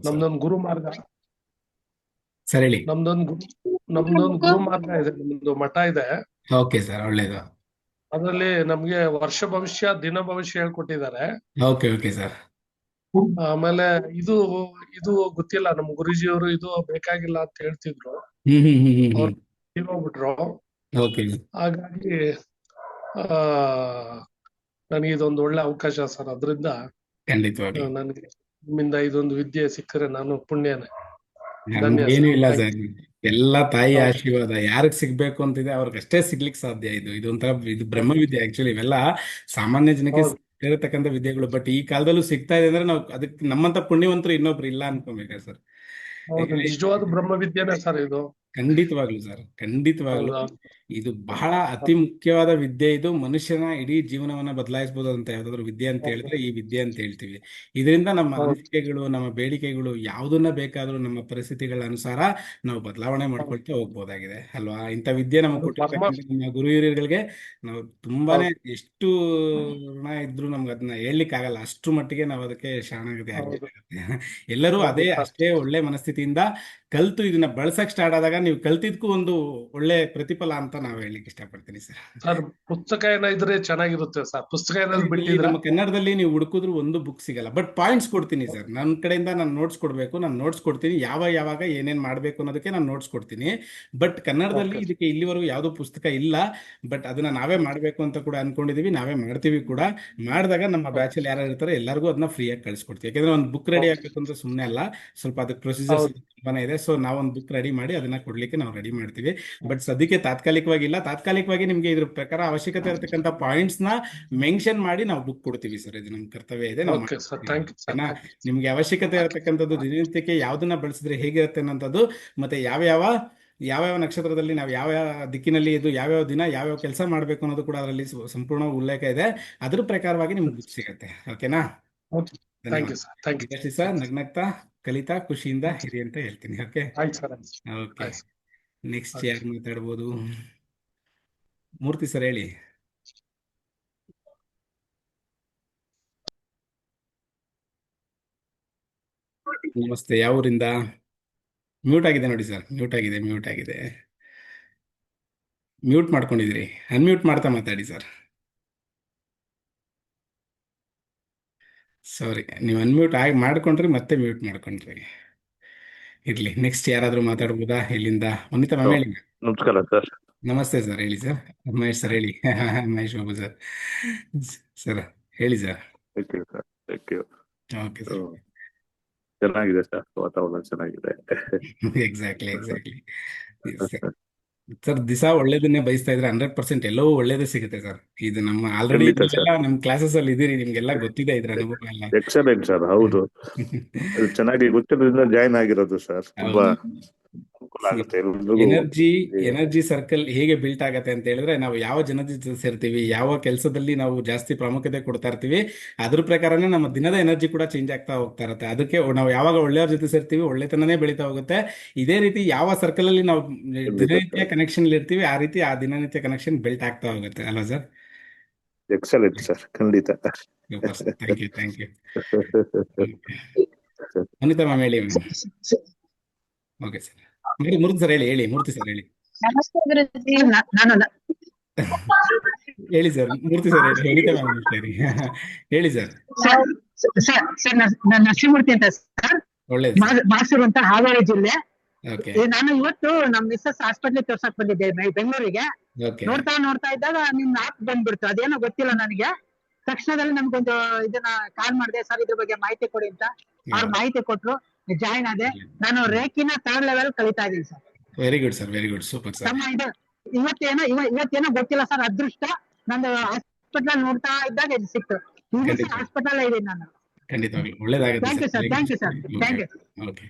ಹೌದು ಸರ್. ನಮ್ದೊಂದು ಗುರು ಮಾರ್ಗ ಸರ್ ಹೇಳಿ. ನಮ್ದೊಂದು ಗುರು ಮಾರ್ಗ ಇದೆ, ನಮ್ದು ಮಠ ಇದೆ. ಓಕೆ ಸರ್, ಒಳ್ಳೇದು. ಅದರಲ್ಲಿ ನಮ್ಗೆ ವರ್ಷ ಭವಿಷ್ಯ ದಿನ ಭವಿಷ್ಯ ಹೇಳ್ಕೊಟ್ಟಿದ್ದಾರೆ. Okay okay sir. ಆಮೇಲೆ ಇದು ಇದು ಗೊತ್ತಿಲ್ಲ, ನಮ್ ಗುರುಜಿಯವರು ಇದು ಬೇಕಾಗಿಲ್ಲ ಅಂತ ಹೇಳ್ತಿದ್ರು. ಹ್ಮ್ ಹ್ಮ್ ಹ್ಮ್ ಹ್ಮ್ ಅವ್ರು ಹ್ಮ್. ಹೋಗ್ಬಿಟ್ರು. ಓಕೆ. ಹಾಗಾಗಿ ಆ ನನಗೆ ಇದೊಂದು ಒಳ್ಳೆ ಅವಕಾಶ ಸರ್. ಅದರಿಂದ ಖಂಡಿತವಾಗ್ಲು. ನನಗೆ ನಿಮ್ಮಿಂದ ಇದೊಂದು ವಿದ್ಯೆ ಸಿಕ್ಕರೆ ನಾನು ಪುಣ್ಯನೇ. ಧನ್ಯ ನಮ್ಗೇನು ಸರ್, ಇಲ್ಲ ಥ್ಯಾಂಕ್ ಸರ್, ಎಲ್ಲ ತಾಯಿ ಯು. ಆಶೀರ್ವಾದ. ಯಾರಿಗ್ ಸಿಗ್ಬೇಕು ಅಂತಿದೆ ಅವ್ರಿಗಷ್ಟೇ ಸಿಗ್ಲಿಕ್ಕೆ ಸಾಧ್ಯ. ಇದೊಂಥರ ಇದು ಬ್ರಹ್ಮವಿದ್ಯೆ ಆಕ್ಚುಲಿ. ಇವೆಲ್ಲ ಸಾಮಾನ್ಯ ಜನಕ್ಕೆ ಹೌದು ಇರತಕ್ಕಂಥ ವಿದ್ಯೆಗಳು, ಬಟ್ ಈ ಕಾಲದಲ್ಲೂ ಸಿಗ್ತಾ ಇದೆ ಅಂದ್ರೆ ನಾವು ಅದಕ್ಕೆ ನಮ್ಮಂತ ಪುಣ್ಯವಂತರು ಇನ್ನೊಬ್ರು ಇಲ್ಲ ಅನ್ಕೋಬೇಕಾ ಸರ್. ಹೌದು, ನಿಜವಾದ ಬ್ರಹ್ಮ ವಿದ್ಯೆನೇ ಸರ್ ಇದು. ಖಂಡಿತವಾಗ್ಲು ಸರ್, ಖಂಡಿತವಾಗ್ಲು. ಹೌದಾ. ಇದು ಬಹಳ ಅತಿ ಮುಖ್ಯವಾದ ವಿದ್ಯೆ. ಇದು ಮನುಷ್ಯನ ಇಡೀ ಜೀವನವನ್ನ ಬದಲಾಯಿಸಬಹುದು ಅಂತ ಯಾವ್ದಾದ್ರು ವಿದ್ಯೆ ಅಂತ ಹೇಳಿದ್ರೆ ಈ ವಿದ್ಯೆ ಅಂತ ಹೇಳ್ತೀವಿ. ಇದರಿಂದ ನಮ್ಮ ಹೌದು ಅನಿಸಿಕೆಗಳು, ನಮ್ಮ ಬೇಡಿಕೆಗಳು ಯಾವುದನ್ನ ಬೇಕಾದ್ರೂ ನಮ್ಮ ಪರಿಸ್ಥಿತಿಗಳ ಅನುಸಾರ ನಾವು ಬದಲಾವಣೆ ಮಾಡ್ಕೊಳ್ತಾ ಹೋಗ್ಬೋದಾಗಿದೆ ಅಲ್ವಾ. ಇಂಥ ವಿದ್ಯೆ ನಮಗೆ ಅದು ಪರಮ. ಕೊಟ್ಟಿರ್ತಕ್ಕಂಥ ನಮ್ಮ ಗುರು ಹಿರಿಯರುಗಳಿಗೆ ನಾವು ತುಂಬಾನೇ, ಹೌದು ಎಷ್ಟು ಋಣ ಇದ್ರು ನಮ್ಗೆ ಅದನ್ನ ಹೇಳ್ಲಿಕ್ಕೆ ಆಗಲ್ಲ. ಅಷ್ಟ್ರ ಮಟ್ಟಿಗೆ ನಾವು ಅದಕ್ಕೆ ಶರಣಾಗತಿ ಹೌದು ಆಗ್ಬೇಕಾಗುತ್ತೆ. ಎಲ್ಲರೂ ಹೌದು ಅದೇ ಸರ್. ಅಷ್ಟೇ ಒಳ್ಳೆ ಮನಸ್ಥಿತಿಯಿಂದ ಕಲ್ತು ಇದನ್ನ ಬಳಸಕ್ ಸ್ಟಾರ್ಟ್ ಆದಾಗ ನೀವು ಕಲ್ತಿದ್ಕು ಒಂದು ಒಳ್ಳೆ ಪ್ರತಿಫಲ ಅಂತ ನಾವು ಹೇಳಲಿಕ್ಕೆ ಇಷ್ಟಪಡ್ತೀನಿ ಸರ್. ಸರ್ ಪುಸ್ತಕ ಏನೋ ಇದ್ರೆ ಚೆನ್ನಾಗಿರುತ್ತೆ ಸರ್. ಪುಸ್ತಕ ಏನಾದ್ರು ಇಲ್ಲಿ ಬಿಟ್ಟಿದ್ರ. ನಮ್ಮ ಕನ್ನಡದಲ್ಲಿ ನೀವು ಹುಡುಕಿದ್ರು ಒಂದು ಬುಕ್ ಸಿಗಲ್ಲ, ಬಟ್ ಪಾಯಿಂಟ್ಸ್ ಕೊಡ್ತೀನಿ ಸರ್. ನನ್ನ ಕಡೆಯಿಂದ ನಾನು ನೋಟ್ಸ್ ಕೊಡಬೇಕು, ನಾನು ನೋಟ್ಸ್ ಕೊಡ್ತೀನಿ. ಯಾವಾಗ ಏನೇನ್ ಮಾಡಬೇಕು ಅನ್ನೋದಕ್ಕೆ ನಾನು ನೋಟ್ಸ್ ಕೊಡ್ತೀನಿ. ಬಟ್ ಕನ್ನಡದಲ್ಲಿ ಓಕೆ ಇದಕ್ಕೆ ಇಲ್ಲಿವರೆಗೂ ಯಾವುದೋ ಪುಸ್ತಕ ಇಲ್ಲ. ಬಟ್ ಅದನ್ನ ನಾವೇ ಮಾಡಬೇಕು ಅಂತ ಕೂಡ ಅನ್ಕೊಂಡಿದೀವಿ, ನಾವೇ ಮಾಡ್ತೀವಿ ಕೂಡ. ಮಾಡಿದಾಗ ನಮ್ಮ ಬ್ಯಾಚಲ್ಲಿ ಯಾರು ಇರ್ತಾರೆ ಎಲ್ಲರಿಗೂ ಅದನ್ನ ಫ್ರೀಯಾಗಿ ಕಳಿಸ್ಕೊಡ್ತೀವಿ. ಯಾಕಂದ್ರೆ ಒಂದು ಬುಕ್ ರೆಡಿ ಓಕೆ. ಆಗ್ಬೇಕು ಅಂತ ಸುಮ್ಮನೆ ಅಲ್ಲ, ಸ್ವಲ್ಪ ಅದಕ್ಕೆ ಪ್ರೊಸೀಜರ್ಸ್ ಹೌದು ತುಂಬಾನೇ ಇದೆ. ಸೊ ನಾವೊಂದು ಬುಕ್ ರೆಡಿ ಮಾಡಿ ಅದನ್ನ ಕೊಡ್ಲಿಕ್ಕೆ ನಾವು ರೆಡಿ ಮಾಡ್ತೀವಿ. ಬಟ್ ಸದ್ಯಕ್ಕೆ ತಾತ್ಕಾಲಿಕವಾಗಿ ಇಲ್ಲ. ತಾತ್ಕಾಲಿಕವಾಗಿ ನಿಮ್ಗೆ ಇದ್ರ ಪ್ರಕಾರ ಅವಶ್ಯಕತೆ ಇರತಕ್ಕಂಥ ಪಾಯಿಂಟ್ಸ್ ನ ಮೆನ್ಷನ್ ಮಾಡಿ ನಾವು ಬುಕ್ ಕೊಡ್ತೀವಿ ಸರ್. ಇದು ನಮ್ಮ ಕರ್ತವ್ಯ ಇದೆ, ನಾವು ಓಕೆ ಸರ್, ಮಾಡ್ತೀವಿ. ಥ್ಯಾಂಕ್ ಯು ಸರ್, ಓಕೆನಾ. Thank you. ನಿಮ್ಗೆ ಅವಶ್ಯಕತೆ ಇರತಕ್ಕಂಥದ್ದು ದಿನನಿತ್ಯಕ್ಕೆ ಯಾವ್ದನ್ನ ಬಳಸಿದ್ರೆ ಹೇಗಿರುತ್ತೆ ಅನ್ನೋಂಥದ್ದು, ಮತ್ತೆ ಯಾವ್ಯಾವ ನಕ್ಷತ್ರದಲ್ಲಿ ನಾವು ಯಾವ್ಯಾವ ದಿಕ್ಕಿನಲ್ಲಿ ಇದು ಯಾವ್ಯಾವ ದಿನ ಯಾವ್ಯಾವ ಕೆಲಸ ಮಾಡಬೇಕು ಅನ್ನೋದು ಕೂಡ ಅದರಲ್ಲಿ ಸಂಪೂರ್ಣ ಉಲ್ಲೇಖ ಇದೆ. ಅದ್ರ ಪ್ರಕಾರವಾಗಿ ನಿಮ್ಗೆ ಬುಕ್ ಸಿಗತ್ತೆ. ಓಕೆನಾ. ಓಕೆ, ಥ್ಯಾಂಕ್ ಧನ್ಯವಾದ. You sir, thank you. ಇದಷ್ಟೇ ಸರ್. ನಗ್ನಗ್ತಾ ಕಲಿತಾ ಖುಷಿಯಿಂದ ಇರಿ ಅಂತ ಹೇಳ್ತೀನಿ. ಓಕೆ. ಆಯ್ತು ಸರ್, ಆಯ್ತು ಓಕೆ. ಆಯ್ತು ನೆಕ್ಸ್ಟ್ ಆಯ್ತು. ಯಾರು ಮಾತಾಡ್ಬೋದು? ಮೂರ್ತಿ ಸರ್ ಹೇಳಿ. ನಮಸ್ತೆ. ಯಾವ ಊರಿಂದ? ಮ್ಯೂಟ್ ಆಗಿದೆ ನೋಡಿ ಸರ್, ಮ್ಯೂಟ್ ಆಗಿದೆ. ಮ್ಯೂಟ್ ಮಾಡ್ಕೊಂಡಿದ್ರಿ, ಅನ್ಮ್ಯೂಟ್ ಮಾಡ್ತಾ ಮಾತಾಡಿ ಸರ್. ಸಾರಿ, ನೀವು ಅನ್ಮ್ಯೂಟ್ ಆಗಿ ಮಾಡ್ಕೊಂಡ್ರಿ ಮತ್ತೆ ಮ್ಯೂಟ್ ಮಾಡ್ಕೊಂಡ್ರಿ. ಇರ್ಲಿ, ನೆಕ್ಸ್ಟ್ ಯಾರಾದ್ರೂ ಮಾತಾಡ್ಬೋದಾ? ಇಲ್ಲಿಂದ ವನಿತಾ ಮ್ಯಾಮ್ ಹೇಳಿ. ನಮಸ್ಕಾರ ಸರ್. ನಮಸ್ತೆ ಸರ್, ಹೇಳಿ ಸರ್. ಮಹೇಶ್ ಸರ್ ಹೇಳಿ. ಮಹೇಶ್ ಬಾಬು ಸರ್. ಸರ್ ಹೇಳಿ sir. Thank you sir, thank you. Okay sir. ಚೆನ್ನಾಗಿದೆ ಸರ್, ವಾತಾವರಣ ಚೆನ್ನಾಗಿದೆ. Exactly sir. ದಿಸಾ ಒಳ್ಳೇದನ್ನೇ ಬಯಸ್ತಾ ಇದ್ರೆ 100% ಎಲ್ಲವೂ ಒಳ್ಳೇದೇ ಸಿಗುತ್ತೆ ಸರ್. ಇದು ನಮ್ಮ ಆಲ್ರೆಡಿ ಖಂಡಿತ ಸರ್, ನೀವೆಲ್ಲ ನಮ್ಮ ಕ್ಲಾಸಸ್ ಅಲ್ಲಿ ಇದೀರಿ, ನಿಮ್ಗೆಲ್ಲ ಗೊತ್ತಿದೆ ಇದ್ರ ಅನುಭವ ಎಲ್ಲ. Excellent sir. ಹೌದು, ಅದು ಚೆನ್ನಾಗಿ ಗೊತ್ತಿರೋದ್ರಿಂದ ಜಾಯ್ನ್ ಆಗಿರೋದು ಸರ್. ತುಂಬಾ ಅನುಕೂಲ ಆಗುತ್ತೆ ಎಲ್ರಿಗೂ. ಎನರ್ಜಿ ಸರ್ಕಲ್ ಹೇಗೆ ಬಿಲ್ಟ್ ಆಗತ್ತೆ ಅಂತ ಹೇಳಿದ್ರೆ, ನಾವು ಯಾವ ಜನದ ಜೊತೆ ಸೇರ್ತೀವಿ, ಯಾವ ಕೆಲಸದಲ್ಲಿ ನಾವು ಜಾಸ್ತಿ ಪ್ರಾಮುಖ್ಯತೆ ಕೊಡ್ತಾ ಇರ್ತೀವಿ, ಅದ್ರ ಪ್ರಕಾರನೇ ನಮ್ಮ ದಿನದ ಎನರ್ಜಿ ಕೂಡ ಚೇಂಜ್ ಆಗ್ತಾ ಹೋಗ್ತಾ ಇರುತ್ತೆ. ಅದಕ್ಕೆ ನಾವು ಯಾವಾಗ ಒಳ್ಳೆಯವ್ರ ಜೊತೆ ಸೇರ್ತೀವಿ ಒಳ್ಳೆತನನೇ ಬೆಳೀತಾ ಹೋಗುತ್ತೆ. ಇದೇ ರೀತಿ ಯಾವ ಸರ್ಕಲ್ ಅಲ್ಲಿ ನಾವು ದಿನನಿತ್ಯ ಕನೆಕ್ಷನ್ ಇರ್ತೀವಿ, ಆ ರೀತಿ ಆ ದಿನನಿತ್ಯ ಕನೆಕ್ಷನ್ ಬಿಲ್ಟ್ ಆಗ್ತಾ ಹೋಗುತ್ತೆ ಅಲ್ವಾ ಸರ್. ಎಕ್ಸಲೆಂಟ್ ಸರ್, ಖಂಡಿತ. Thank you. ಅನಿತಾ ಮ್ಯಾಮ್ ಹೇಳಿ. Okay sir. ಮೂರ್ತಿ ಸರ್ ಹೇಳಿ. ಮೂರ್ತಿ ಸರ್ ಹೇಳಿ. ನಮಸ್ತೆ ಗುರುಜಿ. ನಾನು ಹೇಳಿ ಸರ್. ಮೂರ್ತಿ ಸರ್ ಹೇಳಿ. ಅನಿತಾ ಮ್ಯಾಮ್ ಸರಿ. ಹೇಳಿ ಸರ್. ಸರ್ ನಾನು ನರಸಿಂಹಮೂರ್ತಿ ಅಂತ ಸರ್. ಒಳ್ಳೇದು ಸರ್. ಮಾಸೂರು ಅಂತ, ಹಾವೇರಿ ಜಿಲ್ಲೆ. ಓಕೆ ನಾನು ಇವತ್ತು ನಮ್ ಮಿಸ್ಸಸ್ ಹಾಸ್ಪಿಟ್ಲಿಗೆ ತೋರ್ಸಕ್ ಬಂದಿದ್ದೆ ಬೆಂಗಳೂರಿಗೆ. ಓಕೆ ನೋಡ್ತಾ ಇದ್ದಾಗ ನಿಮ್ ಆಪ್ ಬಂದ್ಬಿಡ್ತು. ಅದೇನೋ ಗೊತ್ತಿಲ್ಲ ನನಗೆ. ತಕ್ಷಣದಲ್ಲಿ ನಮ್ಗೊಂದು ಇದನ್ನ ಕಾಲ್ ಮಾಡಿದೆ, ಸರ್ ಇದ್ರ ಬಗ್ಗೆ ಮಾಹಿತಿ ಕೊಡಿ ಅಂತ. ಅವ್ರು ಮಾಹಿತಿ ಕೊಟ್ರು, ಜಾಯಿನ್ ಆದೆ. ನಾನು ರೇಖಿನ 3rd ಲೆವೆಲ್ ಕಲಿತಾ ಇದ್ದೀನಿ sir. Very good sir, very good, super sir. ತಮ್ಮ ಇದು ಇವತ್ತೇನೋ ಗೊತ್ತಿಲ್ಲ ಸರ್, ಅದೃಷ್ಟ. ನಂದು ಹಾಸ್ಪಿಟಲ್ ನೋಡ್ತಾ ಇದ್ದಾಗ ಇದು ಸಿಕ್ತು. ಖಂಡಿತ. ಹಾಸ್ಪಿಟಲ್ ಇದೀನಿ ನಾನು. ಖಂಡಿತವಾಗ್ಲೂ ಒಳ್ಳೇದಾಗುತ್ತೆ thank you sir. Sir, thank you sir, thank you. Okay.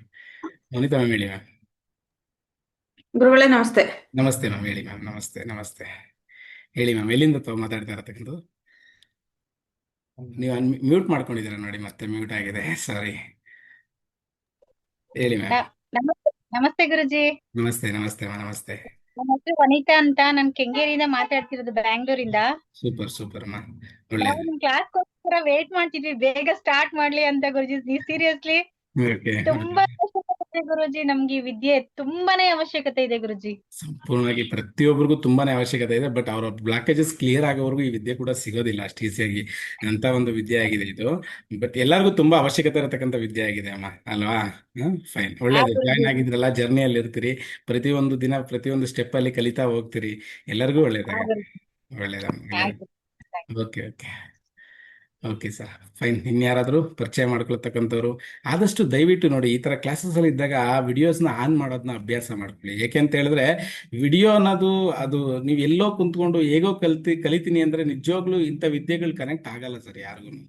Anita ma'am ಹೇಳಿ ಮ್ಯಾಮ್. ಗುರುಗಳೇ ನಮಸ್ತೆ. ನಮಸ್ತೆ ಮ್ಯಾಮ್ ಹೇಳಿ ಮ್ಯಾಮ್. ನಮಸ್ತೆ ಹೇಳಿ ಮ್ಯಾಮ್. ಎಲ್ಲಿಂದ ಮಾತಾಡ್ತಾ ಇರತಕ್ಕಂಥದ್ದು? ನೀವು ಮ್ಯೂಟ್ ಮಾಡ್ಕೊಂಡಿದ್ದೀರಾ ನೋಡಿ, ಮತ್ತೆ ಮ್ಯೂಟ್ ಆಗಿದೆ, ಸಾರಿ. ಹೇಳಿ ಮ್ಯಾಮ್. ನಮಸ್ತೆ ಗುರುಜಿ. ನಮಸ್ತೆ. ನನ್ನ ಹೆಸರು ವನಿತಾ ಅಂತ, ನಾನು ಕೆಂಗೇರಿಯಿಂದ ಮಾತಾಡ್ತಿರೋದು, ಬ್ಯಾಂಗ್ಳೂರಿಂದ. ಸೂಪರ್ ಮ್ಯಾಮ್, ನಾವು ಒಳ್ಳೇದು. ನಿಮ್ ಕ್ಲಾಸ್ಗೋಸ್ಕರ ವೇಟ್ ಮಾಡ್ತಿದ್ವಿ, ಬೇಗ ಸ್ಟಾರ್ಟ್ ಮಾಡ್ಲಿ ಅಂತ ಗುರುಜಿ. Seriously okay. ತುಂಬಾ ಅವಶ್ಯಕತೆ ಇದೆ ಗುರುಜಿ, ನಮ್ಗೆ ಈ ವಿದ್ಯೆ ತುಂಬಾನೇ ಅವಶ್ಯಕತೆ ಇದೆ ಗುರುಜಿ. ಸಂಪೂರ್ಣವಾಗಿ ಪ್ರತಿಯೊಬ್ಬರಿಗೂ ತುಂಬಾನೇ ಅವಶ್ಯಕತೆ ಇದೆ. ಬಟ್ ಅವರ ಬ್ಲಾಕೇಜಸ್ ಕ್ಲಿಯರ್ ಆಗೋವರೆಗೂ ಈ ವಿದ್ಯೆ ಕೂಡ ಸಿಗೋದಿಲ್ಲ ಅಷ್ಟು ಈಸಿಯಾಗಿ ಅಂತ ಒಂದು ವಿದ್ಯೆ ಆಗಿದೆ ಇದು. ಬಟ್ ಎಲ್ಲರಿಗೂ ತುಂಬಾ ಅವಶ್ಯಕತೆ ಇರತಕ್ಕಂಥ ವಿದ್ಯೆ ಆಗಿದೆ ಅಮ್ಮ, ಅಲ್ವಾ? ಫೈನ್, ಆ ಒಳ್ಳೇದು. ಗುರುಜಿ. ಜಾಯ್ನ್ ಆಗಿದ್ರಲ್ಲ, ಜರ್ನಿಯಲ್ಲಿ ಇರ್ತೀರಿ, ಪ್ರತಿಯೊಂದು ದಿನ ಪ್ರತಿಯೊಂದು ಸ್ಟೆಪ್ ಅಲ್ಲಿ ಕಲಿತಾ ಹೋಗ್ತೀರಿ, ಎಲ್ಲರಿಗೂ ಆ ಒಳ್ಳೇದಾಗುತ್ತೆ. ಗುರುಜಿ. ಒಳ್ಳೇದಮ್ಮ, ಆ ಒಳ್ಳೇದು. Guruji. Okay okay okay sir, fine. ಇನ್ಯಾರಾದರೂ ಪರಿಚಯ ಮಾಡ್ಕೊಳ್ತಕ್ಕಂಥವ್ರು ಆದಷ್ಟು ದಯವಿಟ್ಟು ನೋಡಿ, ಈ ಥರ ಕ್ಲಾಸಸ್ ಅಲ್ಲಿ ಇದ್ದಾಗ ಆ ವಿಡಿಯೋಸ್ನ ಆನ್ ಮಾಡೋದನ್ನ ಅಭ್ಯಾಸ ಮಾಡ್ಕೊಳ್ಳಿ. ಯಾಕೆಂತ ಹೇಳಿದ್ರೆ ವಿಡಿಯೋ ಅನ್ನೋದು ಅದು ನೀವು ಎಲ್ಲೋ ಕುಂತ್ಕೊಂಡು ಹೇಗೋ ಕಲಿತೀನಿ ಅಂದ್ರೆ ನಿಜವಾಗ್ಲೂ ಇಂಥ ವಿದ್ಯೆಗಳು ಕನೆಕ್ಟ್ ಆಗಲ್ಲ ಸರ್ ಯಾರಿಗೂ.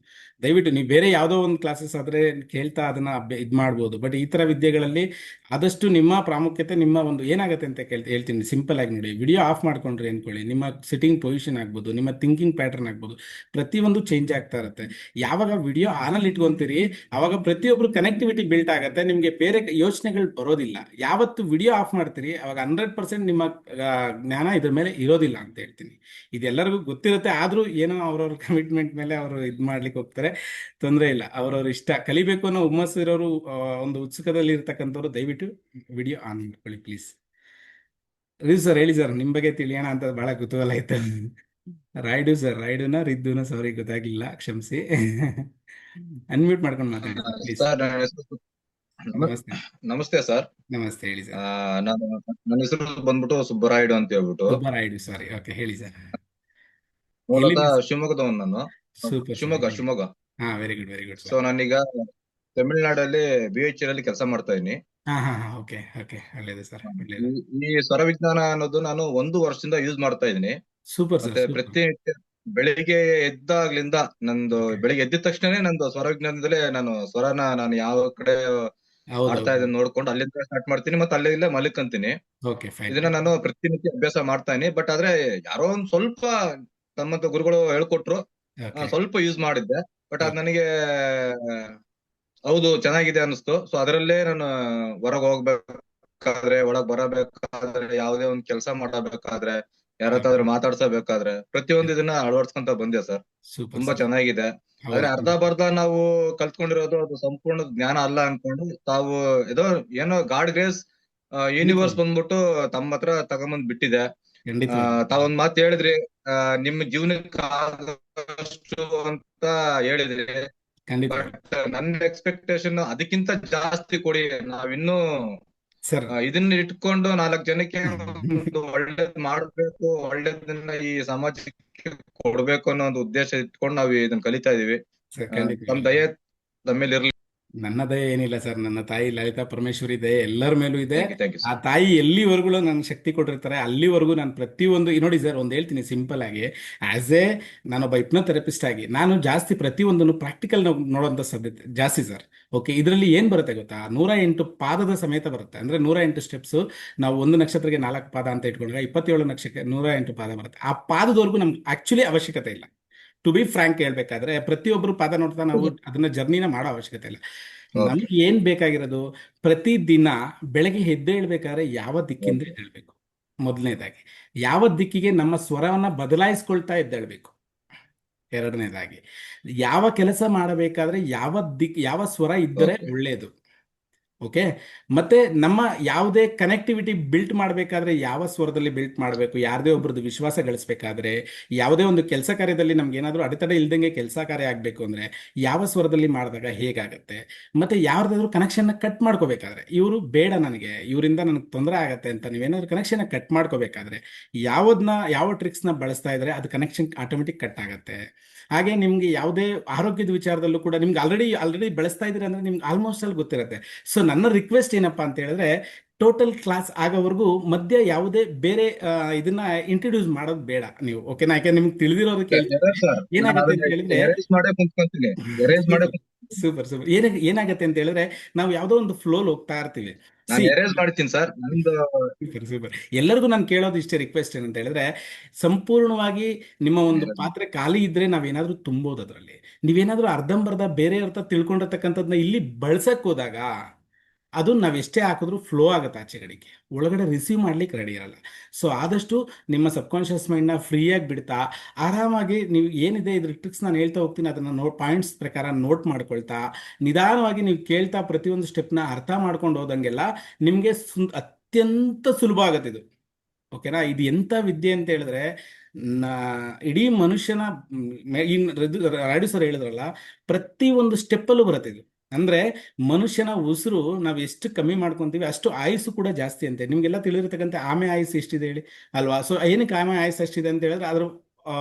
ದಯವಿಟ್ಟು ನೀವು ಬೇರೆ ಯಾವುದೋ ಒಂದು ಕ್ಲಾಸಸ್ ಆದ್ರೆ ಕೇಳ್ತಾ ಅದನ್ನ ಇದು ಮಾಡ್ಬೋದು. ಬಟ್ ಈ ಥರ ವಿದ್ಯೆಗಳಲ್ಲಿ ಆದಷ್ಟು ನಿಮ್ಮ ಪ್ರಾಮುಖ್ಯತೆ, ನಿಮ್ಮ ಒಂದು ಏನಾಗುತ್ತೆ ಅಂತ ಹೇಳ್ತೀನಿ ಸಿಂಪಲ್ ಆಗಿ ನೋಡಿ. ವಿಡಿಯೋ ಆಫ್ ಮಾಡ್ಕೊಂಡ್ರಿ ಅನ್ಕೊಳ್ಳಿ, ನಿಮ್ಮ ಸಿಟ್ಟಿಂಗ್ ಪೊಸಿಷನ್ ಆಗ್ಬೋದು, ನಿಮ್ಮ ಥಿಂಕಿಂಗ್ ಪ್ಯಾಟರ್ನ್ ಆಗ್ಬೋದು, ಪ್ರತಿಯೊಂದು ಚೇಂಜ್ ಆಗ್ತಾ ಇರುತ್ತೆ. ಯಾವಾಗ ವಿಡಿಯೋ ಆನಲ್ಲಿ ಇಟ್ಕೊಂತೀರಿ ಅವಾಗ ಪ್ರತಿಯೊಬ್ರು ಕನೆಕ್ಟಿವಿಟಿ ಬಿಲ್ಟ್ ಆಗುತ್ತೆ, ನಿಮಗೆ ಬೇರೆ ಯೋಚನೆಗಳು ಬರೋದಿಲ್ಲ. ಯಾವತ್ತು ವಿಡಿಯೋ ಆಫ್ ಮಾಡ್ತೀರಿ ಅವಾಗ 100% ನಿಮ್ಮ ಜ್ಞಾನ ಇದ್ರ ಮೇಲೆ ಇರೋದಿಲ್ಲ ಅಂತ ಹೇಳ್ತೀನಿ. ಇದೆಲ್ಲರಿಗೂ ಗೊತ್ತಿರುತ್ತೆ, ಆದ್ರೂ ಏನೋ ಅವ್ರವ್ರ ಕಮಿಟ್ಮೆಂಟ್ ಮೇಲೆ ಅವರು ಇದು ಮಾಡ್ಲಿಕ್ಕೆ ಹೋಗ್ತಾರೆ. ತೊಂದರೆ ಇಲ್ಲ, ಅವ್ರವ್ರ ಇಷ್ಟ. ಕಲಿಬೇಕು ಅನ್ನೋ ಹುಮ್ಮಸ್ಸು ಇರೋರು, ಒಂದು ಉತ್ಸುಕದಲ್ಲಿ ಇರ್ತಕ್ಕಂಥವ್ರು ದಯವಿಟ್ಟು ವಿಡಿಯೋ ಆನ್ ಮಾಡ್ಕೊಳ್ಳಿ ಪ್ಲೀಸ್. ಸರ್ ಹೇಳಿ ಸರ್, ನಿಮ್ ಬಗ್ಗೆ ತಿಳಿಯೋಣ ಅಂತ ಬಹಳ ಕುತೂಹಲ ಆಯ್ತು. ರಾಯ್ಡು ಸರ್, ರಾಯ್ಡುನ ರಿದ್ದುನ, ಸಾರಿ ಗೊತ್ತಾಗ್ಲಿಲ್ಲ, ಕ್ಷಮಿಸಿ. ಅನ್ಮ್ಯೂಟ್ ಮಾಡ್ಕೊಂಡು ಮಾತಾಡಿ ಪ್ಲೀಸ್. ಸರ್, ನನ್ನ ಹೆಸರು ನಮಸ್ತೆ. ನಮಸ್ತೆ ಸರ್. ನಮಸ್ತೆ, ಹೇಳಿ ಸರ್. ನಾನು ನನ್ನ ಹೆಸರು ಬಂದ್ಬಿಟ್ಟು ಸುಬ್ಬರಾಯುಡು ಅಂತ ಹೇಳ್ಬಿಟ್ಟು, ಸುಬ್ಬರಾಯುಡು, ಸಾರಿ. ಓಕೆ, ಹೇಳಿ ಸರ್. ಮೂಲತಃ ಎಲ್ಲಿಂದ? ಶಿವಮೊಗ್ಗದವನು ನಾನು. Super Shivamogga sir. ಶಿವಮೊಗ್ಗ. ಹಾ, very good, very good so sir. ನಾನೀಗ ತಮಿಳ್ನಾಡಲ್ಲಿ BHR ಅಲ್ಲಿ ಕೆಲಸ ಮಾಡ್ತಾ ಇದ್ದೀನಿ. ಹಾ ಹಾ ಹಾ, ಓಕೆ ಓಕೆ, ಒಳ್ಳೇದು ಸರ್, ಒಳ್ಳೇದು. ಈ ಸ್ವರ ವಿಜ್ಞಾನ ಅನ್ನೋದು ನಾನು 1 ವರ್ಷದಿಂದ ಯೂಸ್ ಮಾಡ್ತಾ ಇದ್ದೀನಿ. ಸೂಪರ್ ಸರ್, ಮತ್ತೆ ಸೂಪರ್. ಪ್ರತಿನಿತ್ಯ ಬೆಳಿಗ್ಗೆ ಎದ್ದಾಗ್ಲಿಂದ ನಂದು Okay. ಬೆಳಿಗ್ಗೆ ಎದ್ದಿದ ತಕ್ಷಣನೇ ನಂದು ಸ್ವರ ವಿಜ್ಞಾನದಲ್ಲೇ ನಾನು ಸ್ವರನ ನಾನು ಯಾವ ಕಡೆ ಆಡ್ತಾ ಹೌದೌದು. ಇದ್ದೀನಿ ನೋಡ್ಕೊಂಡು ಅಲ್ಲಿಂದ ಸ್ಟಾರ್ಟ್ ಮಾಡ್ತೀನಿ, ಮತ್ತೆ ಅಲ್ಲಿಂದ ಮಲ್ಕಂತೀನಿ. Okay, fine. ಇದನ್ನ ನಾನು ಪ್ರತಿನಿತ್ಯ ಅಭ್ಯಾಸ ಮಾಡ್ತಾ ಇದೀನಿ. ಬಟ್ ಆದ್ರೆ ಯಾರೋ ಒಂದ್ ಸ್ವಲ್ಪ ತಮ್ಮಂತ ಗುರುಗಳು ಹೇಳ್ಕೊಟ್ರು, ಓಕೆ ಸ್ವಲ್ಪ ಯೂಸ್ ಮಾಡಿದ್ದೆ. ಬಟ್ ಅದ್ ನನಗೆ ಹೌದು ಚೆನ್ನಾಗಿದೆ ಅನಿಸ್ತು. ಸೊ ಅದರಲ್ಲೇ ನಾನು ಹೊರಗೆ ಹೋಗ್ಬೇಕಾದ್ರೆ, ಒಳಗ್ ಬರಬೇಕಾದ್ರೆ, ಯಾವುದೇ ಒಂದ್ ಕೆಲಸ ಮಾಡಬೇಕಾದ್ರೆ, ಯಾರತ್ತಾದ್ರೂ ಮಾತಾಡ್ಸಬೇಕಾದ್ರೆ ಪ್ರತಿಯೊಂದು ಇದನ್ನ ಅಳವಡಿಸ್ಕೊಂತ ಬಂದೆ ಸರ್. ಸೂಪರ್ ತುಂಬಾ ಸರ್. ಚೆನ್ನಾಗಿದೆ. ಆದ್ರೆ ಹೌದು. ಅರ್ಧ ಬರ್ಧ ನಾವು ಕಲ್ತ್ಕೊಂಡಿರೋದು ಅದು ಸಂಪೂರ್ಣ ಜ್ಞಾನ ಅಲ್ಲ ಅನ್ಕೊಂಡು ತಾವು ಏನೋ ಗಾಡ್ ಗ್ರೇಸ್ ಯೂನಿವರ್ಸ್ ಬಂದ್ಬಿಟ್ಟು ತಮ್ಮ ಹತ್ರ ತಗೊಂಬಂದ್ ಬಿಟ್ಟಿದೆ. ಖಂಡಿತ. ತಾವೊಂದ್ ಮಾತು ಹೇಳಿದ್ರಿ, ನಿಮ್ಮ ಜೀವನಕ್ಕೆ ಆಗಷ್ಟು ಅಂತ ಹೇಳಿದ್ರಿ. ಖಂಡಿತ ಬಟ್ ನನ್ನ ಎಕ್ಸ್ಪೆಕ್ಟೇಷನ್ ಅದಕ್ಕಿಂತ ಜಾಸ್ತಿ ಕೊಡಿ. ನಾವಿನ್ನೂ ಸರ್. ಇದನ್ನ ಇಟ್ಕೊಂಡು 4 ಜನಕ್ಕೆ ಒಂದು ಒಳ್ಳೇದ್ ಮಾಡ್ಬೇಕು, ಒಳ್ಳೇದನ್ನ ಈ ಸಮಾಜಕ್ಕೆ ಕೊಡ್ಬೇಕು ಅನ್ನೋ ಒಂದು ಉದ್ದೇಶ ಇಟ್ಕೊಂಡು ನಾವು ಇದನ್ನ ಕಲಿತಾ ಇದೀವಿ. ಸರ್, ಖಂಡಿತ. ತಮ್ಮ ದಯೆ ತಮ್ಮೇಲೆ ಇರ್ಲಿ. ನನ್ನ ದಯೆ ಏನಿಲ್ಲ ಸರ್, ನನ್ನ ತಾಯಿ ಲಲಿತಾ ಪರಮೇಶ್ವರಿ ದಯೆ ಎಲ್ಲರ ಮೇಲೂ ಇದೆ. ಥ್ಯಾಂಕ್ ಯು ಆ ಸರ್. ತಾಯಿ ಎಲ್ಲಿವರೆಗೂ ನನಗೆ ಶಕ್ತಿ ಕೊಟ್ಟಿರ್ತಾರೆ ಅಲ್ಲಿವರೆಗೂ ನಾನು ಪ್ರತಿಯೊಂದು ನೋಡಿ ಸರ್, ಒಂದು ಹೇಳ್ತೀನಿ ಸಿಂಪಲ್ ಆಗಿ. ಆಸ್ ಎ ನಾನೊಬ್ಬ ಹಿಪ್ನೋಥೆರಪಿಸ್ಟ್ ಆಗಿ ನಾನು ಜಾಸ್ತಿ ಪ್ರತಿಯೊಂದನ್ನು ಪ್ರಾಕ್ಟಿಕಲ್ ನೋಡುವಂಥ ಸಾಧ್ಯತೆ ಜಾಸ್ತಿ ಸರ್. ಓಕೆ, ಇದರಲ್ಲಿ ಏನು ಬರುತ್ತೆ ಗೊತ್ತಾ, 108 ಪಾದದ ಸಮೇತ ಬರುತ್ತೆ. ಅಂದರೆ 108 ಸ್ಟೆಪ್ಸು. ನಾವು ಒಂದು ನಕ್ಷತ್ರಕ್ಕೆ 4 ಪಾದ ಅಂತ ಇಟ್ಕೊಂಡ್ರೆ 27 ನಕ್ಷತ್ರಕ್ಕೆ 108 ಪಾದ ಬರುತ್ತೆ. ಆ ಪಾದದವರೆಗೂ ನಮ್ಗೆ ಆಕ್ಚುಲಿ ಅವಶ್ಯಕತೆ ಇಲ್ಲ. ಟು ಬಿ ಫ್ರಾಂಕ್ ಹೇಳ್ಬೇಕಾದ್ರೆ ಪ್ರತಿಯೊಬ್ಬರು ಪಾದ ನೋಡ್ತಾ ನಾವು ಅದನ್ನ ಜರ್ನಿನ ಮಾಡೋ ಅವಶ್ಯಕತೆ ಇಲ್ಲ. ನಮ್ಗೆ ಏನ್ ಬೇಕಾಗಿರೋದು, ಪ್ರತಿದಿನ ಬೆಳಗ್ಗೆ ಎದ್ದೇಳ್ಬೇಕಾದ್ರೆ ಯಾವ ದಿಕ್ಕಿಂದ ಎದ್ದೇಳ್ಬೇಕು, ಮೊದಲನೇದಾಗಿ ಯಾವ ದಿಕ್ಕಿಗೆ ನಮ್ಮ ಸ್ವರವನ್ನ ಬದಲಾಯಿಸ್ಕೊಳ್ತಾ ಎದ್ದೇಳ್ಬೇಕು, ಎರಡನೇದಾಗಿ ಯಾವ ಕೆಲಸ ಮಾಡಬೇಕಾದ್ರೆ ಯಾವ ಸ್ವರ ಇದ್ದರೆ ಒಳ್ಳೆಯದು. ಓಕೆ, ಮತ್ತೆ ನಮ್ಮ ಯಾವುದೇ ಕನೆಕ್ಟಿವಿಟಿ ಬಿಲ್ಟ್ ಮಾಡಬೇಕಾದ್ರೆ ಯಾವ ಸ್ವರದಲ್ಲಿ ಬಿಲ್ಟ್ ಮಾಡಬೇಕು, ಯಾರದೇ ಒಬ್ರದ್ದು ವಿಶ್ವಾಸ ಗಳಿಸ್ಬೇಕಾದ್ರೆ, ಯಾವುದೇ ಒಂದು ಕೆಲಸ ಕಾರ್ಯದಲ್ಲಿ ನಮ್ಗೆ ಏನಾದರೂ ಅಡೆತಡೆ ಇಲ್ದಂಗೆ ಕೆಲಸ ಕಾರ್ಯ ಆಗಬೇಕು ಅಂದ್ರೆ ಯಾವ ಸ್ವರದಲ್ಲಿ ಮಾಡಿದಾಗ ಹೇಗಾಗತ್ತೆ, ಮತ್ತೆ ಯಾವ್ದಾದ್ರು ಕನೆಕ್ಷನ್ನ ಕಟ್ ಮಾಡ್ಕೋಬೇಕಾದ್ರೆ ಇವರು ಬೇಡ ನನಗೆ, ಇವರಿಂದ ನನಗೆ ತೊಂದರೆ ಆಗತ್ತೆ ಅಂತ ನೀವೇನಾದ್ರೂ ಕನೆಕ್ಷನ್ ಕಟ್ ಮಾಡ್ಕೋಬೇಕಾದ್ರೆ ಯಾವ ಟ್ರಿಕ್ಸ್ನ ಬಳಸ್ತಾ ಇದ್ರೆ ಅದು ಕನೆಕ್ಷನ್ ಆಟೋಮೆಟಿಕ್ ಕಟ್ ಆಗುತ್ತೆ. ಹಾಗೆ ನಿಮ್ಗೆ ಯಾವುದೇ ಆರೋಗ್ಯದ ವಿಚಾರದಲ್ಲೂ ಕೂಡ ನಿಮ್ಗೆ ಆಲ್ರೆಡಿ ಬೆಳೆಸ್ತಾ ಇದ್ದೀರಿ ಅಂದ್ರೆ ನಿಮ್ಗೆ ಆಲ್ಮೋಸ್ಟ್ ಅಲ್ಲಿ ಗೊತ್ತಿರುತ್ತೆ. ಸೊ ನನ್ನ ರಿಕ್ವೆಸ್ಟ್ ಏನಪ್ಪಾ ಅಂತ ಹೇಳಿದ್ರೆ, ಟೋಟಲ್ ಕ್ಲಾಸ್ ಆಗೋವರೆಗೂ ಮಧ್ಯ ಯಾವುದೇ ಬೇರೆ ಇದನ್ನ ಇಂಟ್ರೊಡ್ಯೂಸ್ ಮಾಡೋದು ಬೇಡ ನೀವು. ಓಕೆನಾ? ಯಾಕೆ ನಿಮ್ಗೆ ತಿಳಿದಿರೋದು ಏನಾಗುತ್ತೆ ಅಂತ ಹೇಳಿದ್ರೆ, ಸೂಪರ್ ಸೂಪರ್, ಏನಾಗತ್ತೆ ಅಂತ ಹೇಳಿದ್ರೆ ನಾವು ಯಾವುದೋ ಒಂದು ಫ್ಲೋಲ್ ಹೋಗ್ತಾ ಇರ್ತೀವಿ. Super super. ಎಲ್ಲರಿಗೂ ನಾನು ಕೇಳೋದು ಇಷ್ಟೇ ರಿಕ್ವೆಸ್ಟ್ ಏನಂತ ಹೇಳಿದ್ರೆ, ಸಂಪೂರ್ಣವಾಗಿ ನಿಮ್ಮ ಒಂದು ಪಾತ್ರೆ ಖಾಲಿ ಇದ್ರೆ ನಾವೇನಾದ್ರೂ ತುಂಬೋದು ಅದರಲ್ಲಿ. ನೀವೇನಾದ್ರೂ ಅರ್ಧಂಬರ್ಧ ಬೇರೆ ಅರ್ಥ ತಿಳ್ಕೊಂಡಿರ್ತಕ್ಕಂಥದ್ನ ಇಲ್ಲಿ ಬಳಸಕ್ ಹೋದಾಗ ಅದು ನಾವು ಎಷ್ಟೇ ಹಾಕಿದ್ರು ಫ್ಲೋ ಆಗುತ್ತೆ ಆಚೆ ಕಡೆಗೆ, ಒಳಗಡೆ ರಿಸೀವ್ ಮಾಡ್ಲಿಕ್ಕೆ ರೆಡಿ ಇರಲ್ಲ. ಸೊ ಆದಷ್ಟು ನಿಮ್ಮ ಸಬ್ಕಾನ್ಷಿಯಸ್ ಮೈಂಡ್ನ ಫ್ರೀಯಾಗಿ ಬಿಡ್ತಾ ಆರಾಮಾಗಿ ನೀವು ಏನಿದೆ ಇದ್ರ ಟ್ರಿಕ್ಸ್ ನಾನು ಹೇಳ್ತಾ ಹೋಗ್ತೀನಿ, ಅದನ್ನು ಪಾಯಿಂಟ್ಸ್ ಪ್ರಕಾರ ನೋಟ್ ಮಾಡ್ಕೊಳ್ತಾ ನಿಧಾನವಾಗಿ ನೀವು ಕೇಳ್ತಾ ಪ್ರತಿಯೊಂದು ಸ್ಟೆಪ್ನ ಅರ್ಥ ಮಾಡ್ಕೊಂಡು ಹೋದಂಗೆಲ್ಲ ನಿಮಗೆ ಅತ್ಯಂತ ಸುಲಭ ಆಗುತ್ತೆ ಇದು. ಓಕೆನಾ? ಇದು ಎಂಥ ವಿದ್ಯೆ ಅಂತ ಹೇಳಿದ್ರೆ ಇಡೀ ಮನುಷ್ಯನ ರಾಡು ಸರ್ ಹೇಳಿದ್ರಲ್ಲ, ಪ್ರತಿ ಒಂದು ಸ್ಟೆಪ್ಪಲ್ಲೂ ಬರುತ್ತೆ ಇದು. ಅಂದ್ರೆ ಮನುಷ್ಯನ ಉಸಿರು ನಾವು ಎಷ್ಟು ಕಮ್ಮಿ ಮಾಡ್ಕೊಂತೀವಿ ಅಷ್ಟು ಆಯುಸ್ಸು ಕೂಡ ಜಾಸ್ತಿ ಅಂತೆ. ನಿಮ್ಗೆಲ್ಲ ತಿಳಿದಿರ್ತಕ್ಕಂಥ ಆಮೆ ಆಯುಸ್ಸು ಎಷ್ಟಿದೆ ಹೇಳಿ ಅಲ್ವಾ? ಸೊ ಏನಕ್ಕೆ ಆಮೆ ಆಯುಸ್ಸು ಅಷ್ಟಿದೆ ಅಂತ ಹೇಳಿದ್ರೆ ಅದ್ರ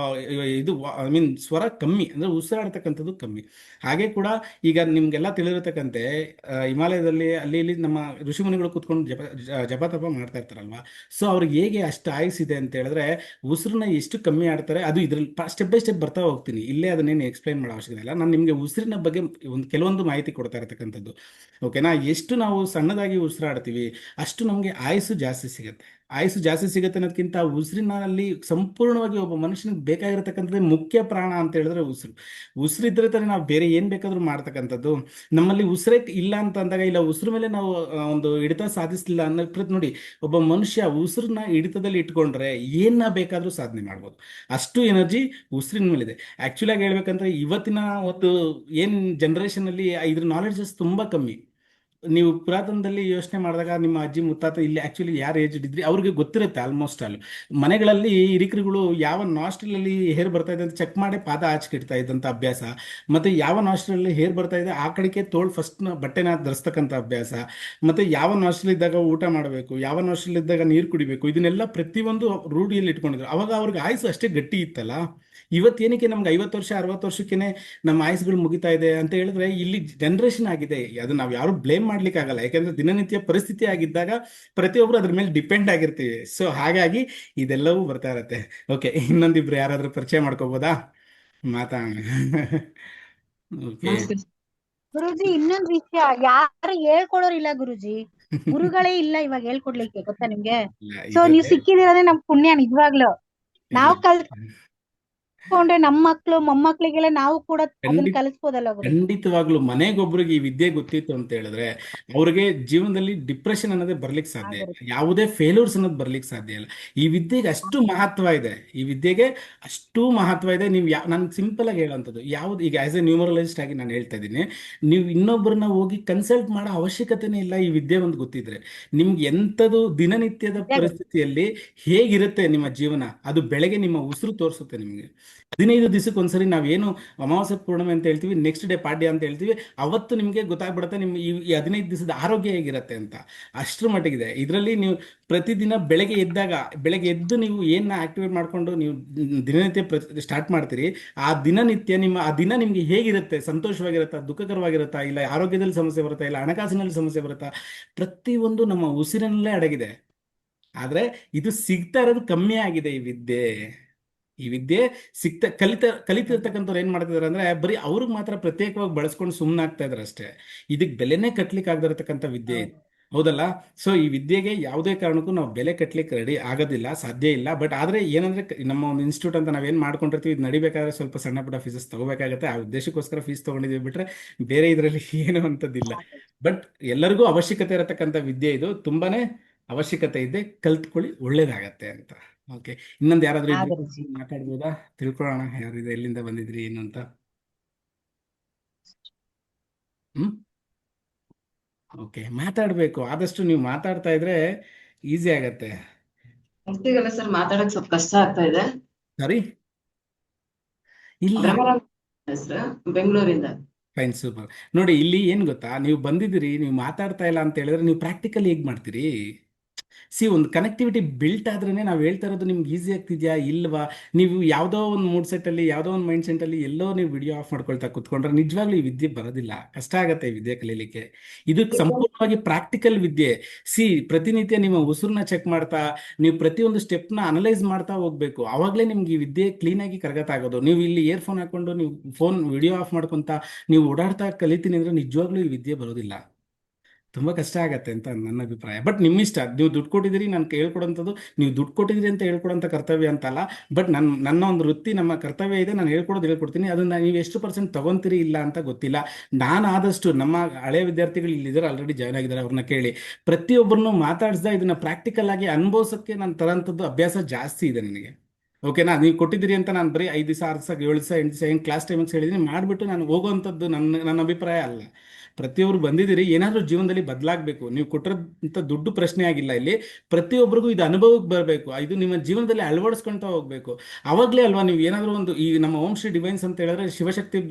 ಇದು ಐ ಮೀನ್ ಸ್ವರ ಕಮ್ಮಿ, ಅಂದ್ರೆ ಉಸಿರಾಡ್ತಕ್ಕಂಥದ್ದು ಕಮ್ಮಿ. ಹಾಗೆ ಕೂಡ ಈಗ ನಿಮ್ಗೆಲ್ಲ ತಿಳಿದಿರ್ತಕ್ಕಂತೆ ಹಿಮಾಲಯದಲ್ಲಿ ಅಲ್ಲಿ ಇಲ್ಲಿ ನಮ್ಮ ಋಷಿಮುನಿಗಳು ಕೂತ್ಕೊಂಡು ಜಪ ತಪ ಮಾಡ್ತಾ ಇರ್ತಾರಲ್ವಾ. ಸೊ ಅವ್ರಿಗೆ ಹೇಗೆ ಅಷ್ಟು ಆಯುಸ್ಸಿದೆ ಅಂತ ಹೇಳಿದ್ರೆ ಉಸಿರನ್ನ ಎಷ್ಟು ಕಮ್ಮಿ ಆಡ್ತಾರೆ, ಅದು ಇದ್ರಲ್ಲಿ ಸ್ಟೆಪ್ ಬೈ ಸ್ಟೆಪ್ ಬರ್ತಾ ಹೋಗ್ತೀನಿ, ಇಲ್ಲೇ ಅದನ್ನೇನು ಎಕ್ಸ್ಪ್ಲೈನ್ ಮಾಡೋ ಅವಶ್ಯಕತೆ ಇಲ್ಲ. ನಾನು ನಿಮಗೆ ಉಸಿರಿನ ಬಗ್ಗೆ ಕೆಲವೊಂದು ಮಾಹಿತಿ ಕೊಡ್ತಾ ಇರತಕ್ಕಂಥದ್ದು. ಓಕೆನಾ? ಎಷ್ಟು ನಾವು ಸಣ್ಣದಾಗಿ ಉಸಿರಾಡ್ತೀವಿ ಅಷ್ಟು ನಮಗೆ ಆಯುಸ್ಸು ಜಾಸ್ತಿ ಸಿಗುತ್ತೆ. ಆಯುಸ್ಸು ಜಾಸ್ತಿ ಸಿಗುತ್ತೆ ಅನ್ನೋದಕ್ಕಿಂತ ಉಸಿರಿನಲ್ಲಿ ಸಂಪೂರ್ಣವಾಗಿ ಒಬ್ಬ ಮನುಷ್ಯನಿಗೆ ಬೇಕಾಗಿರತಕ್ಕಂಥದ್ದೇ ಮುಖ್ಯ ಪ್ರಾಣ ಅಂತ ಹೇಳಿದ್ರೆ ಉಸಿರು. ಉಸಿರಿದ್ರೆ ತಾನೇ ನಾವು ಬೇರೆ ಏನು ಬೇಕಾದರೂ ಮಾಡ್ತಕ್ಕಂಥದ್ದು. ನಮ್ಮಲ್ಲಿ ಉಸಿರೇ ಇಲ್ಲ ಅಂತ ಅಂದಾಗ, ಇಲ್ಲ ಉಸಿರು ಮೇಲೆ ನಾವು ಒಂದು ಹಿಡಿತ ಸಾಧಿಸಲಿಲ್ಲ ಅನ್ನೋ ನೋಡಿ, ಒಬ್ಬ ಮನುಷ್ಯ ಉಸಿರನ್ನ ಹಿಡಿತದಲ್ಲಿ ಇಟ್ಕೊಂಡ್ರೆ ಏನ ಬೇಕಾದರೂ ಸಾಧನೆ ಮಾಡ್ಬೋದು. ಅಷ್ಟು ಎನರ್ಜಿ ಉಸಿರಿನ ಮೇಲಿದೆ. ಆ್ಯಕ್ಚುಲಿ ಆಗಿ ಹೇಳ್ಬೇಕಂದ್ರೆ ಇವತ್ತಿನ ಒಂದು ಏನು ಜನ್ರೇಷನಲ್ಲಿ ಇದ್ರ ನಾಲೆಡ್ಜಸ್ ತುಂಬ ಕಮ್ಮಿ. ನೀವು ಪುರಾತನದಲ್ಲಿ ಯೋಚನೆ ಮಾಡಿದಾಗ ನಿಮ್ಮ ಅಜ್ಜಿ ಮುತ್ತಾತ ಇಲ್ಲಿ ಆ್ಯಕ್ಚುಲಿ ಯಾರು ಏಜ್ಡ್ ಇದ್ರಿ ಅವ್ರಿಗೆ ಗೊತ್ತಿರುತ್ತೆ ಆಲ್ಮೋಸ್ಟ್ ಆಲ್. ಮನೆಗಳಲ್ಲಿ ಹಿರಿಕರುಗಳು ಯಾವ ನಾಸ್ಟ್ರಲಲ್ಲಿ ಹೇರ್ ಬರ್ತಾ ಇದೆ ಅಂತ ಚೆಕ್ ಮಾಡಿ ಪಾದ ಆಚೆಕಿಡ್ತಾ ಇದ್ದಂಥ ಅಭ್ಯಾಸ, ಮತ್ತು ಯಾವ ನಾಸ್ಟ್ರಲ್ಲಿ ಹೇರ್ ಬರ್ತಾ ಇದೆ ಆ ಕಡೆಗೆ ತೋಳು ಫಸ್ಟ್ನ ಬಟ್ಟೆನ ಧರಿಸ್ತಕ್ಕಂಥ ಅಭ್ಯಾಸ, ಮತ್ತು ಯಾವ ನಾಸ್ಟ್ರಲ್ ಇದ್ದಾಗ ಊಟ ಮಾಡಬೇಕು, ಯಾವ ನಾಸ್ಟ್ರಲ್ ಇದ್ದಾಗ ನೀರು ಕುಡಿಬೇಕು, ಇದನ್ನೆಲ್ಲ ಪ್ರತಿಯೊಂದು ರೂಢಿಯಲ್ಲಿ ಇಟ್ಕೊಂಡಿದ್ರು. ಅವಾಗ ಅವ್ರಿಗೆ ಆಯುಸ್ಸು ಅಷ್ಟೇ ಗಟ್ಟಿ ಇತ್ತಲ್ಲ. ಇವತ್ತೇನಕ್ಕೆ ನಮ್ಗೆ 50 ವರ್ಷ 60 ವರ್ಷಕ್ಕೇನೆ ನಮ್ಮ ಆಯುಸ್ಗಳು ಮುಗಿತಾ ಇದೆ ಅಂತ ಹೇಳಿದ್ರೆ ಇಲ್ಲಿ ಜನರೇಷನ್ ಆಗಿದೆ. ಅದು ನಾವು ಯಾರು ಬ್ಲೇಮ್ ಮಾಡ್ಲಿಕ್ಕೆ ಆಗಲ್ಲ, ಯಾಕಂದ್ರೆ ದಿನನಿತ್ಯ ಪರಿಸ್ಥಿತಿ ಆಗಿದ್ದಾಗ ಪ್ರತಿಯೊಬ್ಬರು ಅದ್ರ ಮೇಲೆ ಡಿಪೆಂಡ್ ಆಗಿರ್ತೀವಿ. ಸೊ ಹಾಗಾಗಿ ಇದೆಲ್ಲವೂ ಬರ್ತಾ ಇರತ್ತೆ. ಓಕೆ, ಇನ್ನೊಂದಿಬ್ರು ಯಾರಾದ್ರೂ ಪರಿಚಯ ಮಾಡ್ಕೋಬೋದಾ? ಮಾತಾಡೋಣ. ಓಕೆ. ಗುರುಜಿ ಇನ್ನೊಂದ್ ವಿಷಯ, ಯಾರು ಹೇಳ್ಕೊಡೋರಿಲ್ಲ ಗುರುಜಿ, ಗುರುಗಳೇ ಇಲ್ಲ ಇವಾಗ ಹೇಳ್ಕೊಡ್ಲಿಕ್ಕೆ, ಗೊತ್ತಾ ನಿಮ್ಗೆ? ಸೊ ನೀವ್ ಸಿಕ್ಕಿದಿರೋದೇ ನಮ್ ಪುಣ್ಯ ನಿಜವಾಗ್ಲು. ನಾವು ಕಲ್ತ್ಕೊಂಡ್ರೆ ನಮ್ ಮಕ್ಳು ಮೊಮ್ಮಕ್ಳಿಗೆಲ್ಲ ನಾವು ಕೂಡ ಅದನ್ನ ಕಲಿಸ್ಬೋದಲ್ಲ ಗುರು? ಖಂಡಿತವಾಗ್ಲು ಮನೆಗೊಬ್ರಿಗೆ ಈ ವಿದ್ಯೆ ಗೊತ್ತಿತ್ತು ಅಂತ ಹೇಳಿದ್ರೆ ಅವ್ರಿಗೆ ಜೀವನದಲ್ಲಿ ಡಿಪ್ರೆಷನ್ ಅನ್ನೋದೇ ಬರ್ಲಿಕ್ಕೆ ಸಾಧ್ಯ ಇಲ್ಲ, ಯಾವುದೇ ಫೇಲ್ಯೂರ್ಸ್ ಅನ್ನೋದು ಬರ್ಲಿಕ್ಕೆ ಸಾಧ್ಯ ಇಲ್ಲ. ಈ ವಿದ್ಯೆಗೆ ಅಷ್ಟು ಮಹತ್ವ ಇದೆ, ಈ ವಿದ್ಯೆಗೆ ಅಷ್ಟು ಮಹತ್ವ ಇದೆ. ನೀವು ನಾನು ಸಿಂಪಲ್ ಆಗಿ ಹೇಳೋಂಥದ್ದು ಯಾವ್ದು, ಈಗ ಆಸ್ ಎ ನ್ಯೂಮರಲಿಸ್ಟ್ ಆಗಿ ನಾನು ಹೇಳ್ತಾ ಇದ್ದೀನಿ, ನೀವು ಇನ್ನೊಬ್ಬರನ್ನ ಹೋಗಿ ಕನ್ಸಲ್ಟ್ ಮಾಡೋ ಅವಶ್ಯಕತೆನೇ ಇಲ್ಲ. ಈ ವಿದ್ಯೆ ಒಂದು ಗೊತ್ತಿದ್ರೆ ನಿಮ್ಗೆ ಎಂಥದ್ದು ದಿನನಿತ್ಯದ ಪರಿಸ್ಥಿತಿಯಲ್ಲಿ ಹೇಗಿರುತ್ತೆ ನಿಮ್ಮ ಜೀವನ, ಅದು ಬೆಳಗ್ಗೆ ನಿಮ್ಮ ಉಸಿರು ತೋರಿಸುತ್ತೆ ನಿಮಗೆ. 15 ದಿವಸಕ್ಕೆ ಒಂದ್ಸರಿ ನಾವೇನು ಅಮಾವಾಸ್ಯೆ ಪೂರ್ಣಿಮೆ ಅಂತ ಹೇಳ್ತೀವಿ, ನೆಕ್ಸ್ಟ್ ಡೇ ಪಾಡ್ಯ ಅಂತ ಹೇಳ್ತೀವಿ, ಅವತ್ತು ನಿಮಗೆ ಗೊತ್ತಾಗ್ಬಿಡುತ್ತೆ ನಿಮ್ಮ ಈ 15 ದಿವಸದ ಆರೋಗ್ಯ ಹೇಗಿರುತ್ತೆ ಅಂತ. ಅಷ್ಟರ ಮಟ್ಟಿಗಿದೆ ಇದರಲ್ಲಿ. ನೀವು ಪ್ರತಿದಿನ ಬೆಳಗ್ಗೆ ಎದ್ದು ನೀವು ಏನ ಆಕ್ಟಿವೇಟ್ ಮಾಡ್ಕೊಂಡು ನೀವು ದಿನನಿತ್ಯ ಸ್ಟಾರ್ಟ್ ಮಾಡ್ತೀರಿ, ಆ ದಿನ ನಿಮ್ಗೆ ಹೇಗಿರುತ್ತೆ, ಸಂತೋಷವಾಗಿರುತ್ತಾ, ದುಃಖಕರವಾಗಿರುತ್ತಾ, ಇಲ್ಲ ಆರೋಗ್ಯದಲ್ಲಿ ಸಮಸ್ಯೆ ಬರುತ್ತಾ, ಇಲ್ಲ ಹಣಕಾಸಿನಲ್ಲಿ ಸಮಸ್ಯೆ ಬರುತ್ತಾ, ಪ್ರತಿಯೊಂದು ನಮ್ಮ ಉಸಿರಿನಲ್ಲೇ ಅಡಗಿದೆ. ಆದ್ರೆ ಇದು ಸಿಗ್ತಾ ಇರೋದು ಕಮ್ಮಿ ಆಗಿದೆ. ಈ ವಿದ್ಯೆ ಕಲಿತಿರ್ತಕ್ಕಂಥವ್ರು ಏನ್ ಮಾಡ್ತಿದಾರೆ ಅಂದ್ರೆ ಬರೀ ಅವ್ರಿಗೆ ಮಾತ್ರ ಪ್ರತ್ಯೇಕವಾಗಿ ಬಳಸ್ಕೊಂಡು ಸುಮ್ಮನಾಗ್ತಾ ಇದಾರೆ ಅಷ್ಟೇ. ಇದಕ್ಕೆ ಬೆಲೆನೇ ಕಟ್ಲಿಕ್ಕೆ ಆಗದಿರತಕ್ಕಂಥ ವಿದ್ಯೆ ಇದು, ಹೌದಲ್ಲ? ಸೊ ಈ ವಿದ್ಯೆಗೆ ಯಾವುದೇ ಕಾರಣಕ್ಕೂ ನಾವು ಬೆಲೆ ಕಟ್ಲಿಕ್ಕೆ ರೆಡಿ ಆಗೋದಿಲ್ಲ, ಸಾಧ್ಯ ಇಲ್ಲ. ಬಟ್ ಆದ್ರೆ ಏನಂದ್ರೆ ನಮ್ಮ ಒಂದು ಇನ್ಸ್ಟಿಟ್ಯೂಟ್ ಅಂತ ನಾವೇನ್ ಮಾಡ್ಕೊಂಡಿರ್ತೀವಿ, ಇದು ನಡಿಬೇಕಾದ್ರೆ ಸ್ವಲ್ಪ ಸಣ್ಣ ಪುಟ್ಟ ಫೀಸಸ್ ತಗೋಬೇಕಾಗತ್ತೆ. ಆ ಉದ್ದೇಶಕ್ಕೋಸ್ಕರ ಫೀಸ್ ತಗೊಂಡಿದೀವಿ, ಬಿಟ್ರೆ ಬೇರೆ ಇದರಲ್ಲಿ ಏನು ಅಂತದಿಲ್ಲ. ಬಟ್ ಎಲ್ಲರಿಗೂ ಅವಶ್ಯಕತೆ ಇರತಕ್ಕಂಥ ವಿದ್ಯೆ ಇದು, ತುಂಬಾನೇ ಅವಶ್ಯಕತೆ ಇದೆ, ಕಲ್ತ್ಕೊಳ್ಳಿ, ಒಳ್ಳೇದಾಗತ್ತೆ ಅಂತ. ಓಕೆ, ಇನ್ನೊಂದು ಯಾರಾದ್ರೂ ಮಾತಾಡ್ಬೋದಾ? ತಿಳ್ಕೊಳ್ಳೋಣ ಯಾರಿದೆ, ಎಲ್ಲಿಂದ ಬಂದಿದ್ರಿ ಏನು ಅಂತ. ಓಕೆ, ಮಾತಾಡ್ಬೇಕು. ಆದಷ್ಟು ನೀವು ಮಾತಾಡ್ತಾ ಇದ್ರೆ ಈಸಿ ಆಗತ್ತೆ. ಗೊತ್ತಿಗಲ್ಲ ಸರ್, ಮಾತಾಡಕ್ ಸ್ವಲ್ಪ ಕಷ್ಟ ಆಗ್ತಾ ಇದೆ. ಸರಿ, ಇಲ್ಲ ಬೆಂಗಳೂರಿಂದ. Fine, super. ನೋಡಿ, ಇಲ್ಲಿ ಏನ್ ಗೊತ್ತಾ, ನೀವು ಬಂದಿದ್ದೀರಿ, ನೀವು ಮಾತಾಡ್ತಾ ಇಲ್ಲ ಅಂತ ಹೇಳಿದ್ರೆ ನೀವು ಪ್ರಾಕ್ಟಿಕಲ್ ಹೇಗ್ ಮಾಡ್ತೀರಿ? ಒಂದು ಕನೆಕ್ಟಿವಿಟಿ ಬಿಲ್ಟ್ ಆದ್ರೇನೆ ನಾವು ಹೇಳ್ತಾ ಇರೋದು ನಿಮ್ಗೆ ಈಸಿ ಆಗ್ತಿದ್ಯಾ ಇಲ್ವಾ? ನೀವು ಯಾವುದೋ ಒಂದು ಮೂಡ್ ಸೆಟ್ಟಲ್ಲಿ, ಯಾವುದೋ ಒಂದು ಮೈಂಡ್ ಸೆಟ್ಟಲ್ಲಿ ಎಲ್ಲೋ ನೀವು ವಿಡಿಯೋ ಆಫ್ ಮಾಡ್ಕೊಳ್ತಾ ಕುತ್ಕೊಂಡ್ರೆ ನಿಜವಾಗ್ಲೂ ಈ ವಿದ್ಯೆ ಬರೋದಿಲ್ಲ, ಕಷ್ಟ ಆಗತ್ತೆ ಈ ವಿದ್ಯೆ ಕಲೀಲಿಕ್ಕೆ. ಇದು ಸಂಪೂರ್ಣವಾಗಿ ಪ್ರಾಕ್ಟಿಕಲ್ ವಿದ್ಯೆ. ಪ್ರತಿನಿತ್ಯ ನಿಮ್ಮ ಉಸಿರನ್ನ ಚೆಕ್ ಮಾಡ್ತಾ ನೀವು ಪ್ರತಿಯೊಂದು ಸ್ಟೆಪ್ನ ಅನಲೈಸ್ ಮಾಡ್ತಾ ಹೋಗ್ಬೇಕು. ಅವಾಗಲೇ ನಿಮ್ಗೆ ಈ ವಿದ್ಯೆ ಕ್ಲೀನಾಗಿ ಕರಗತ್ತಾಗೋದು. ನೀವು ಇಲ್ಲಿ ಇಯರ್ಫೋನ್ ಹಾಕೊಂಡು ನೀವು ಫೋನ್ ವಿಡಿಯೋ ಆಫ್ ಮಾಡ್ಕೊಂತ ನೀವು ಓಡಾಡ್ತಾ ಕಲಿತೀನಿ ಅಂದ್ರೆ ನಿಜವಾಗ್ಲೂ ಈ ವಿದ್ಯೆ ಬರೋದಿಲ್ಲ. ತುಂಬಾ ಕಷ್ಟ ಆಗತ್ತೆ ಅಂತ ನನ್ನ ಅಭಿಪ್ರಾಯ. ಬಟ್ ನಿಮ್ಮಿಷ್ಟ, ನೀವು ದುಡ್ಡು ಕೊಟ್ಟಿದ್ದೀರಿ, ನಾನು ಹೇಳ್ಕೊಡೋಂಥದ್ದು ನೀವು ದುಡ್ಡು ಕೊಟ್ಟಿದ್ದೀರಿ ಅಂತ ಹೇಳ್ಕೊಡೋಂಥ ಕರ್ತವ್ಯ ಅಂತಲ್ಲ. ಬಟ್ ನನ್ನ ಒಂದು ವೃತ್ತಿ, ನಮ್ಮ ಕರ್ತವ್ಯ ಇದೆ, ನಾನು ಹೇಳ್ಕೊಡ್ತೀನಿ. ಅದನ್ನ ನೀವು ಎಷ್ಟು ಪರ್ಸೆಂಟ್ ತಗೊಂತೀರಿ ಇಲ್ಲ ಅಂತ ಗೊತ್ತಿಲ್ಲ. ನಾನು ಆದಷ್ಟು ನಮ್ಮ ಹಳೆಯ ವಿದ್ಯಾರ್ಥಿಗಳು ಇಲ್ಲಿದ್ದಾರೆ, ಆಲ್ರೆಡಿ ಜಾಯ್ನ್ ಆಗಿದ್ದಾರೆ, ಅವ್ರನ್ನ ಕೇಳಿ ಪ್ರತಿಯೊಬ್ಬರನ್ನು ಮಾತಾಡಿಸ್ದ ಇದನ್ನ ಪ್ರಾಕ್ಟಿಕಲ್ ಆಗಿ ಅನುಭವಿಸೋಕ್ಕೆ ನಾನು ತರೋಂಥದ್ದು ಅಭ್ಯಾಸ ಜಾಸ್ತಿ ಇದೆ ನನಗೆ. ಓಕೆನಾ? ನೀವು ಕೊಟ್ಟಿದ್ದೀರಿ ಅಂತ ನಾನು ಬರೀ 5 ದಿವಸ 6 ದಿವಸ 7 ದಿವಸ 8 ದಿವಸ ಏನು ಕ್ಲಾಸ್ ಟೈಮಿಂಗ್ಸ್ ಹೇಳಿದ್ದೀನಿ ಮಾಡಿಬಿಟ್ಟು ನಾನು ಹೋಗುವಂಥದ್ದು ನನ್ನ ಅಭಿಪ್ರಾಯ ಅಲ್ಲ. ಪ್ರತಿಯೊಬ್ಬರು ಬಂದಿದ್ದೀರಿ, ಏನಾದರೂ ಜೀವನದಲ್ಲಿ ಬದಲಾಗಬೇಕು. ನೀವು ಕೊಟ್ಟಿರೋಂಥ ದುಡ್ಡು ಪ್ರಶ್ನೆ ಆಗಿಲ್ಲ ಇಲ್ಲಿ. ಪ್ರತಿಯೊಬ್ಬರಿಗೂ ಇದು ಅನುಭವಕ್ಕೆ ಬರಬೇಕು, ಇದು ನಿಮ್ಮ ಜೀವನದಲ್ಲಿ ಅಳವಡಿಸ್ಕೊಳ್ತಾ ಹೋಗಬೇಕು. ಅವಾಗಲೇ ಅಲ್ವಾ ನೀವು ಏನಾದರೂ ಒಂದು, ಈ ನಮ್ಮ ಓಂ ಶ್ರೀ ಡಿವೈನ್ಸ್ ಅಂತ ಹೇಳಿದ್ರೆ ಶಿವಶಕ್ತಿ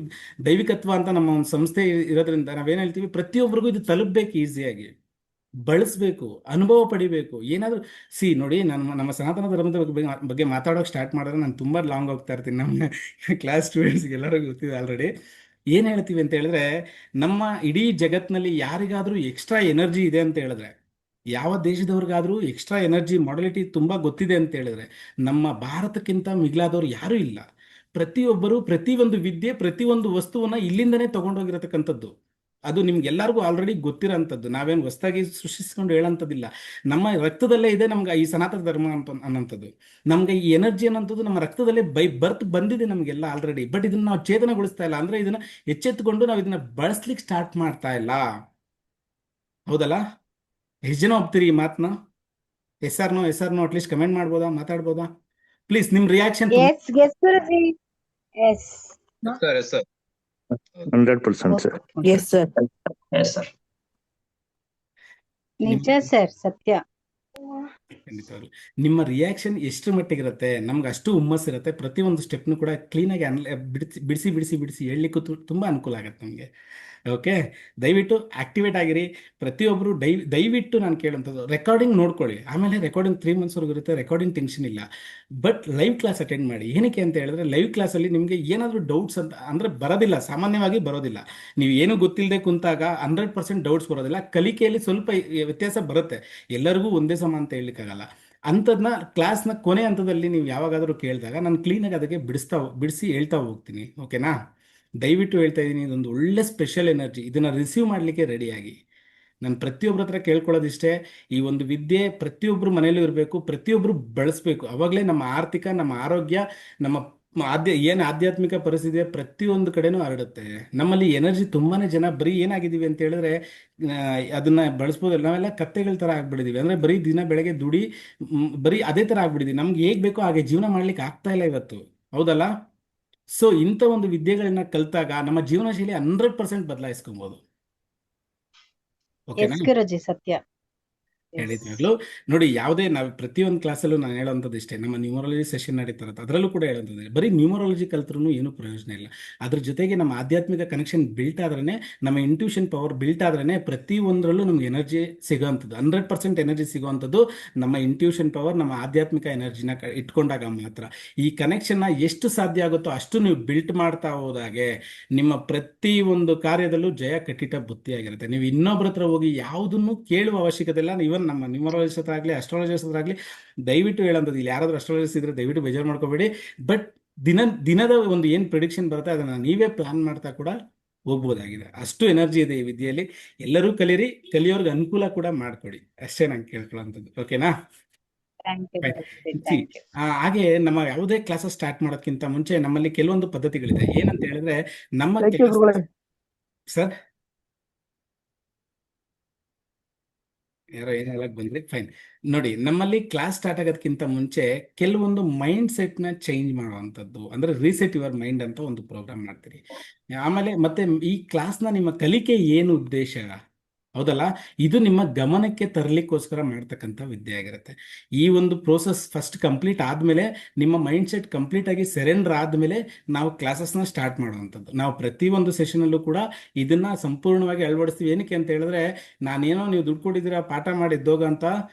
ದೈವಿಕತ್ವ ಅಂತ ನಮ್ಮ ಒಂದು ಸಂಸ್ಥೆ ಇರೋದ್ರಿಂದ ನಾವೇನು ಹೇಳ್ತೀವಿ, ಪ್ರತಿಯೊಬ್ಬರಿಗೂ ಇದು ತಲುಪಬೇಕು, ಈಸಿಯಾಗಿ ಬಳಸಬೇಕು, ಅನುಭವ ಪಡಿಬೇಕು. ಏನಾದರೂ ನೋಡಿ, ನಮ್ಮ ಸನಾತನ ಧರ್ಮದ ಬಗ್ಗೆ ಮಾತಾಡೋಕೆ ಸ್ಟಾರ್ಟ್ ಮಾಡಿದ್ರೆ ನಾನು ತುಂಬ ಲಾಂಗ್ ಹೋಗ್ತಾ ಇರ್ತೀನಿ. ನಮ್ಮ ಕ್ಲಾಸ್ ಸ್ಟೂಡೆಂಟ್ಸ್ಗೆ ಎಲ್ಲರಿಗೂ ಗೊತ್ತಿದೆ ಆಲ್ರೆಡಿ. ಏನು ಹೇಳ್ತೀವಿ ಅಂತ ಹೇಳಿದ್ರೆ, ನಮ್ಮ ಇಡೀ ಜಗತ್ತಿನಲ್ಲಿ ಯಾರಿಗಾದರೂ ಎಕ್ಸ್ಟ್ರಾ ಎನರ್ಜಿ ಇದೆ ಅಂತ ಹೇಳಿದ್ರೆ, ಯಾವ ದೇಶದವ್ರಿಗಾದರೂ ಎಕ್ಸ್ಟ್ರಾ ಎನರ್ಜಿ ಮಾಡಲಿಟಿ ತುಂಬ ಗೊತ್ತಿದೆ ಅಂತ ಹೇಳಿದ್ರೆ, ನಮ್ಮ ಭಾರತಕ್ಕಿಂತ ಮಿಗಿಲಾದವ್ರು ಯಾರೂ ಇಲ್ಲ. ಪ್ರತಿಯೊಬ್ಬರು ಪ್ರತಿಯೊಂದು ವಿದ್ಯೆ, ಪ್ರತಿಯೊಂದು ವಸ್ತುವನ್ನ ಇಲ್ಲಿಂದನೇ ತಗೊಂಡೋಗಿರತಕ್ಕಂಥದ್ದು. ಅದು ನಿಮ್ಗೆಲ್ಲರಿಗೂ ಆಲ್ರೆಡಿ ಗೊತ್ತಿರೋಂಥದ್ದು, ನಾವೇನು ಹೊಸದಾಗಿ ಸೃಷ್ಟಿಸ್ಕೊಂಡು ಹೇಳೋಂಥದ್ದಿಲ್ಲ. ನಮ್ಮ ರಕ್ತದಲ್ಲೇ ಇದೆ ನಮ್ಗೆ ಈ ಸನಾತನ ಧರ್ಮ ಅನ್ನೋಂಥದ್ದು. ನಮ್ಗೆ ಈ ಎನರ್ಜಿ ಅನ್ನೋಂಥದ್ದು ನಮ್ಮ ರಕ್ತದಲ್ಲೇ ಬರ್ತ್ ಬಂದಿದೆ ನಮಗೆಲ್ಲ ಆಲ್ರೆಡಿ. ಬಟ್ ಇದನ್ನ ನಾವು ಚೇತನಗೊಳಿಸ್ತಾ ಇಲ್ಲ, ಅಂದ್ರೆ ಇದನ್ನ ಎಚ್ಚೆತ್ತುಕೊಂಡು ನಾವು ಇದನ್ನ ಬಳಸ್ಲಿಕ್ಕೆ ಸ್ಟಾರ್ಟ್ ಮಾಡ್ತಾ ಇಲ್ಲ. ಹೌದಲ್ಲ? ಎಷ್ಟು ಜನ ಒಪ್ತೀರಿ ಈ ಮಾತನ್ನ? Yes or no at least comment ಮಾಡ್ಬೋದಾ, ಮಾತಾಡ್ಬೋದಾ ಪ್ಲೀಸ್? ನಿಮ್ reaction. Guruji. Yes sir 100% sir. Yes sir. ನಿಜ ಸರ್, ಸತ್ಯ. ಖಂಡಿತವಾಗ್ಲು ನಿಮ್ಮ ರಿಯಾಕ್ಷನ್ ಎಷ್ಟು ಮಟ್ಟಿಗಿರುತ್ತೆ, ನಮ್ಗೆ ಅಷ್ಟು ಹುಮ್ಮಸ್ಸಿರುತ್ತೆ. ಪ್ರತಿಯೊಂದು ಸ್ಟೆಪ್ನು ಕೂಡ ಕ್ಲೀನಾಗಿ ಬಿಡಿಸಿ ಹೇಳಲಿಕ್ಕೂ ತುಂಬ ಅನುಕೂಲ ಆಗುತ್ತೆ ನಮಗೆ. ಓಕೆ, ದಯವಿಟ್ಟು ಆಕ್ಟಿವೇಟ್ ಆಗಿರಿ ಪ್ರತಿಯೊಬ್ಬರು. ದಯವಿಟ್ಟು ನಾನು ಕೇಳೋಂಥದ್ದು, ರೆಕಾರ್ಡಿಂಗ್ ನೋಡ್ಕೊಳ್ಳಿ. ಆಮೇಲೆ ರೆಕಾರ್ಡಿಂಗ್ 3 ಮಂತ್ಸ್ವರೆಗೂ ಇರುತ್ತೆ, ರೆಕಾರ್ಡಿಂಗ್ ಟೆನ್ಷನ್ ಇಲ್ಲ. ಬಟ್ ಲೈವ್ ಕ್ಲಾಸ್ ಅಟೆಂಡ್ ಮಾಡಿ. ಏನಕ್ಕೆ ಅಂತ ಹೇಳಿದ್ರೆ, ಲೈವ್ ಕ್ಲಾಸಲ್ಲಿ ನಿಮಗೆ ಏನಾದರೂ ಡೌಟ್ಸ್ ಅಂತ ಅಂದರೆ ಬರೋದಿಲ್ಲ, ಸಾಮಾನ್ಯವಾಗಿ ಬರೋದಿಲ್ಲ. ನೀವು ಏನೂ ಗೊತ್ತಿಲ್ಲದೆ ಕುಂತಾಗ 100% ಡೌಟ್ಸ್ ಬರೋದಿಲ್ಲ. ಕಲಿಕೆಯಲ್ಲಿ ಸ್ವಲ್ಪ ವ್ಯತ್ಯಾಸ ಬರುತ್ತೆ, ಎಲ್ಲರಿಗೂ ಒಂದೇ ಸಮ ಅಂತ ಹೇಳಲಿಕ್ಕಾಗಲ್ಲ. ಅಂಥದ್ದನ್ನ ಕ್ಲಾಸ್ನ ಕೊನೆ ಹಂತದಲ್ಲಿ ನೀವು ಯಾವಾಗಾದರೂ ಕೇಳಿದಾಗ ನಾನು ಕ್ಲೀನಾಗಿ ಅದಕ್ಕೆ ಬಿಡಿಸಿ ಹೇಳ್ತಾ ಹೋಗ್ತೀನಿ. ಓಕೆನಾ? ದಯವಿಟ್ಟು ಹೇಳ್ತಾ ಇದ್ದೀನಿ, ಇದೊಂದು ಒಳ್ಳೆ ಸ್ಪೆಷಲ್ ಎನರ್ಜಿ. ಇದನ್ನು ರಿಸೀವ್ ಮಾಡಲಿಕ್ಕೆ ರೆಡಿಯಾಗಿ. ನಾನು ಪ್ರತಿಯೊಬ್ಬರ ಹತ್ರ ಕೇಳ್ಕೊಳ್ಳೋದಿಷ್ಟೇ, ಈ ಒಂದು ವಿದ್ಯೆ ಪ್ರತಿಯೊಬ್ಬರು ಮನೆಯಲ್ಲೂ ಇರಬೇಕು, ಪ್ರತಿಯೊಬ್ಬರು ಬಳಸಬೇಕು. ಅವಾಗಲೇ ನಮ್ಮ ಆರ್ಥಿಕ, ನಮ್ಮ ಆರೋಗ್ಯ, ನಮ್ಮ ಏನು ಆಧ್ಯಾತ್ಮಿಕ ಪರಿಸ್ಥಿತಿ ಪ್ರತಿಯೊಂದು ಕಡೆನೂ ಹರಡುತ್ತೆ. ನಮ್ಮಲ್ಲಿ ಎನರ್ಜಿ ತುಂಬಾ ಜನ ಬರೀ ಏನಾಗಿದ್ದೀವಿ ಅಂತ ಹೇಳಿದ್ರೆ, ಅದನ್ನ ಬಳಸ್ಬೋದಲ್ಲ, ನಾವೆಲ್ಲ ಕತ್ತೆಗಳ ಥರ ಆಗ್ಬಿಟ್ಟಿದೀವಿ. ಅಂದರೆ ಬರೀ ದಿನ ಬೆಳಗ್ಗೆ ದುಡಿ, ಬರೀ ಅದೇ ಥರ ಆಗ್ಬಿಟ್ಟಿದೀವಿ. ನಮ್ಗೆ ಹೇಗೆ ಬೇಕೋ ಹಾಗೆ ಜೀವನ ಮಾಡ್ಲಿಕ್ಕೆ ಆಗ್ತಾ ಇಲ್ಲ ಇವತ್ತು. ಹೌದಲ್ಲ? ಸೊ ಇಂಥ ಒಂದು ವಿದ್ಯೆಗಳನ್ನ ಕಲ್ತಾಗ ನಮ್ಮ ಜೀವನ ಶೈಲಿ 100% ಬದಲಾಯಿಸ್ಕೊಬಹುದು. ಓಕೆನಾ? ಎಸ್ ಗುರುಜಿ, ಸತ್ಯ. ಹೇಳಿದ್ವಾಗ್ಲೂ ನೋಡಿ, ಯಾವುದೇ ನಾವು ಪ್ರತಿಯೊಂದು ಕ್ಲಾಸಲ್ಲೂ ನಾನು ಹೇಳೋಂಥದ್ದು ಇಷ್ಟೇ. ನಮ್ಮ ನ್ಯೂಮರಾಲಜಿ ಸೆಷನ್ ನಡೀತಾರತ್ತೆ, ಅದರಲ್ಲೂ ಕೂಡ ಹೇಳೋಂಥದ್ದು, ಬರೀ ನ್ಯೂಮರಾಲಜಿ ಕಲ್ತ್ರೂ ಏನೂ ಪ್ರಯೋಜನ ಇಲ್ಲ. ಅದ್ರ ಜೊತೆಗೆ ನಮ್ಮ ಆಧ್ಯಾತ್ಮಿಕ ಕನೆಕ್ಷನ್ ಬಿಲ್ಟ್ ಆದ್ರೇ, ನಮ್ಮ ಇಂಟ್ಯೂಷನ್ ಪವರ್ ಬಿಲ್ಟ್ ಆದ್ರೇ ಪ್ರತಿಯೊಂದರಲ್ಲೂ ನಮ್ಗೆ ಎನರ್ಜಿ ಸಿಗೋವಂಥದ್ದು. 100% ಎನರ್ಜಿ ಸಿಗೋವಂಥದ್ದು ನಮ್ಮ ಇಂಟ್ಯೂಷನ್ ಪವರ್, ನಮ್ಮ ಆಧ್ಯಾತ್ಮಿಕ ಎನರ್ಜಿನ ಇಟ್ಕೊಂಡಾಗ ಮಾತ್ರ. ಈ ಕನೆಕ್ಷನ್ನ ಎಷ್ಟು ಸಾಧ್ಯ ಆಗುತ್ತೋ ಅಷ್ಟು ನೀವು ಬಿಲ್ಟ್ ಮಾಡ್ತಾ ಹೋದಾಗೆ ನಿಮ್ಮ ಪ್ರತಿಯೊಂದು ಕಾರ್ಯದಲ್ಲೂ ಜಯ ಕಟ್ಟಿಟ ಬುತ್ತಿಯಾಗಿರುತ್ತೆ. ನೀವು ಇನ್ನೊಬ್ಬರ ಹತ್ರ ಹೋಗಿ ಯಾವುದನ್ನು ಕೇಳುವ ಅವಶ್ಯಕತೆ ಇಲ್ಲ. ಇವನ್ ನಮ್ಮ ನ್ಯೂಮರಾಲಜಿಸ್ಟ್ ಹತ್ರ ಆಗಲಿ, ಅಸ್ಟ್ರಾಲಜಿಸ್ಟ್ ಹತ್ರ ಆಗಲಿ, ದಯವಿಟ್ಟು ಹೇಳೋಂಥದ್ದು, ಇಲ್ಲಿ ಯಾರಾದರೂ ಅಸ್ಟ್ರಾಲಜಿಸ್ಟ್ ಇದ್ರೆ ದಯವಿಟ್ಟು ಬೇಜಾರು ಮಾಡ್ಕೋಬೇಡಿ. ಬಟ್ ದಿನದ ಒಂದು ಏನು ಪ್ರಿಡಿಕ್ಷನ್ ಬರುತ್ತೆ ಅದನ್ನು ನೀವೇ ಪ್ಲಾನ್ ಮಾಡ್ತಾ ಕೂಡ ಹೋಗ್ಬೋದಾಗಿದೆ. ಅಷ್ಟು ಎನರ್ಜಿ ಇದೆ ಈ ವಿದ್ಯೆಯಲ್ಲಿ. ಎಲ್ಲರೂ ಕಲೀರಿ, ಕಲಿಯೋರ್ಗೆ ಅನುಕೂಲ ಕೂಡ ಮಾಡಿಕೊಡಿ, ಅಷ್ಟೇ ನಂಗೆ ಕೇಳ್ಕೊಳ್ಳೋಂಥದ್ದು. ಓಕೆನಾ? ಥ್ಯಾಂಕ್ ಯು ಗುರುಜಿ, See, ಥ್ಯಾಂಕ್ ಯು. ಹಾಗೆ ನಮ್ಮ ಯಾವುದೇ ಕ್ಲಾಸಸ್ ಸ್ಟಾರ್ಟ್ ಮಾಡೋದಕ್ಕಿಂತ ಮುಂಚೆ ನಮ್ಮಲ್ಲಿ ಕೆಲವೊಂದು ಪದ್ಧತಿಗಳಿದೆ. ಏನಂತ ಹೇಳಿದ್ರೆ, ನಮ್ಮ ಸರ್ ಯಾರೋ ಏನು ಹೇಳಕ್ ಬಂದ್ರಿ, ಫೈನ್. ನೋಡಿ, ನಮ್ಮಲ್ಲಿ ಕ್ಲಾಸ್ ಸ್ಟಾರ್ಟ್ ಆಗೋದಕ್ಕಿಂತ ಮುಂಚೆ ಕೆಲವೊಂದು ಮೈಂಡ್ ಸೆಟ್ನ ಚೇಂಜ್ ಮಾಡುವಂಥದ್ದು, ಅಂದ್ರೆ ರೀಸೆಟ್ ಯುವರ್ ಮೈಂಡ್ ಅಂತ ಒಂದು ಪ್ರೋಗ್ರಾಮ್ ಮಾಡ್ತೀರಿ. ಆಮೇಲೆ ಮತ್ತೆ ಈ ಕ್ಲಾಸ್ನ ನಿಮ್ಮ ಕಲಿಕೆ ಏನು ಉದ್ದೇಶ, ಹೌದಲ್ಲ, ಇದು ನಿಮ್ಮ ಗಮನಕ್ಕೆ ತರಲಿಕ್ಕೋಸ್ಕರ ಮಾಡ್ತಕ್ಕಂಥ ವಿದ್ಯೆ ಆಗಿರುತ್ತೆ. ಈ ಒಂದು ಪ್ರೋಸೆಸ್ ಫಸ್ಟ್ ಕಂಪ್ಲೀಟ್ ಆದಮೇಲೆ, ನಿಮ್ಮ ಮೈಂಡ್ ಸೆಟ್ ಕಂಪ್ಲೀಟ್ ಆಗಿ ಸರೆಂಡರ್ ಆದಮೇಲೆ ನಾವು ಕ್ಲಾಸಸ್ನ ಸ್ಟಾರ್ಟ್ ಮಾಡುವಂಥದ್ದು. ನಾವು ಪ್ರತಿಯೊಂದು ಸೆಷನಲ್ಲೂ ಕೂಡ ಇದನ್ನ ಸಂಪೂರ್ಣವಾಗಿ ಅಳವಡಿಸ್ತೀವಿ. ಏನಕ್ಕೆ ಅಂತ ಹೇಳಿದ್ರೆ, ನಾನೇನೋ ನೀವು ದುಡ್ಡು ಕೊಟ್ಟಿದ್ದೀರಾ ಪಾಠ ಮಾಡಿದ್ದೋಗ ಅಂತ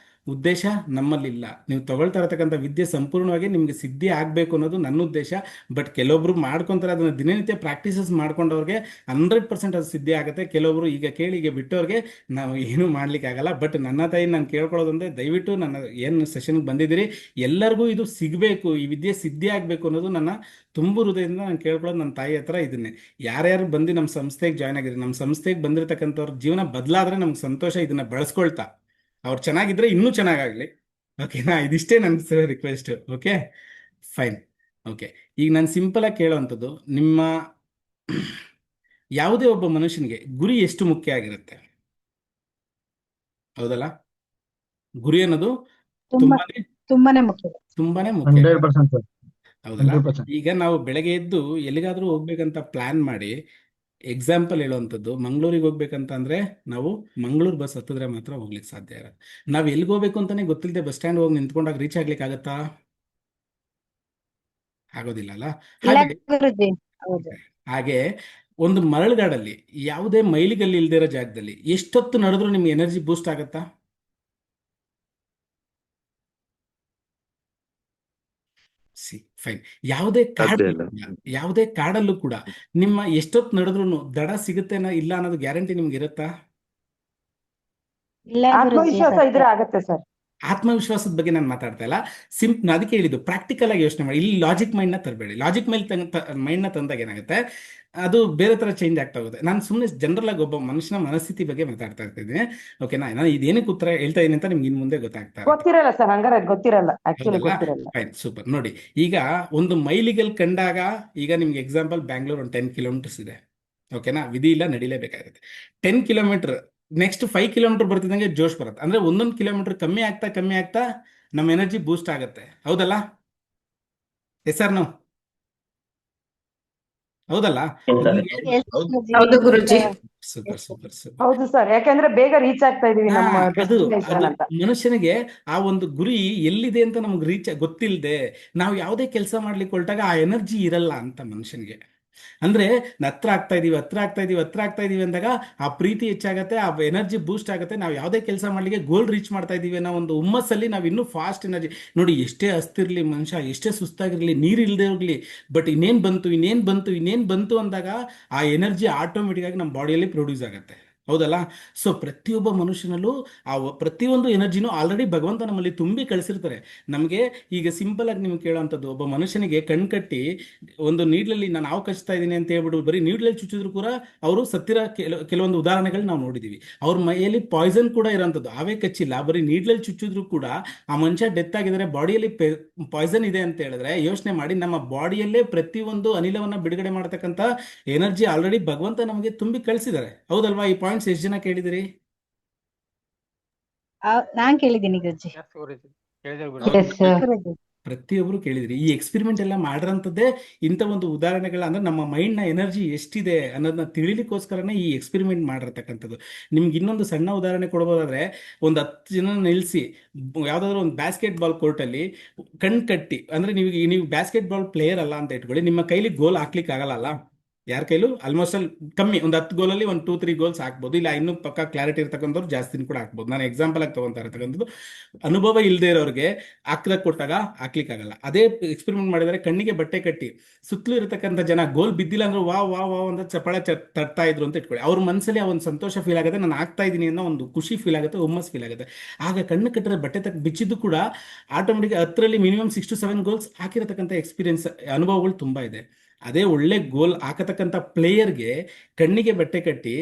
ಉದ್ದೇಶ ನಮ್ಮಲ್ಲಿಲ್ಲ. ನೀವು ತಗೊಳ್ತಾ ಇರತಕ್ಕಂಥ ವಿದ್ಯೆ ಸಂಪೂರ್ಣವಾಗಿ ನಿಮ್ಗೆ ಸಿದ್ಧಿ ಆಗಬೇಕು ಅನ್ನೋದು ನನ್ನ ಉದ್ದೇಶ. ಬಟ್ ಕೆಲವೊಬ್ರು ಮಾಡ್ಕೊಂತಾರೆ, ಅದನ್ನ ದಿನನಿತ್ಯ ಪ್ರಾಕ್ಟೀಸಸ್ ಮಾಡ್ಕೊಂಡವ್ರಿಗೆ 100% ಅದು ಸಿದ್ಧಿ ಆಗುತ್ತೆ. ಕೆಲವೊಬ್ರು ಈಗ ಕೇಳಿ ಈಗ ಬಿಟ್ಟವ್ರಿಗೆ ನಾವು ಏನೂ ಮಾಡ್ಲಿಕ್ಕೆ ಆಗಲ್ಲ. ಬಟ್ ನನ್ನ ತಾಯಿ ನಾನು ಕೇಳ್ಕೊಳ್ಳೋದಂದ್ರೆ, ದಯವಿಟ್ಟು ನನ್ನ ಏನು ಸೆಷನ್ಗೆ ಬಂದಿದ್ದೀರಿ ಎಲ್ಲರಿಗೂ ಇದು ಸಿಗಬೇಕು, ಈ ವಿದ್ಯೆ ಸಿದ್ಧಿ ಆಗಬೇಕು ಅನ್ನೋದು ನನ್ನ ತುಂಬು ಹೃದಯದಿಂದ ನಾನು ಕೇಳ್ಕೊಳ್ಳೋದು ನನ್ನ ತಾಯಿ ಹತ್ರ ಇದನ್ನೇ. ಯಾರ್ಯಾರು ಬಂದು ನಮ್ಮ ಸಂಸ್ಥೆಗೆ ಜಾಯ್ನ್ ಆಗಿದ್ರು, ನಮ್ಮ ಸಂಸ್ಥೆಗೆ ಬಂದಿರತಕ್ಕಂಥವ್ರ ಜೀವನ ಬದಲಾದ್ರೆ ನಮ್ಗೆ ಸಂತೋಷ. ಇದನ್ನ ಬಳಸ್ಕೊಳ್ತಾ ಅವ್ರು ಚೆನ್ನಾಗಿದ್ರೆ ಇನ್ನೂ ಚೆನ್ನಾಗಾಗ್ಲಿ. ಓಕೆನಾ? ಇದಿಷ್ಟೇ ನನ್ನ ರಿಕ್ವೆಸ್ಟ್. Okay, fine. ಓಕೆ, ಈಗ ನಾನು ಸಿಂಪಲ್ ಆಗಿ ಕೇಳೋವಂಥದ್ದು, ನಿಮ್ಮ ಯಾವುದೇ ಒಬ್ಬ ಮನುಷ್ಯನಿಗೆ ಗುರಿ ಎಷ್ಟು ಮುಖ್ಯ ಆಗಿರುತ್ತೆ? ಹೌದಲ್ಲ? ಗುರಿ ಅನ್ನೋದು ತುಂಬಾ ತುಂಬಾನೇ ತುಂಬಾನೇ ಮುಖ್ಯ. ತುಂಬಾನೇ ಮುಖ್ಯ, 100% ಸರ್, ಹೌದಲ್ಲ? 100%. ಈಗ ನಾವು ಬೆಳಗ್ಗೆ ಎದ್ದು ಎಲ್ಲಿಗಾದ್ರೂ ಹೋಗ್ಬೇಕಂತ ಪ್ಲಾನ್ ಮಾಡಿ, ಎಕ್ಸಾಂಪಲ್ ಹೇಳುವಂಥದ್ದು, ಮಂಗಳೂರಿಗೆ ಹೋಗ್ಬೇಕಂತ ಅಂದ್ರೆ ನಾವು ಮಂಗಳೂರು ಬಸ್ ಹತ್ತಿದ್ರೆ ಮಾತ್ರ ಹೋಗ್ಲಿಕ್ಕೆ ಸಾಧ್ಯ ಇರೋದು. ನಾವು ಎಲ್ಲಿಗೆ ಹೋಗ್ಬೇಕು ಅಂತಾನೆ ಗೊತ್ತಿಲ್ಲದೆ ಬಸ್ ಸ್ಟ್ಯಾಂಡ್ ಹೋಗಿ ನಿಂತ್ಕೊಂಡಾಗ ರೀಚ್ ಆಗ್ಲಿಕ್ಕೆ ಆಗತ್ತಾ? ಆಗೋದಿಲ್ಲ ಅಲ್ಲ? ಇಲ್ಲ ಹಾಗೆ ಗುರುಜಿ. ಹೌದು. ಹಾಗೆ ಒಂದು ಮರಳುಗಾಡಲ್ಲಿ ಯಾವುದೇ ಮೈಲಿಗಲ್ಲಿ ಇಲ್ದೇ ಇರೋ ಜಾಗದಲ್ಲಿ ಎಷ್ಟೊತ್ತು ನಡೆದ್ರೂ ನಿಮ್ಗೆ ಎನರ್ಜಿ ಬೂಸ್ಟ್ ಆಗತ್ತಾ? C fine. ಯಾವುದೇ ಸಾಧ್ಯ ಕಾಡಲ್ಲೂ ಇಲ್ಲ. ಕೂಡ, ಯಾವುದೇ ಕಾಡಲ್ಲೂ ಕೂಡ ನಿಮ್ಮ ಎಷ್ಟೊತ್ತು ನಡೆದ್ರೂ ದಡ ಸಿಗುತ್ತೇನೋ ಇಲ್ಲ ಅನ್ನೋದು ಗ್ಯಾರಂಟಿ ನಿಮ್ಗೆ ಇರುತ್ತಾ? ಇಲ್ಲ ಗುರುಜಿ, ಆತ್ಮವಿಶ್ವಾಸ ಸತ್ಯ. ಇದ್ರೆ ಆಗತ್ತೆ ಸರ್. ಆತ್ಮವಿಶ್ವಾಸದ ಬಗ್ಗೆ ನಾನು ಮಾತಾಡ್ತಾ ಇಲ್ಲ, ಅದಕ್ಕೆ ಹೇಳಿದ್ದು ಪ್ರಾಕ್ಟಿಕಲ್ ಆಗಿ ಯೋಚನೆ ಮಾಡಿ. ಇಲ್ಲಿ ಲಾಜಿಕ್ ಮೈಂಡ್ ನ ತರಬೇಡಿ. ಲಾಜಿಕ್ ಮೈಂಡ್ ನ ತಂದಾಗ ಏನಾಗುತ್ತೆ, ಅದು ಬೇರೆ ತರ ಚೇಂಜ್ ಆಗ್ತಾ ಹೋಗುತ್ತೆ. ನಾನು ಸುಮ್ಮನೆ ಜನರಲ್ ಆಗಿ ಒಬ್ಬ ಮನುಷ್ಯನ ಮನಸ್ಥಿತಿ ಬಗ್ಗೆ ಮಾತಾಡ್ತಾ ಇರ್ತಿದ್ದೀನಿ. ಓಕೆನಾ? ನಾನು ಇದೇನಕ್ಕೆ ಉತ್ತರ ಹೇಳ್ತಾ ಇದೀನಿ ಅಂತ ನಿಮ್ಗೆ ಇನ್ ಮುಂದೆ ಗೊತ್ತಾಗ್ತಾ ಇರುತ್ತೆ. ಗೊತ್ತಿರಲ್ಲ ಸರ್, ಹಂಗಾರೆ ಗೊತ್ತಿರಲ್ಲ, ಆಕ್ಚುಲಿ ಹೌದಲ್ಲ? ಗೊತ್ತಿರಲ್ಲ. Fine, super. ನೋಡಿ, ಈಗ ಒಂದು ಮೈಲಿಗಲ್ ಕಂಡಾಗ, ಈಗ ನಿಮ್ಗೆ ಎಕ್ಸಾಂಪಲ್ ಬ್ಯಾಂಗ್ಳೂರ್ ಒಂದು 10 ಕಿಲೋಮೀಟರ್ಸ್ ಇದೆ. ಓಕೆನಾ? ವಿಧಿ ಇಲ್ಲ, ನಡಿಲೇಬೇಕಾಗುತ್ತೆ. 10 ಕಿಲೋಮೀಟರ್ ನೆಕ್ಸ್ಟ್ 5 ಕಿಲೋಮೀಟರ್ ಬರ್ತಿದ್ದಂಗೆ ಜೋಶ್ ಬರುತ್ತೆ. ಅಂದ್ರೆ ಒಂದೊಂದು ಕಿಲೋಮೀಟರ್ ಕಮ್ಮಿ ಆಗ್ತಾ ನಮ್ಮ ಎನರ್ಜಿ ಬೂಸ್ಟ್ ಆಗುತ್ತೆ. ಹೌದಲ್ಲ? Yes or no? ಹೌದಲ್ಲ? Yes, ಹೌದು. ಗುರೂಜಿ. ಹೌದು ಗುರೂಜಿ. Super super super. ಹೌದು ಸರ್, ಯಾಕಂದ್ರೆ ಬೇಗ ರೀಚ್ ಆಗ್ತಾ ಇದೀವಿ ನಮ್ಮ ಅದು ಡೆಸ್ಟಿನೇಷನ್ ಅದು ಅಂತ. ಮನುಷ್ಯನಿಗೆ ಆ ಒಂದು ಗುರಿ ಎಲ್ಲಿದೆ ಅಂತ ನಮ್ಗೆ ರೀಚ್ ಗೊತ್ತಿಲ್ಲದೆ ನಾವು ಯಾವುದೇ ಕೆಲಸ ಮಾಡ್ಲಿಕ್ಕೆ ಹೊರಟಾಗ ಆ ಎನರ್ಜಿ ಇರಲ್ಲ ಅಂತ ಮನುಷ್ಯನಿಗೆ. ಅಂದ್ರೆ ಹತ್ರ ಆಗ್ತಾ ಇದೀವಿ ಅಂದಾಗ ಆ ಪ್ರೀತಿ ಹೆಚ್ಚಾಗತ್ತೆ, ಆ ಎನರ್ಜಿ ಬೂಸ್ಟ್ ಆಗುತ್ತೆ. ನಾವು ಯಾವುದೇ ಕೆಲಸ ಮಾಡ್ಲಿಕ್ಕೆ ಗೋಲ್ ರೀಚ್ ಮಾಡ್ತಾ ಇದೀವಿ ಅನ್ನೋ ಒಂದು ಹುಮ್ಮಸ್ಸಲ್ಲಿ ನಾವು ಇನ್ನೂ ಫಾಸ್ಟ್ ಎನರ್ಜಿ. ನೋಡಿ, ಎಷ್ಟೇ ಹಸ್ತಿರ್ಲಿ ಮನುಷ್ಯ, ಎಷ್ಟೇ ಸುಸ್ತಾಗಿರ್ಲಿ, ನೀರು ಇಲ್ಲದೆ ಹೋಗ್ಲಿ, ಬಟ್ ಇನ್ನೇನ್ ಬಂತು ಅಂದಾಗ ಆ ಎನರ್ಜಿ ಆಟೋಮೆಟಿಕ್ ಆಗಿ ನಮ್ಮ ಬಾಡಿಯಲ್ಲಿ ಪ್ರೊಡ್ಯೂಸ್ ಆಗುತ್ತೆ. ಹೌದಲ್ಲ? ಸೊ ಪ್ರತಿಯೊಬ್ಬ ಮನುಷ್ಯನಲ್ಲೂ ಪ್ರತಿಯೊಂದು ಎನರ್ಜಿನೂ ಆಲ್ರೆಡಿ ಭಗವಂತ ನಮ್ಮಲ್ಲಿ ತುಂಬಿ ಕಳಿಸಿರ್ತಾರೆ. ನಮಗೆ ಈಗ ಸಿಂಪಲ್ ಆಗಿ ನಿಮ್ಗೆ ಕೇಳೋವಂಥದ್ದು, ಒಬ್ಬ ಮನುಷ್ಯನಿಗೆ ಕಟ್ಟಿ ಒಂದು ನೀಡ್ಲಲ್ಲಿ ನಾನು ಹಾವು ಕಚ್ತಾ ಇದ್ದೀನಿ ಅಂತ ಹೇಳ್ಬಿಟ್ಟು ಬರೀ ನೀಡ್ಲಲ್ಲಿ ಚುಚ್ಚಿದ್ರು ಕೂಡ ಅವರು ಸತ್ತಿರೋ ಕೆಲವೊಂದು ಉದಾಹರಣೆಗಳು ನಾವು ನೋಡಿದೀವಿ. ಅವ್ರ ಮೈಯಲ್ಲಿ ಪಾಯ್ಸನ್ ಕೂಡ ಇರೋಂಥದ್ದು, ಹಾವೇ ಕಚ್ಚಿಲ್ಲ, ಬರೀ ನೀಡ್ಲಲ್ಲಿ ಚುಚ್ಚಿದ್ರು ಕೂಡ ಆ ಮನುಷ್ಯ ಡೆತ್ ಆಗಿದ್ದಾರೆ, ಬಾಡಿಯಲ್ಲಿ ಪಾಯ್ಸನ್ ಇದೆ ಅಂತ ಹೇಳಿದ್ರೆ ಯೋಚನೆ ಮಾಡಿ, ನಮ್ಮ ಬಾಡಿಯಲ್ಲೇ ಪ್ರತಿಯೊಂದು ಅನಿಲವನ್ನ ಬಿಡುಗಡೆ ಮಾಡತಕ್ಕಂಥ ಎನರ್ಜಿ ಆಲ್ರೆಡಿ ಭಗವಂತ ನಮಗೆ ತುಂಬಿ ಕಳಿಸಿದ್ದಾರೆ. ಹೌದಲ್ವಾ? ಈ ಪಾಯಿಂಟ್ಸ್ ಎಷ್ಟು ಜನ ಕೇಳಿದಿರಿ? ನಾನ್ ಕೇಳಿದ್ದೀನಿ ಗುರುಜಿ. Yes sir. ಗುರೂಜಿ. ಪ್ರತಿಯೊಬ್ರು ಕೇಳಿದ್ರಿ. ಈ ಎಕ್ಸ್ಪೆರಿಮೆಂಟ್ ಎಲ್ಲ ಮಾಡಿರೋಂಥದ್ದೇ ಇಂಥ ಒಂದು ಉದಾಹರಣೆಗಳ, ಅಂದ್ರೆ ನಮ್ಮ ಮೈಂಡ್ನ ಎನರ್ಜಿ ಎಷ್ಟಿದೆ ಅನ್ನೋದನ್ನ ತಿಳಿಲಿಕ್ಕೋಸ್ಕರನೇ ಈ ಎಕ್ಸ್ಪೆರಿಮೆಂಟ್ ಮಾಡಿರ್ತಕ್ಕಂಥದ್ದು. ನಿಮ್ಗೆ ಇನ್ನೊಂದು ಸಣ್ಣ ಉದಾಹರಣೆ ಕೊಡ್ಬೋದಾದ್ರೆ, ಒಂದು 10 ಜನ ನಿಲ್ಲಿಸಿ ಯಾವ್ದಾದ್ರು ಒಂದು ಬ್ಯಾಸ್ಕೆಟ್ ಬಾಲ್ ಕೋರ್ಟಲ್ಲಿ ಕಟ್ಟಿ, ಅಂದ್ರೆ ನೀವು ಬ್ಯಾಸ್ಕೆಟ್ ಬಾಲ್ ಪ್ಲೇಯರ್ ಅಲ್ಲ ಅಂತ ಇಟ್ಕೊಳ್ಳಿ, ನಿಮ್ಮ ಕೈಲಿ ಗೋಲ್ ಹಾಕ್ಲಿಕ್ಕೆ ಆಗಲ್ಲ ಅಲ್ಲ? ಯಾರ ಕೈಲೂ ಆಲ್ಮೋಸ್ಟ್ ಅಲ್ಲಿ ಕಮ್ಮಿ, ಒಂದು 10 ಗೋಲಲ್ಲಿ ಒಂದು 2-3 ಗೋಲ್ಸ್ ಹಾಕ್ಬೋದು. ಇಲ್ಲ ಇನ್ನೂ ಪಕ್ಕ ಕ್ಲಾರಿಟಿ ಇರ್ತಕ್ಕಂಥವ್ರು ಜಾಸ್ತಿನೂ ಕೂಡ ಹಾಕ್ಬೋದು. ನಾನು ಎಕ್ಸಾಂಪಲ್ ಆಗಿ ತಗೊಂತಾ ಇರ್ತಕ್ಕಂಥದ್ದು, ಅನುಭವ ಇಲ್ಲದೆ ಇರೋರಿಗೆ ಹಾಕದಾಗ ಕೊಟ್ಟಾಗ ಹಾಕ್ಲಿಕ್ಕೆ ಆಗಲ್ಲ. ಅದೇ ಎಕ್ಸ್ಪೆರಿಮೆಂಟ್ ಮಾಡಿದರೆ ಕಣ್ಣಿಗೆ ಬಟ್ಟೆ ಕಟ್ಟಿ ಸುತ್ತಲೂ ಇರತಕ್ಕಂಥ ಜನ ಗೋಲ್ ಬಿದ್ದಿಲ್ಲ ಅಂದ್ರೆ ವಾ ಅಂತ ಚಪ್ಪಾಳೆ ತಟ್ತಾ ಇದ್ರು ಅಂತ ಇಟ್ಕೊಳ್ಳಿ. ಅವ್ರ ಮನಸ್ಸಲ್ಲಿ ಆ ಒಂದು ಸಂತೋಷ ಫೀಲ್ ಆಗುತ್ತೆ, ನಾನು ಆಗ್ತಾ ಇದ್ದೀನಿ ಅನ್ನೋ ಒಂದು ಖುಷಿ ಫೀಲ್ ಆಗುತ್ತೆ, ಹುಮ್ಮಸ್ ಫೀಲ್ ಆಗುತ್ತೆ. ಆಗ ಕಣ್ಣು ಕಟ್ಟಿರೋ ಬಟ್ಟೆ ಬಿಚ್ಚಿದ್ದು ಕೂಡ ಆಟೋಮೆಟಿಕ್ 10ರಲ್ಲಿ ಮಿನಿಮಮ್ 6 to 7 ಗೋಲ್ಸ್ ಹಾಕಿರತಕ್ಕಂಥ ಎಕ್ಸ್ಪೀರಿಯನ್ಸ್, ಅನುಭವಗಳು ತುಂಬಾ ಇದೆ. ಅದೇ ಒಳ್ಳೆ ಗೋಲ್ ಹಾಕತಕ್ಕಂಥ ಪ್ಲೇಯರ್ಗೆ ಕಣ್ಣಿಗೆ ಬಟ್ಟೆ ಕಟ್ಟಿ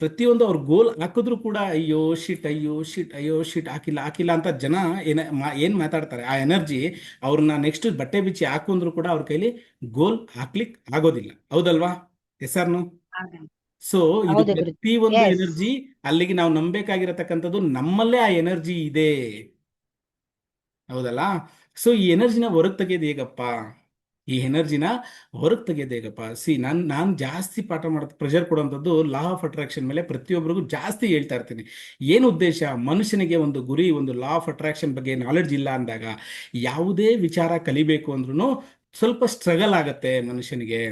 ಪ್ರತಿಯೊಂದು ಅವ್ರು ಗೋಲ್ ಹಾಕಿದ್ರು ಕೂಡ ಅಯ್ಯೋ ಶಿಟ್ ಹಾಕಿಲ್ಲ ಅಂತ ಜನ ಏನ್ ಮಾತಾಡ್ತಾರೆ. ಆ ಎನರ್ಜಿ ಅವ್ರನ್ನ ನೆಕ್ಸ್ಟ್ ಬಟ್ಟೆ ಬಿಚ್ಚಿ ಹಾಕೊಂಡ್ರು ಕೂಡ ಅವ್ರ ಕೈಲಿ ಗೋಲ್ ಹಾಕ್ಲಿಕ್ಕೆ ಆಗೋದಿಲ್ಲ. ಹೌದಲ್ವಾ? S or no? ಸೊ ಇದು ಹೌದು ಗುರೂಜಿ. ಪ್ರತಿಯೊಂದು Yes. ಎನರ್ಜಿ ಅಲ್ಲಿಗೆ ನಾವು ನಂಬೇಕಾಗಿರತಕ್ಕಂಥದ್ದು ನಮ್ಮಲ್ಲೇ ಆ ಎನರ್ಜಿ ಇದೆ. ಹೌದಲ್ಲ? ಸೊ ಈ ಎನರ್ಜಿನ ಹೊರಗೆ ತೆಗೆಯೋದು ಹೇಗಪ್ಪ? ನಾನು ಜಾಸ್ತಿ ಪಾಠ ಪ್ರೆಷರ್ ಕೊಡುವಂಥದ್ದು ಲಾ ಆಫ್ ಅಟ್ರಾಕ್ಷನ್ ಮೇಲೆ ಪ್ರತಿಯೊಬ್ಬರಿಗೂ ಜಾಸ್ತಿ ಹೇಳ್ತಾ ಇರ್ತೀನಿ. ಏನು ಉದ್ದೇಶ? ಮನುಷ್ಯನಿಗೆ ಒಂದು ಗುರಿ, ಒಂದು ಲಾ ಆಫ್ ಅಟ್ರಾಕ್ಷನ್ ಬಗ್ಗೆ ನಾಲೆಡ್ಜ್ ಇಲ್ಲ ಅಂದಾಗ ಯಾವುದೇ ವಿಚಾರ ಕಲಿಬೇಕು ಅಂದ್ರೂ ಸ್ವಲ್ಪ ಸ್ಟ್ರಗಲ್ ಆಗತ್ತೆ ಮನುಷ್ಯನಿಗೆ.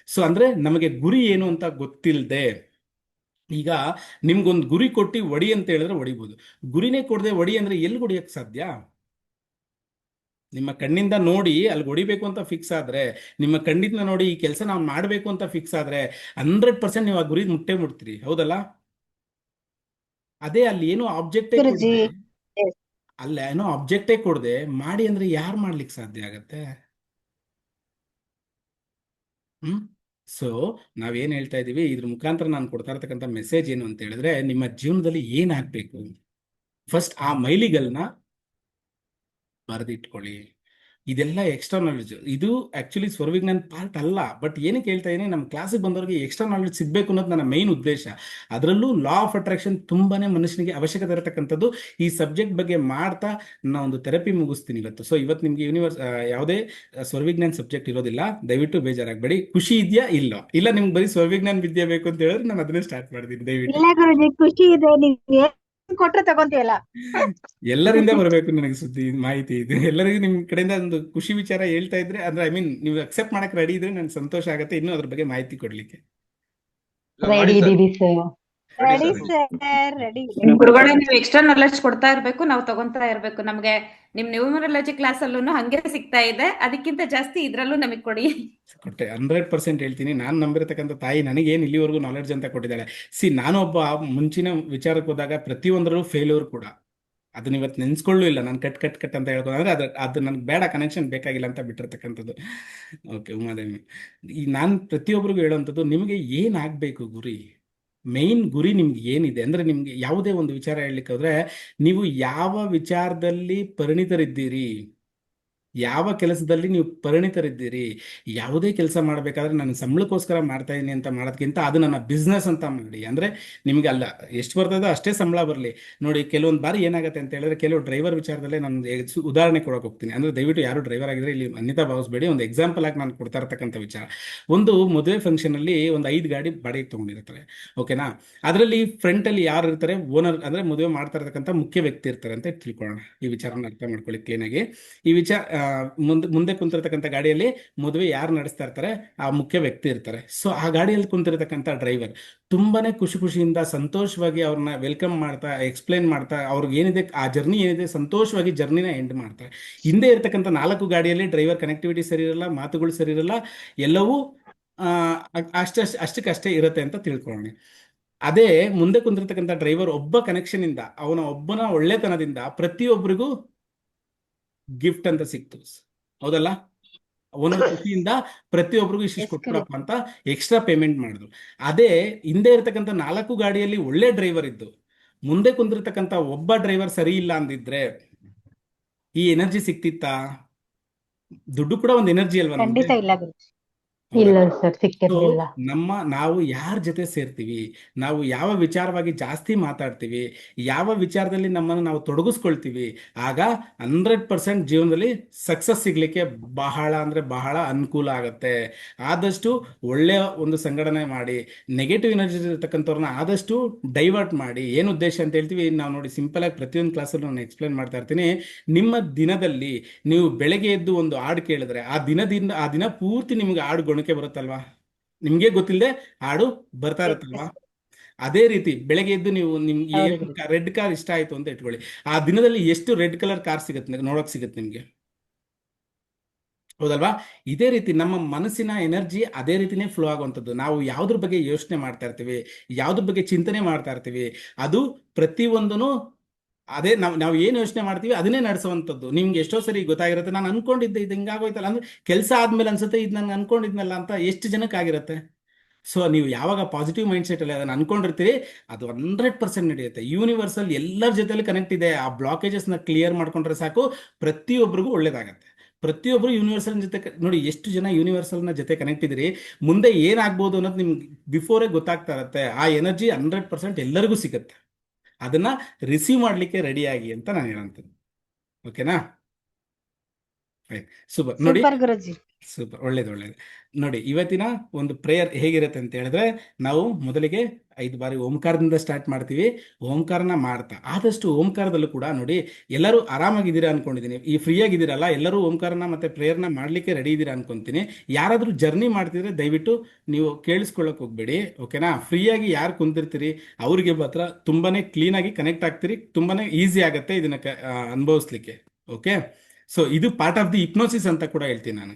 ಸೊ ಅಂದ್ರೆ ನಮಗೆ ಗುರಿ ಏನು ಅಂತ ಗೊತ್ತಿಲ್ಲದೆ ಈಗ ನಿಮ್ಗೊಂದು ಗುರಿ ಕೊಟ್ಟು ಒಡಿ ಅಂತ ಹೇಳಿದ್ರೆ ಹೊಡಿಬೋದು. ಗುರಿನೇ ಕೊಡದೆ ಒಡಿ ಅಂದ್ರೆ ಎಲ್ಲಿ ಹೊಡಿಯಕ್ಕೆ ಸಾಧ್ಯ? ನಿಮ್ಮ ಕಣ್ಣಿಂದ ನೋಡಿ ಅಲ್ಲಿ ಹೊಡಿಬೇಕು ಅಂತ ಫಿಕ್ಸ್ ಆದ್ರೆ, ನಿಮ್ಮ ಕಣ್ಣಿಂದ ನೋಡಿ ಈ ಕೆಲಸ ನಾವು ಮಾಡಬೇಕು ಅಂತ ಫಿಕ್ಸ್ ಆದ್ರೆ 100% ನೀವು ಆ ಗುರಿ ಮುಟ್ಟೇ ಮುಟ್ತೀರಿ, ಹೌದಲ್ಲ? ಅದೇ ಅಲ್ಲಿ ಏನೋ ಆಬ್ಜೆಕ್ಟೇ ಗುರುಜಿ. ಕೊಡದೆ, Yes. ಅಲ್ಲ ಏನೋ ಆಬ್ಜೆಕ್ಟೇ ಕೊಡದೆ ಮಾಡಿ ಅಂದ್ರೆ ಯಾರು ಮಾಡ್ಲಿಕ್ಕೆ ಸಾಧ್ಯ ಆಗತ್ತೆ? ಹ್ಮ್. ಸೊ ನಾವೇನ್ ಹೇಳ್ತಾ ಇದೀವಿ, ಇದ್ರ ಮುಖಾಂತರ ನಾನು ಕೊಡ್ತಾ ಇರ್ತಕ್ಕಂಥ ಮೆಸೇಜ್ ಏನು ಅಂತ ಹೇಳಿದ್ರೆ, ನಿಮ್ಮ ಜೀವನದಲ್ಲಿ ಏನಾಗ್ಬೇಕು ಫಸ್ಟ್ ಆ ಮೈಲಿಗಲ್ನ ಬರೆದಿಟ್ಕೊಳ್ಳಿ. ಇದೆಲ್ಲ ಎಕ್ಸ್ಟ್ರಾ ನಾಲೆಡ್ಜ್. ಇದು ಆಕ್ಚುಲಿ ಸ್ವರವಿಜ್ಞಾನ ಪಾರ್ಟ್ ಅಲ್ಲ, ಬಟ್ ಏನಕ್ಕೆ ಹೇಳ್ತಾ ಇದೀನಿ, ನಮ್ಮ ಕ್ಲಾಸಿಗೆ ಬಂದವರಿಗೆ ಎಕ್ಸ್ಟ್ರಾ ನಾಲೆಡ್ಜ್ ಸಿಗ್ಬೇಕು ಅನ್ನೋದು ನನ್ನ ಮೈನ್ ಉದ್ದೇಶ. ಅದರಲ್ಲೂ ಲಾ ಆಫ್ ಅಟ್ರಾಕ್ಷನ್ ತುಂಬಾನೇ ಮನುಷ್ಯನಿಗೆ ಅವಶ್ಯಕತೆ ಇರತಕ್ಕಂಥದ್ದು. ಈ ಸಬ್ಜೆಕ್ಟ್ ಬಗ್ಗೆ ಮಾಡ್ತಾ ನಾನು ಒಂದು ಥೆರಪಿ ಮುಗಿಸ್ತೀನಿ ಇವತ್ತು. ಸೊ ಇವತ್ತು ನಿಮ್ಗೆ ಯಾವುದೇ ಸ್ವರವಿಜ್ಞಾನ ಸಬ್ಜೆಕ್ಟ್ ಇರೋದಿಲ್ಲ, ದಯವಿಟ್ಟು ಬೇಜಾರಾಗಬೇಡಿ. ಖುಷಿ ಇದೆಯಾ? ಇಲ್ಲ ನಿಮ್ಗೆ ಬರೀ ಸ್ವರವಿಜ್ಞಾನ ವಿದ್ಯೆ ಬೇಕು ಅಂತ ಹೇಳಿದ್ರೆ ನಾನು ಅದನ್ನೇ ಸ್ಟಾರ್ಟ್ ಮಾಡಿದ್ದೀನಿ. ದಯವಿಟ್ಟು ಇಲ್ಲ ಗುರುಜಿ, ಖುಷಿ ಇದೆ, ನೀವ್ ಏನ್ ಕೊಟ್ರೆ ತಗೊಂತೀವಲ್ಲ. ಎಲ್ಲರಿಂದ ಬರಬೇಕು ನನಗೆ ಸುದ್ದಿ ಮಾಹಿತಿ ಇದು. ಎಲ್ಲರಿಗೂ ನಿಮ್ ಕಡೆಯಿಂದ ಒಂದು ಖುಷಿ ವಿಚಾರ ಹೇಳ್ತಾ ಇದ್ರೆ, ಅಂದ್ರೆ ಐ ಮೀನ್ ನೀವು ಅಕ್ಸೆಪ್ಟ್ ಮಾಡಕ್ ರೆಡಿ ಇದ್ರೆ ನನ್ಗೆ ಸಂತೋಷ ಆಗುತ್ತೆ ಇನ್ನೂ ಅದ್ರ ಬಗ್ಗೆ ಮಾಹಿತಿ ಕೊಡ್ಲಿಕ್ಕೆ. ಇಲ್ಲ, ರೆಡಿ ಮಾಡಿ ಸರ್, ಇದೀವಿ sir. Ready sir. Sir, ready. ಗುರುಗಳೇ ನೀವು ಎಕ್ಸ್ಟ್ರಾ ನಾಲೆಡ್ಜ್ ಕೊಡ್ತಾ ಇರ್ಬೇಕು, ನಾವು ತಗೊಂತಾ ಇರ್ಬೇಕು. ನಮ್ಗೆ ನಿಮ್ ನ್ಯೂಮರಾಲಜಿ ಕ್ಲಾಸ್ ಅಲ್ಲೂ ಹಂಗೆ ಸಿಗ್ತಾ ಇದೆ, ಅದಕ್ಕಿಂತ ಜಾಸ್ತಿ ಇದ್ರಲ್ಲೂ ನಮಗ್ ಕೊಡಿ. ಕೊಟ್ಟೆ 100% ಹೇಳ್ತೀನಿ. ನಾನು ನಂಬಿರತಕ್ಕಂಥ ತಾಯಿ ನನಗೇನು ಇಲ್ಲಿವರೆಗೂ ನಾಲೆಡ್ಜ್ ಅಂತ ಕೊಟ್ಟಿದ್ದಾಳೆ. ನಾನು ಒಬ್ಬ ಮುಂಚಿನ ವಿಚಾರಕ್ಕೆ ಹೋದಾಗ ಪ್ರತಿಯೊಂದರಲ್ಲೂ ಫೇಲ್ಯೂರ್ ಕೂಡ. ಅದನ್ನ ಇವತ್ತು ನೆನ್ಸ್ಕೊಳ್ಳೂ ಇಲ್ಲ. ನಾನು ಕಟ್ ಅಂತ ಹೇಳ್ಕೊಂಡು ಅಂದ್ರೆ ಅದು ನನಗೆ ಬೇಡ, ಕನೆಕ್ಷನ್ ಬೇಕಾಗಿಲ್ಲ ಅಂತ ಬಿಟ್ಟಿರ್ತಕ್ಕಂಥದ್ದು. ಓಕೆ ಉಮಾದೇವಿ, ಈ ನಾನು ಪ್ರತಿಯೊಬ್ಬರಿಗೂ ಹೇಳೋವಂಥದ್ದು, ನಿಮಗೆ ಏನಾಗಬೇಕು ಗುರಿ, ಮೈನ್ ಗುರಿ ನಿಮ್ಗೆ ಏನಿದೆ ಅಂದ್ರೆ, ನಿಮ್ಗೆ ಯಾವುದೇ ಒಂದು ವಿಚಾರ ಹೇಳಲಿಕ್ಕೆ ಹೋದ್ರೆ, ನೀವು ಯಾವ ವಿಚಾರದಲ್ಲಿ ಪರಿಣಿತರಿದ್ದೀರಿ, ಯಾವ ಕೆಲಸದಲ್ಲಿ ನೀವು ಪರಿಣಿತರಿದ್ದೀರಿ. ಯಾವುದೇ ಕೆಲಸ ಮಾಡಬೇಕಾದ್ರೆ ನಾನು ಸಂಬಳಕ್ಕೋಸ್ಕರ ಮಾಡ್ತಾ ಇದ್ದೀನಿ ಅಂತ ಮಾಡೋದಕ್ಕಿಂತ ಅದು ನನ್ನ ಬಿಸ್ನೆಸ್ ಅಂತ ಮಾಡಿ. ಅಂದರೆ ನಿಮಗೆ ಅಲ್ಲ ಎಷ್ಟು ಬರ್ತದೋ ಅಷ್ಟೇ ಸಂಬಳ ಬರಲಿ. ನೋಡಿ ಕೆಲವೊಂದು ಬಾರಿ ಏನಾಗುತ್ತೆ ಅಂತ ಹೇಳಿದ್ರೆ, ಕೆಲವು ಡ್ರೈವರ್ ವಿಚಾರದಲ್ಲೇ ನಾನು ಉದಾಹರಣೆ ಕೊಡೋಕೆ ಹೋಗ್ತೀನಿ. ಅಂದರೆ ದಯವಿಟ್ಟು ಯಾರು ಡ್ರೈವರ್ ಆಗಿದ್ರೆ ಇಲ್ಲಿ ಅನ್ಯತಾ ಭಾವಿಸ್ಬೇಡಿ. ಒಂದು ಎಕ್ಸಾಂಪಲ್ ಆಗಿ ನಾನು ಕೊಡ್ತಾ ಇರ್ತಕ್ಕಂಥ ವಿಚಾರ, ಒಂದು ಮದುವೆ ಫಂಕ್ಷನಲ್ಲಿ ಒಂದು 5 ಗಾಡಿ ಬಾಡಿಗೆ ತೊಗೊಂಡಿರ್ತಾರೆ, ಓಕೆನಾ? ಅದರಲ್ಲಿ ಫ್ರಂಟಲ್ಲಿ ಯಾರು ಇರ್ತಾರೆ, ಓನರ್ ಅಂದರೆ ಮದುವೆ ಮಾಡ್ತಾ ಇರ್ತಕ್ಕಂಥ ಮುಖ್ಯ ವ್ಯಕ್ತಿ ಇರ್ತಾರೆ ಅಂತ ತಿಳ್ಕೊಳ್ಳೋಣ. ಈ ವಿಚಾರನ ಅರ್ಥ ಮಾಡ್ಕೊಳ್ಳಿ ಕ್ಲೀನಾಗಿ. ಈ ವಿಚಾರ ಮುಂದೆ ಕುಂತಿರ್ತಕ್ಕಂಥ ಗಾಡಿಯಲ್ಲಿ ಮದುವೆ ಯಾರು ನಡೆಸ್ತಾ ಇರ್ತಾರೆ, ಆ ಮುಖ್ಯ ವ್ಯಕ್ತಿ ಇರ್ತಾರೆ. ಸೊ ಆ ಗಾಡಿಯಲ್ಲಿ ಕುಂತಿರ್ತಕ್ಕಂಥ ಡ್ರೈವರ್ ತುಂಬಾನೇ ಖುಷಿಯಿಂದ ಸಂತೋಷವಾಗಿ ಅವ್ರನ್ನ ವೆಲ್ಕಮ್ ಮಾಡ್ತಾ, ಎಕ್ಸ್ಪ್ಲೇನ್ ಮಾಡ್ತಾ, ಅವ್ರಿಗೆ ಏನಿದೆ ಆ ಜರ್ನಿ ಏನಿದೆ ಸಂತೋಷವಾಗಿ ಜರ್ನಿನ ಎಂಡ್ ಮಾಡ್ತಾರೆ. ಹಿಂದೆ ಇರ್ತಕ್ಕಂಥ 4 ಗಾಡಿಯಲ್ಲಿ ಡ್ರೈವರ್ ಕನೆಕ್ಟಿವಿಟಿ ಸರಿ ಇರಲ್ಲ, ಮಾತುಗಳು ಸರಿ ಇರಲ್ಲ, ಎಲ್ಲವೂ ಅಷ್ಟಕ್ಕಷ್ಟೇ ಇರುತ್ತೆ ಅಂತ ತಿಳ್ಕೊಳ್ಳೋಣ. ಅದೇ ಮುಂದೆ ಕುಂತಿರ್ತಕ್ಕಂಥ ಡ್ರೈವರ್ ಒಬ್ಬ ಕನೆಕ್ಷನ್ ಇಂದ, ಅವನ ಒಬ್ಬನ ಒಳ್ಳೆತನದಿಂದ ಪ್ರತಿಯೊಬ್ಬರಿಗೂ ಗಿಫ್ಟ್ ಅಂತ ಸಿಕ್ತು, ಹೌದಲ್ಲ? ಒಂದೊಂದು ಖುಷಿಯಿಂದ ಪ್ರತಿಯೊಬ್ಬರಿಗೂ ಇಷ್ಟು ಕೊಟ್ಬಿಡಪ್ಪ ಅಂತ ಎಕ್ಸ್ಟ್ರಾ ಪೇಮೆಂಟ್ ಮಾಡಿದ್ರು. ಅದೇ ಹಿಂದೆ ಇರ್ತಕ್ಕಂಥ 4 ಗಾಡಿಯಲ್ಲಿ ಒಳ್ಳೆ ಡ್ರೈವರ್ ಇದ್ದು, ಮುಂದೆ ಕುಂದಿರ್ತಕ್ಕಂಥ ಒಬ್ಬ ಡ್ರೈವರ್ ಸರಿ ಇಲ್ಲ ಅಂದಿದ್ರೆ ಈ ಎನರ್ಜಿ ಸಿಕ್ತಿತ್ತಾ? ದುಡ್ಡು ಕೂಡ ಒಂದು ಎನರ್ಜಿ ಅಲ್ವಾ ನಮ್ಗೆ? ಖಂಡಿತ ಇಲ್ಲ ಗುರುಜಿ. ಇಲ್ಲ ಸರ್, ಸಿಕ್ಕಿರ್ಲಿಲ್ಲ. ನಾವು ಯಾರ ಜೊತೆ ಸೇರ್ತೀವಿ, ನಾವು ಯಾವ ವಿಚಾರವಾಗಿ ಜಾಸ್ತಿ ಮಾತಾಡ್ತೀವಿ, ಯಾವ ವಿಚಾರದಲ್ಲಿ ನಮ್ಮನ್ನು ನಾವು ತೊಡಗಿಸ್ಕೊಳ್ತೀವಿ, ಆಗ 100% ಜೀವನದಲ್ಲಿ ಸಕ್ಸಸ್ ಸಿಗ್ಲಿಕ್ಕೆ ಬಹಳ ಅಂದ್ರೆ ಬಹಳ ಅನುಕೂಲ ಆಗುತ್ತೆ. ಆದಷ್ಟು ಒಳ್ಳೆಯ ಒಂದು ಸಂಘಟನೆ ಮಾಡಿ, ನೆಗೆಟಿವ್ ಎನರ್ಜಿ ಇರ್ತಕ್ಕಂಥವ್ರನ್ನ ಆದಷ್ಟು ಡೈವರ್ಟ್ ಮಾಡಿ. ಏನು ಉದ್ದೇಶ ಅಂತ ಹೇಳ್ತೀವಿ ನಾವು ನೋಡಿ, ಸಿಂಪಲ್ ಆಗಿ ಪ್ರತಿಯೊಂದು ಕ್ಲಾಸಲ್ಲೂ ನಾನು ಎಕ್ಸ್ಪ್ಲೇನ್ ಮಾಡ್ತಾ ಇರ್ತೀನಿ. ನಿಮ್ಮ ದಿನದಲ್ಲಿ ನೀವು ಬೆಳಗ್ಗೆ ಎದ್ದು ಒಂದು ಹಾಡು ಕೇಳಿದ್ರೆ, ಆ ದಿನ ಪೂರ್ತಿ ನಿಮ್ಗೆ ಹಾಡು ಗೊಣಕೆ ಬರುತ್ತಲ್ವಾ? ನಿಮ್ಗೆ ಗೊತ್ತಿಲ್ಲದೆ ಹಾಡು ಬರ್ತಾ ಇರುತ್ತಲ್ವಾ? ಅದೇ ರೀತಿ ಬೆಳಗ್ಗೆ ಎದ್ದು ನೀವು ನಿಮ್ಗೆ ರೆಡ್ ಕಾರ್ ಇಷ್ಟ ಆಯ್ತು ಅಂತ ಇಟ್ಕೊಳ್ಳಿ, ಆ ದಿನದಲ್ಲಿ ಎಷ್ಟು ರೆಡ್ ಕಲರ್ ಕಾರ್ ಸಿಗುತ್ತೆ ನೋಡಕ್ ಸಿಗುತ್ತೆ ನಿಮ್ಗೆ, ಹೌದಲ್ವಾ? ಇದೇ ರೀತಿ ನಮ್ಮ ಮನಸ್ಸಿನ ಎನರ್ಜಿ ಅದೇ ರೀತಿನೇ ಫ್ಲೋ ಆಗುವಂಥದ್ದು. ನಾವು ಯಾವ್ದ್ರ ಬಗ್ಗೆ ಯೋಚನೆ ಮಾಡ್ತಾ ಇರ್ತೀವಿ, ಯಾವ್ದ್ರ ಬಗ್ಗೆ ಚಿಂತನೆ ಮಾಡ್ತಾ ಇರ್ತೀವಿ, ಅದು ಪ್ರತಿಯೊಂದೂ ಅದೇ ನಾವು ಏನು ಯೋಚನೆ ಮಾಡ್ತೀವಿ ಅದನ್ನೇ ನಡೆಸುವಂಥದ್ದು. ನಿಮ್ಗೆ ಎಷ್ಟೋ ಸರಿ ಗೊತ್ತಾಗಿರುತ್ತೆ, ನಾನು ಅನ್ಕೊಂಡಿದ್ದೆ ಇದು ಹಿಂಗಾಗೋಯ್ತಲ್ಲ, ಅಂದ್ರೆ ಕೆಲಸ ಆದ್ಮೇಲೆ ಅನ್ಸುತ್ತೆ ಇದು ನಾನು ಅನ್ಕೊಂಡಿದ್ನಲ್ಲ ಅಂತ ಎಷ್ಟು ಜನಕ್ಕೆ ಆಗಿರುತ್ತೆ. ಸೊ ನೀವು ಯಾವಾಗ ಪಾಸಿಟಿವ್ ಮೈಂಡ್ ಸೆಟ್ ಅಲ್ಲಿ ಅದನ್ನು ಅನ್ಕೊಂಡಿರ್ತೀರಿ, ಅದು 100% ನಡೆಯುತ್ತೆ. ಯೂನಿವರ್ಸಲ್ ಎಲ್ಲರ ಜೊತೆಲಿ ಕನೆಕ್ಟ್ ಇದೆ. ಆ ಬ್ಲಾಕೇಜಸ್ನ ಕ್ಲಿಯರ್ ಮಾಡ್ಕೊಂಡ್ರೆ ಸಾಕು, ಪ್ರತಿಯೊಬ್ಬರಿಗೂ ಒಳ್ಳೇದಾಗತ್ತೆ. ಪ್ರತಿಯೊಬ್ಬರು ಯೂನಿವರ್ಸಲ್ ಜೊತೆ ನೋಡಿ, ಎಷ್ಟು ಜನ ಯೂನಿವರ್ಸಲ್ನ ಜೊತೆ ಕನೆಕ್ಟ್ ಇದ್ರಿ, ಮುಂದೆ ಏನಾಗ್ಬೋದು ಅನ್ನೋದು ನಿಮ್ಗೆ ಬಿಫೋರೇ ಗೊತ್ತಾಗ್ತಾ ಇರುತ್ತೆ. ಆ ಎನರ್ಜಿ 100% ಎಲ್ಲರಿಗೂ ಸಿಗುತ್ತೆ. ಅದನ್ನ ರಿಸೀವ್ ಮಾಡ್ಲಿಕ್ಕೆ ರೆಡಿ ಆಗಿ ಅಂತ ನಾನು ಹೇಳಂತೀನಿ, ಓಕೆನಾ? Fine, super. ನೋಡಿ, ಸೂಪರ್ ಗುರುಜಿ. ಸೂಪರ್, ಒಳ್ಳೇದು ಒಳ್ಳೇದು. ನೋಡಿ, ಇವತ್ತಿನ ಒಂದು ಪ್ರೇಯರ್ ಹೇಗಿರುತ್ತೆ ಅಂತ ಹೇಳಿದ್ರೆ, ನಾವು ಮೊದಲಿಗೆ 5 ಬಾರಿ ಓಂಕಾರದಿಂದ ಸ್ಟಾರ್ಟ್ ಮಾಡ್ತೀವಿ. ಓಂಕಾರನ ಮಾಡ್ತಾ ಆದಷ್ಟು ಓಂಕಾರದಲ್ಲೂ ಕೂಡ ನೋಡಿ, ಎಲ್ಲರೂ ಆರಾಮಾಗಿದ್ದೀರಾ ಅನ್ಕೊಂಡಿದ್ದೀನಿ. ಈ ಫ್ರೀ ಆಗಿದ್ದೀರಲ್ಲ, ಎಲ್ಲರೂ ಓಂಕಾರನ ಮತ್ತೆ ಪ್ರೇಯರ್ನ ಮಾಡ್ಲಿಕ್ಕೆ ರೆಡಿ ಇದ್ದೀರಾ ಅನ್ಕೊಂತೀನಿ. ಯಾರಾದರೂ ಜರ್ನಿ ಮಾಡ್ತಿದ್ರೆ ದಯವಿಟ್ಟು ನೀವು ಕೇಳಿಸ್ಕೊಳ್ಳೋಕೆ ಹೋಗ್ಬೇಡಿ, ಓಕೆನಾ? ಫ್ರೀಯಾಗಿ ಯಾರು ಕುಂತಿರ್ತೀರಿ ಅವ್ರಿಗೆ ಮಾತ್ರ ತುಂಬಾನೇ ಕ್ಲೀನಾಗಿ ಕನೆಕ್ಟ್ ಆಗ್ತೀರಿ, ತುಂಬಾನೇ ಈಸಿ ಆಗುತ್ತೆ ಇದನ್ನ ಅನುಭವಿಸ್ಲಿಕ್ಕೆ. ಓಕೆ, ಸೊ ಇದು ಪಾರ್ಟ್ ಆಫ್ ದಿ ಹಿಪ್ನೋಸಿಸ್ ಅಂತ ಕೂಡ ಹೇಳ್ತೀನಿ ನಾನು,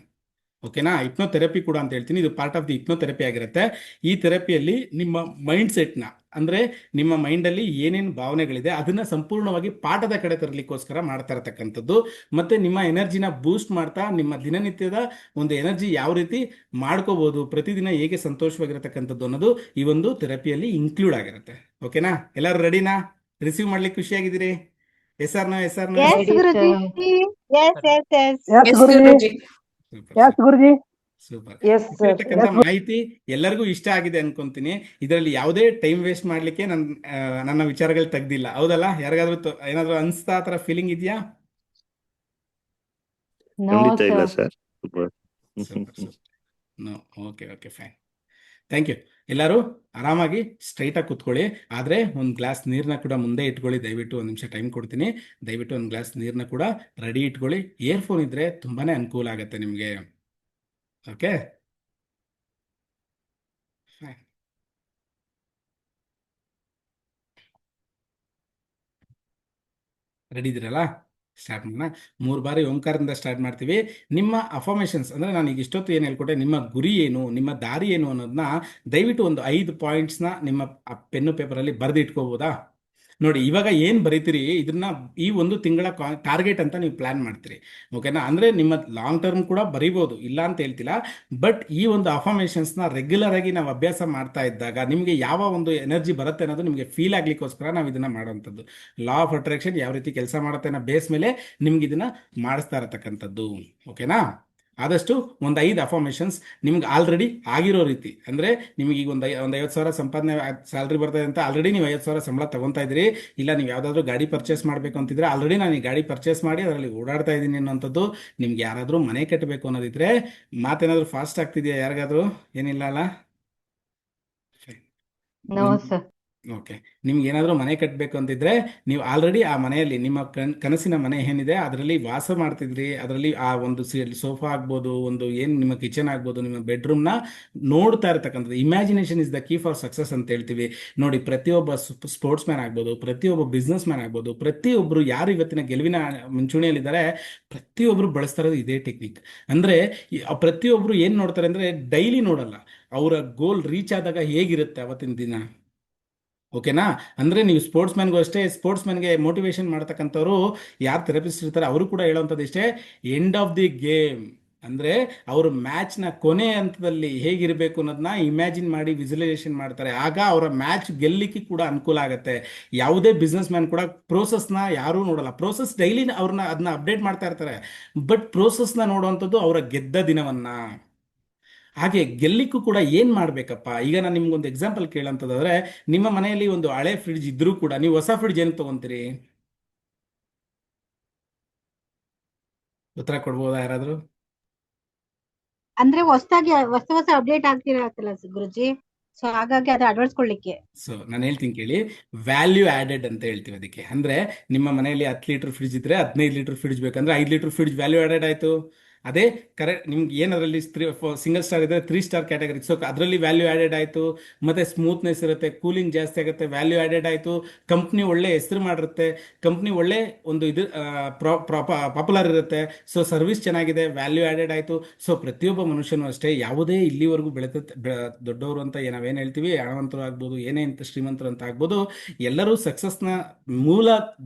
ಓಕೆನಾ? ಹಿಪ್ನೋಥೆರಪಿ ಕೂಡ ಅಂತ ಹೇಳ್ತೀನಿ. ಇದು ಪಾರ್ಟ್ ಆಫ್ ದಿ ಹಿಪ್ನೋಥೆರಪಿ ಆಗಿರುತ್ತೆ. ಈ ಥೆರಪಿಯಲ್ಲಿ ನಿಮ್ಮ ಮೈಂಡ್ ಸೆಟ್ನ, ಅಂದರೆ ನಿಮ್ಮ ಮೈಂಡಲ್ಲಿ ಏನೇನು ಭಾವನೆಗಳಿದೆ ಅದನ್ನು ಸಂಪೂರ್ಣವಾಗಿ ಪಾಠದ ಕಡೆ ತರಲಿಕ್ಕೋಸ್ಕರ ಮಾಡ್ತಾ ಇರತಕ್ಕಂಥದ್ದು. ಮತ್ತು ನಿಮ್ಮ ಎನರ್ಜಿನ ಬೂಸ್ಟ್ ಮಾಡ್ತಾ ನಿಮ್ಮ ದಿನನಿತ್ಯದ ಒಂದು ಎನರ್ಜಿ ಯಾವ ರೀತಿ ಮಾಡ್ಕೋಬೋದು, ಪ್ರತಿದಿನ ಹೇಗೆ ಸಂತೋಷವಾಗಿರತಕ್ಕಂಥದ್ದು ಅನ್ನೋದು ಈ ಒಂದು ಥೆರಪಿಯಲ್ಲಿ ಇನ್ಕ್ಲೂಡ್ ಆಗಿರುತ್ತೆ. ಓಕೆನಾ? ಎಲ್ಲರೂ ರೆಡಿನಾ? ರಿಸೀವ್ ಮಾಡ್ಲಿಕ್ಕೆ ಖುಷಿಯಾಗಿದ್ದೀರಿ? Yes or no? Yes or no? Yes Guruji, yes yes yes. Yes Guruji. Guruji. Super. Yes, sir. ಇರ್ತಕ್ಕಂಥ ಮಾಹಿತಿ ಎಲ್ಲರಿಗೂ ಇಷ್ಟ ಆಗಿದೆ ಅನ್ಕೊಂತೀನಿ. ಇದರಲ್ಲಿ ಯಾವುದೇ ಟೈಮ್ ವೇಸ್ಟ್ ಮಾಡ್ಲಿಕ್ಕೆ ನನ್ನ ವಿಚಾರಗಳು ತೆಗ್ದಿಲ್ಲ, ಹೌದಲ್ಲ? ಯಾರಿಗಾದ್ರೂ ಏನಾದ್ರು ಅನ್ಸ್ತಾ ಆ ಥರ ಫೀಲಿಂಗ್ ಇದೆಯಾ? No, ಖಂಡಿತ ಇಲ್ಲ sir. Sir. Super. No, okay okay, fine, thank you. ಎಲ್ಲರೂ ಆರಾಮಾಗಿ ಸ್ಟ್ರೈಟಾಗಿ ಕೂತ್ಕೊಳ್ಳಿ. ಆದರೆ ಒಂದು ಗ್ಲಾಸ್ ನೀರನ್ನ ಕೂಡ ಮುಂದೆ ಇಟ್ಕೊಳ್ಳಿ ದಯವಿಟ್ಟು. ಒಂದು ನಿಮಿಷ ಟೈಮ್ ಕೊಡ್ತೀನಿ. ದಯವಿಟ್ಟು ಒಂದು ಗ್ಲಾಸ್ ನೀರನ್ನ ಕೂಡ ರೆಡಿ ಇಟ್ಕೊಳ್ಳಿ. ಇಯರ್ಫೋನ್ ಇದ್ದರೆ ತುಂಬಾ ಅನುಕೂಲ ಆಗುತ್ತೆ ನಿಮಗೆ. Okay, fine. ರೆಡಿ ಇದ್ದೀರಲ್ಲ? ಸ್ಟಾರ್ಟ್ ಮಾಡೋಣ. 3 ಬಾರಿ ಓಂಕಾರದಿಂದ ಸ್ಟಾರ್ಟ್ ಮಾಡ್ತೀವಿ. ನಿಮ್ಮ ಅಫರ್ಮೇಷನ್ಸ್ ಅಂದರೆ ನಾನು ಈಗ ಇಷ್ಟೊತ್ತು ಏನು ಹೇಳ್ಕೊಟ್ಟೆ, ನಿಮ್ಮ ಗುರಿ ಏನು, ನಿಮ್ಮ ದಾರಿ ಏನು ಅನ್ನೋದನ್ನ ದಯವಿಟ್ಟು ಒಂದು 5 ಪಾಯಿಂಟ್ಸ್ನ ನಿಮ್ಮ ಪೆನ್ನು ಪೇಪರಲ್ಲಿ ಬರೆದು ಇಟ್ಕೋಬೋದಾ? ನೋಡಿ, ಇವಾಗ ಏನು ಬರೀತೀರಿ ಇದನ್ನ ಈ ಒಂದು ತಿಂಗಳ ಟಾರ್ಗೆಟ್ ಅಂತ ನೀವು ಪ್ಲಾನ್ ಮಾಡ್ತೀರಿ, ಓಕೆನಾ? ಅಂದರೆ ನಿಮ್ಮ ಲಾಂಗ್ ಟರ್ಮ್ ಕೂಡ ಬರೀಬೋದು, ಇಲ್ಲ ಅಂತ ಹೇಳ್ತಿಲ್ಲ. ಬಟ್ ಈ ಒಂದು ಅಫರ್ಮೇಷನ್ಸ್ನ ರೆಗ್ಯುಲರ್ ಆಗಿ ನಾವು ಅಭ್ಯಾಸ ಮಾಡ್ತಾ ಇದ್ದಾಗ ನಿಮಗೆ ಯಾವ ಒಂದು ಎನರ್ಜಿ ಬರುತ್ತೆ ಅನ್ನೋದು ನಿಮಗೆ ಫೀಲ್ ಆಗ್ಲಿಕ್ಕೋಸ್ಕರ ನಾವು ಇದನ್ನ ಮಾಡೋವಂಥದ್ದು. ಲಾ ಆಫ್ ಅಟ್ರಾಕ್ಷನ್ ಯಾವ ರೀತಿ ಕೆಲಸ ಮಾಡುತ್ತೆ ಅನ್ನೋ ಬೇಸ್ ಮೇಲೆ ನಿಮ್ಗೆ ಇದನ್ನ ಮಾಡಿಸ್ತಾ ಇರತಕ್ಕಂಥದ್ದು, ಓಕೆನಾ? ಆದಷ್ಟು ಒಂದು 5 ಅಫರ್ಮೇಷನ್ಸ್ ನಿಮ್ಗೆ ಆಲ್ರೆಡಿ ಆಗಿರೋ ರೀತಿ, ಅಂದರೆ ನಿಮಗೆ ಈಗ ಒಂದು 50,000 ಸಂಪಾದನೆ ಸ್ಯಾಲ್ರಿ ಬರ್ತಾ ಇದೆ ಅಂತ ಆಲ್ರೆಡಿ ನೀವು 50,000 ಸಂಬಳ ತಗೊತಾ ಇದ್ದೀರಿ. ಇಲ್ಲ ನೀವು ಯಾವುದಾದ್ರೂ ಗಾಡಿ ಪರ್ಚೇಸ್ ಮಾಡಬೇಕು ಅಂತಿದ್ರೆ ಆಲ್ರೆಡಿ ನಾನು ಈ ಗಾಡಿ ಪರ್ಚೇಸ್ ಮಾಡಿ ಅದರಲ್ಲಿ ಓಡಾಡ್ತಾ ಇದ್ದೀನಿ ಅನ್ನೋಂಥದ್ದು. ನಿಮ್ಗೆ ಯಾರಾದರೂ ಮನೆ ಕಟ್ಟಬೇಕು ಅನ್ನೋದಿದ್ರೆ, ಮಾತೇನಾದರೂ ಫಾಸ್ಟ್ ಆಗ್ತಿದೆಯಾ ಯಾರಿಗಾದ್ರೂ? ಏನಿಲ್ಲ ಅಲ್ಲ? No, sir. ಓಕೆ, ನಿಮ್ಗೆ ಏನಾದರೂ ಮನೆ ಕಟ್ಟಬೇಕು ಅಂತಿದ್ರೆ ನೀವು ಆಲ್ರೆಡಿ ಆ ಮನೆಯಲ್ಲಿ ನಿಮ್ಮ ಕನಸಿನ ಮನೆ ಏನಿದೆ ಅದರಲ್ಲಿ ವಾಸ ಮಾಡ್ತಿದ್ರಿ. ಅದರಲ್ಲಿ ಆ ಒಂದು ಸೋಫಾ ಆಗ್ಬೋದು, ಒಂದು ಏನು ನಿಮ್ಮ ಕಿಚನ್ ಆಗ್ಬೋದು, ನಿಮ್ಮ ಬೆಡ್ರೂಮ್ನ ನೋಡ್ತಾ ಇರತಕ್ಕಂಥದ್ದು. Imagination is the key for success ಅಂತ ಹೇಳ್ತೀವಿ. ನೋಡಿ, ಪ್ರತಿಯೊಬ್ಬ ಸ್ಪೋರ್ಟ್ಸ್ ಮ್ಯಾನ್ ಆಗ್ಬೋದು, ಪ್ರತಿಯೊಬ್ಬ ಬಿಸ್ನೆಸ್ ಮ್ಯಾನ್ ಆಗ್ಬೋದು, ಪ್ರತಿಯೊಬ್ಬರು ಯಾರು ಇವತ್ತಿನ ಗೆಲುವಿನ ಮುಂಚೂಣಿಯಲ್ಲಿದ್ದಾರೆ ಪ್ರತಿಯೊಬ್ಬರು ಬಳಸ್ತಾ ಇರೋದು ಇದೇ ಟೆಕ್ನಿಕ್. ಅಂದರೆ ಪ್ರತಿಯೊಬ್ಬರು ಏನು ನೋಡ್ತಾರೆ ಅಂದರೆ ಡೈಲಿ ನೋಡಲ್ಲ, ಅವರ ಗೋಲ್ ರೀಚ್ ಆದಾಗ ಹೇಗಿರುತ್ತೆ ಅವತ್ತಿನ ದಿನ, ಓಕೆನಾ? ಅಂದರೆ ನೀವು ಸ್ಪೋರ್ಟ್ಸ್ ಮ್ಯಾನ್ಗೂ ಅಷ್ಟೇ, ಸ್ಪೋರ್ಟ್ಸ್ ಮ್ಯಾನ್ಗೆ ಮೋಟಿವೇಶನ್ ಮಾಡ್ತಕ್ಕಂಥವ್ರು ಯಾರು ಥೆರಪಿಸ್ಟ್ ಇರ್ತಾರೆ ಅವರು ಕೂಡ ಹೇಳೋವಂಥದ್ದು ಇಷ್ಟೇ, ಎಂಡ್ ಆಫ್ ದಿ ಗೇಮ್ ಅಂದರೆ ಅವರು ಮ್ಯಾಚ್ನ ಕೊನೆ ಹಂತದಲ್ಲಿ ಹೇಗಿರಬೇಕು ಅನ್ನೋದನ್ನ ಇಮ್ಯಾಜಿನ್ ಮಾಡಿ ವಿಜುವಲೈಸೇಷನ್ ಮಾಡ್ತಾರೆ. ಆಗ ಅವರ ಮ್ಯಾಚ್ ಗೆಲ್ಲಿಕ್ಕೆ ಕೂಡ ಅನುಕೂಲ ಆಗುತ್ತೆ. ಯಾವುದೇ ಬಿಸ್ನೆಸ್ ಮ್ಯಾನ್ ಕೂಡ ಪ್ರೋಸೆಸ್ನ ಯಾರೂ ನೋಡಲ್ಲ. ಪ್ರೋಸೆಸ್ ಡೈಲಿ ಅದನ್ನ ಅಪ್ಡೇಟ್ ಮಾಡ್ತಾ ಇರ್ತಾರೆ, ಬಟ್ ಪ್ರೋಸೆಸ್ನ ನೋಡುವಂಥದ್ದು ಅವರ ಗೆದ್ದ ದಿನವನ್ನು. ಹಾಗೆ ಗೆಲ್ಲಿಕ್ಕೂ ಕೂಡ ಏನು ಮಾಡಬೇಕಪ್ಪ? ಈಗ ನಾನು ನಿಮ್ಗೊಂದು ಎಕ್ಸಾಂಪಲ್ ಕೇಳಂತಂದ್ರೆ, ನಿಮ್ಮ ಮನೆಯಲ್ಲಿ ಒಂದು ಹಳೆ ಫ್ರಿಡ್ಜ್ ಇದ್ರೂ ಕೂಡ ನೀವು ಹೊಸ ಫ್ರಿಡ್ಜ್ ಏನಕ್ಕೆ ತಗೊಂತೀರಿ? ಉತ್ತರ ಕೊಡ್ಬೋದಾ ಯಾರಾದರೂ? ಅಂದ್ರೆ ಹೊಸ ಅಪ್ಡೇಟ್ ಆಗ್ತಿರತ್ತಲ್ಲ ಗುರುಜಿ, ಸೊ ಹಾಗಾಗಿ ಅದು ಅಳವಡಿಸ್ಕೊಳ್ಳಿಕ್ಕೆ. ಸೊ ನಾನು ಹೇಳ್ತೀನಿ ಕೇಳಿ, ವ್ಯಾಲ್ಯೂ ಆ್ಯಡೆಡ್ ಅಂತ ಹೇಳ್ತೀವಿ ಅದಕ್ಕೆ. ಅಂದರೆ ನಿಮ್ಮ ಮನೆಯಲ್ಲಿ 10 ಲೀಟರ್ ಫ್ರಿಡ್ಜ್ ಇದ್ದರೆ 15 ಲೀಟರ್ ಫ್ರಿಡ್ಜ್ ಬೇಕಂದ್ರೆ 5 ಲೀಟರ್ ಫ್ರಿಡ್ಜ್ ವ್ಯಾಲ್ಯೂ ಆ್ಯಡೆಡ್ ಆಯಿತು. ಅದೇ ಕರೆಕ್ಟ್ ನಿಮ್ಗೆ ಏನದರಲ್ಲಿ ಸಿಂಗಲ್ ಸ್ಟಾರ್ ಇದ್ದರೆ 3 ಸ್ಟಾರ್ ಕ್ಯಾಟಗರಿ, ಸೊ ಅದರಲ್ಲಿ ವ್ಯಾಲ್ಯೂ ಆ್ಯಡೆಡ್ ಆಯಿತು. ಮತ್ತು ಸ್ಮೂತ್ನೆಸ್ ಇರುತ್ತೆ, ಕೂಲಿಂಗ್ ಜಾಸ್ತಿ ಆಗುತ್ತೆ, ವ್ಯಾಲ್ಯೂ ಆ್ಯಡೆಡ್ ಆಯಿತು. ಕಂಪ್ನಿ ಒಳ್ಳೆ ಹೆಸರು ಮಾಡಿರುತ್ತೆ, ಕಂಪ್ನಿ ಒಳ್ಳೆ ಒಂದು ಇದು ಪಾಪ್ಯುಲರ್ ಇರುತ್ತೆ, ಸೊ ಸರ್ವಿಸ್ ಚೆನ್ನಾಗಿದೆ, ವ್ಯಾಲ್ಯೂ ಆ್ಯಡೆಡ್ ಆಯಿತು. ಸೊ ಪ್ರತಿಯೊಬ್ಬ ಮನುಷ್ಯನೂ ಅಷ್ಟೇ, ಯಾವುದೇ ಇಲ್ಲಿವರೆಗೂ ದೊಡ್ಡವರು ಅಂತ ನಾವೇನು ಹೇಳ್ತೀವಿ, ಹಣವಂತರು ಆಗ್ಬೋದು, ಏನೇ ಅಂತ ಶ್ರೀಮಂತರು ಅಂತ ಆಗ್ಬೋದು, ಎಲ್ಲರೂ ಸಕ್ಸಸ್ನ ಮೂಲ